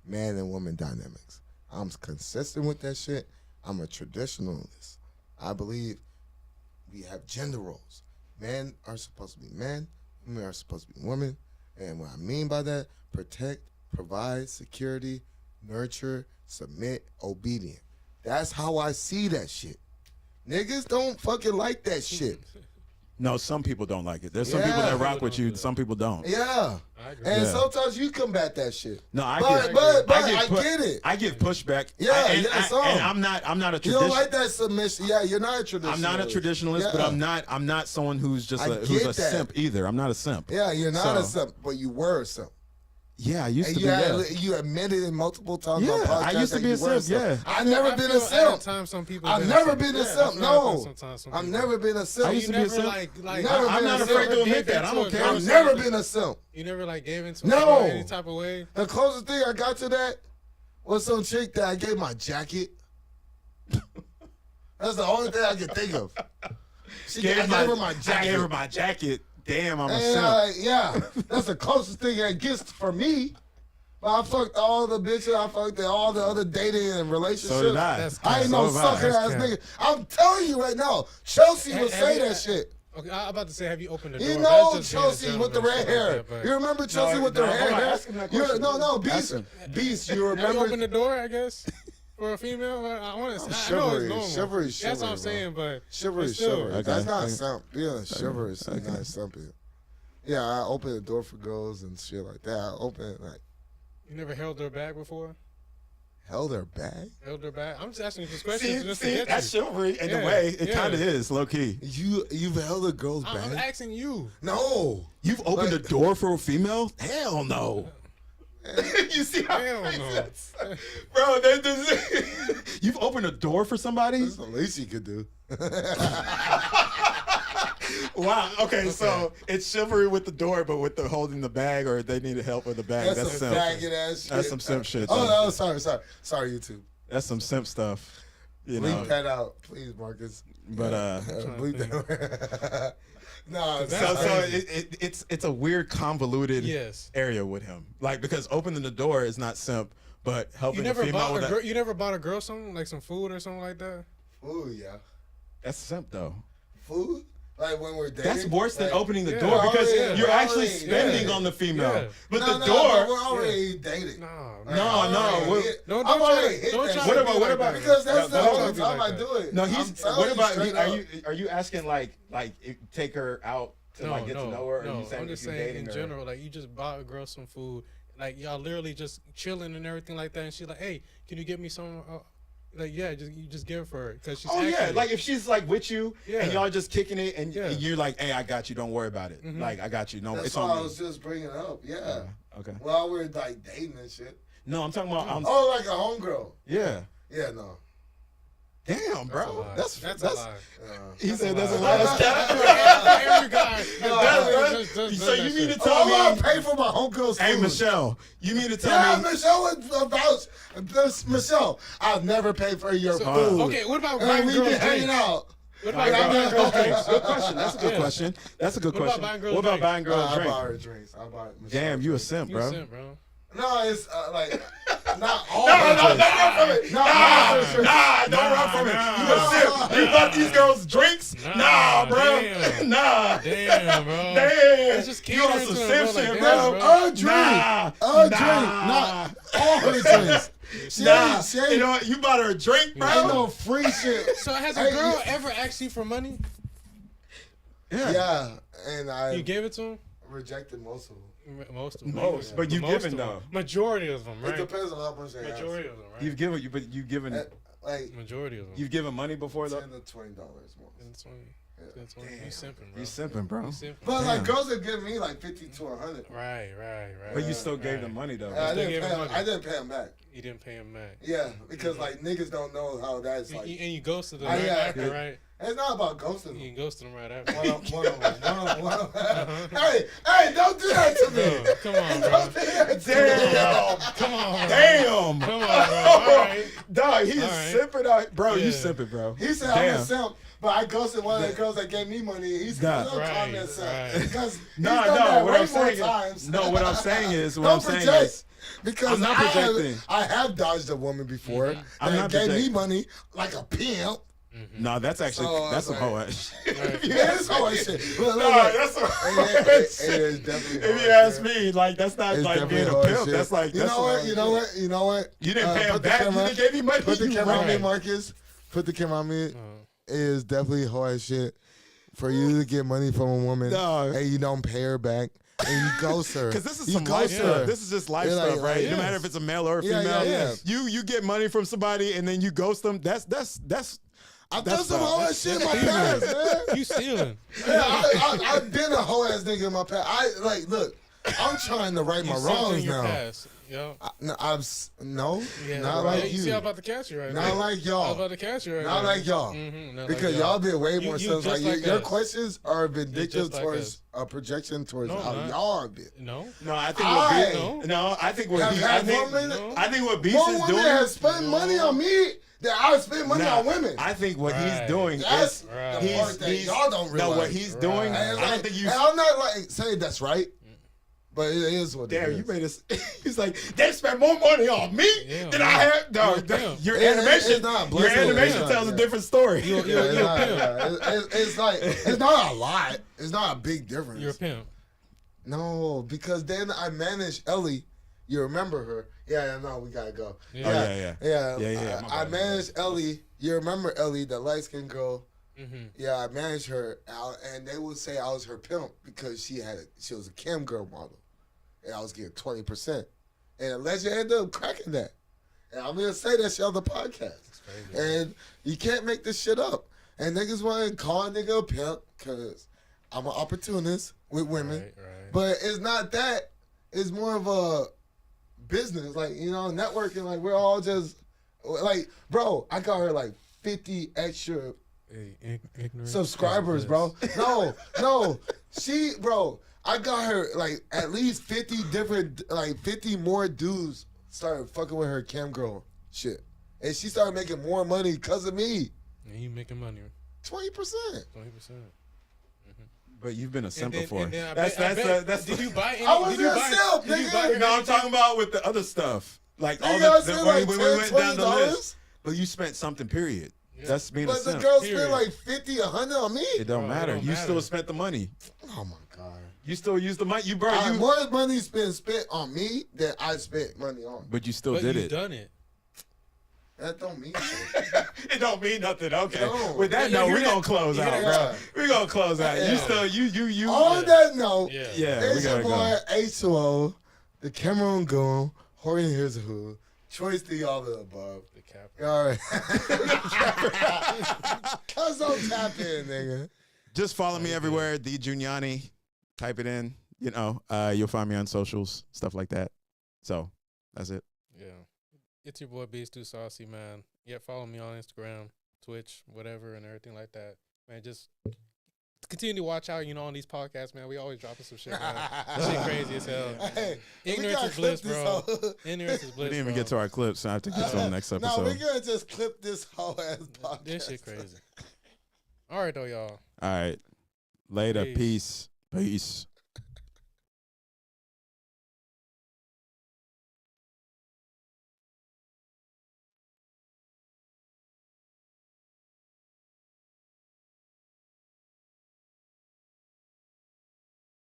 man and woman dynamics. I'm consistent with that shit. I'm a traditionalist. I believe we have gender roles. Men are supposed to be men, women are supposed to be women. And what I mean by that, protect, provide, security, nurture, submit, obedient. That's how I see that shit. Niggas don't fucking like that shit. No, some people don't like it. There's some people that rock with you. Some people don't. Yeah. And sometimes you combat that shit. No, I get it. I give pushback. Yeah, and I'm not a traditionalist. You don't like that submission. Yeah, you're not a traditionalist. I'm not a traditionalist, but I'm not someone who's just who's a simp either. I'm not a simp. Yeah, you're not a simp, but you were a simp. Yeah, I used to be. You admitted it multiple times. Yeah, on podcasts I used to be a simp. Yeah, I've never been a simp. I've never been a simp. No, I've never been a simp. I used to be a simp. I'm not afraid to admit that. I don't care. I've never been a simp. You never like gave into any type of way. The closest thing I got to that was some chick that I gave my jacket. That's the only thing I can think of. I gave her my jacket. I gave her my jacket. Damn, I'm a simp. Yeah, that's the closest thing that gets for me. But I fucked all the bitches. I fucked all the other dating and relationships. So did I. I ain't no sucker ass nigga. I'm telling you right now, Chelsea will say that shit. Okay, I'm about to say, have you opened the door? You know Chelsea with the red hair. You remember Chelsea with the red hair? No, Beast. You remember? Have you opened the door? I guess. For a female, I want to. I know it's normal. Chivalry, that's what I'm saying, but chivalry. That's not simp. Yeah, chivalry is not simping. Yeah, I open the door for girls and shit like that. I open it like. You never held her back before? Held her back? Held her back. I'm just asking you this question. See, that's chivalry in a way. It kind of is, low key. You've held a girl's back? I'm asking you. No. You've opened a door for a female? Hell no. You see how bro, you've opened a door for somebody? That's the least you could do. Wow. Okay, so it's chivalry with the door, but with the holding the bag, or they needed help with the bag. That's some bagging ass shit. That's some simp shit. Oh, sorry, YouTube. That's some simp stuff. Bleep that out, please, Marcus. But bleep that. No, so it's a weird convoluted area with him. Like, because opening the door is not simp, but helping a female with you never bought a girl something like some food or something like that? Food, yeah. That's simp though. Food? Like when we're dating? That's worse than opening the yeah. door because We're you're already- actually spending on the female. Yeah. But No, the no, door. but we're already dating. No. No. I'm already hit don't that try shit. to be like that. Because that's No, the don't only be time like I that. do it. No, I'm he's. telling What you about? straight up. Are you asking like take her out to like get to know her? Or No, you saying I'm just you're saying dating in her? general, like you just buy a girl some food, like y'all literally just chilling and everything like that, and she's like, "Hey, can you get me some?" Like you just give it for her because she's. Oh yeah, actually, like if she's like with you Yeah. and y'all just kicking it and Yeah. you're like, "Hey, I got you. Don't worry about it. Mhm. Like I got you. No, That's it's why on I me." was just bringing it up. Yeah. Okay. While we're like dating and shit. No, I'm talking about. Oh, like a homegirl. Yeah. Yeah, no. Damn, bro. That's a lie. He said that's a lie. lie. Every guy. So you mean to tell Oh, me? I pay for my homegirl's food. Hey, Michelle, you mean to tell me? Michelle was about this. Michelle, I've never paid for your food. Okay, what about And buying we girls been hanging drinks? out. What Buying about girls drinks. Good question. That's a good question. That's a good What about question. buying girls What about drinks? buying girls I buy drinks? her drinks. I buy Michelle Damn, you a drinks. simp, You bro. simp, bro. No, it's like not all. No, her don't drinks. run from it. Don't run from it. You a simp. You bought these girls drinks? Nah, bro. Damn. Nah. Damn, bro. Damn. It's just You on some simp catering to shit, it, bro. like, damn, A drink. Nah. A drink. Not all her drinks. She ain't, You know what? You bought her a drink, bro? ain't no free shit. So has a Hey, girl ever asked you for money? Yeah, and I You gave it to him? rejected most of them. Most of them. Most, but you've Most given of them. though. Majority of them, right? It depends on how much they Majority of them, right? You've given, but you've given, like Majority of them. you've given money before though. $10 to $20 more. You simping, bro. You simping, bro. You simping. But like girls that give me like 50 to 100. Right. But you still gave them money though. I Still gave him money. I didn't pay them back. You didn't pay him back. Yeah, because like niggas don't know how that's like. And you ghosted them I- right yeah, after, right? It's not about ghosting You them. ghosted them right after. One. Hey, don't do that to me. No, come on, bro. Damn. Come on, bro. Damn. Come on, bro. All right. Dog, he is All right. simping out. Bro, you Yeah. simping, bro. He said I'm a simp, but I ghosted one of the girls that gave me money. He's Nah. still calling me a Right, simp right. because No, he's done that what way I'm saying more times. is, what I'm saying is, Don't project. Because I'm not projecting. I have dodged a woman before I'm that not gave me projecting. money like a pimp. No, that's actually So, that's some like- hoe ass shit. Yeah, it's all that shit. Look, No, that's some hoe it ass is shit. definitely If you hard ask shit. me, like that's not It's like being a definitely hard pimp. shit. That's like You that's know some what? hoe You know shit. what? You know what? You didn't pay him put the back. You camera- didn't give me money. Put the You camera on me, right. Marcus. Put the camera on me. It is definitely hard shit for you to get money from a woman Dog. and you don't pay her back and you ghost her. Because this is You some ghost life stuff. her. This is just life You're like- stuff, right? like, No yes. matter if it's a male or a Yeah, female. yeah, yeah. You get money from somebody and then you ghost them. That's I've done That's some tough. whole ass shit in my past, man. You stealing. Yeah, I've been a whole ass nigga in my past. Look, I'm trying to right my wrongs your now. past. Yo. No, Yeah, not right. like You see, I'm you. about to catch you right Not now. like I'm y'all. about to catch you right Not now. like y'all. Not Because like y'all been way more You sense. just Like, your us. questions are vindictive just like towards us. a projection towards No, how not. y'all are been. No. No, I think I- I think what Have he, had women- I think what Beast One is woman doing. has spent money on me that I spend money Nah, on women. I think what Right. he's doing That's is the part that he's y'all don't no, realize. what he's doing. And I don't think you. and I'm not like saying that's right, but it is what Damn, it is. you made us. He's like, they spent more money on me Yeah, than man. I have. No, You're a pimp. your It's animation, not your blessing. animation It's tells not, a yeah. different story. You're Yeah, a not- pimp. yeah. It's like it's not a lot. It's not a big difference. You're a pimp. No, because then I managed Ellie. You remember her? Yeah, no, we gotta go. Yeah. Oh, yeah. yeah. My I bad. managed Ellie. You remember Ellie, the light skinned girl? Mm-hmm. Yeah, I managed her out, and they would say I was her pimp because she was a cam girl model, and I was getting 20%. And a legend ended up cracking that. And I'm gonna say that shit on the podcast. And you can't make this shit up. And niggas want to call a nigga a pimp because I'm an opportunist with women. Right. But it's not that. It's more of a business, like, you know, networking. Like, we're all just, like, bro, I got her like 50 extra Ignorant subscribers, bro. No. Bro, I got her like at least 50 different, like 50 more dudes started fucking with her cam girl shit. And she started making more money because of me. And you making money. 20%. 20%. But you've been a simp then- before. and then I That's bet- that's. Did you buy any? I wasn't did you a buy, simp, did you nigga. buy No, I'm talking about with the other stuff. Like all Nigga, I the spent when like we $10, went down the $20. list. But you spent something, period. That's being a But simp. the girl spent like 50, 100 on me. It don't matter. You still spent the money. Oh my god. You still used the money. You more money's been spent on me than I spent money on. But you still did it. Done it. That don't mean nothing. It don't mean nothing. Okay. No. With that note, we're gonna close out, bro. We're gonna close out. Yeah. You still you. On that note, Yeah, we it's your gotta boy go. H2O, the Cameroon Goon, Horton Here's a Who, Choice D, all of the above. The cap. All right. Cuz don't tap in, nigga. Just follow me everywhere, the Giuliani. Type it in. You know, you'll find me on socials, stuff like that. So that's it. Yeah. It's your boy Beast2Saucey, man. Yeah, follow me on Instagram, Twitch, whatever, and everything like that. Man, just continue to watch out, on these podcasts, man. We always dropping some shit, man. That shit crazy as hell. Hey, ignorance is bliss, bro. Ignorance is bliss, We didn't even bro. get to our clips, so I have to get to the next episode. No, we're going to just clip this whole ass podcast. This shit crazy. All right, though, y'all. All right. Later. Peace. Peace.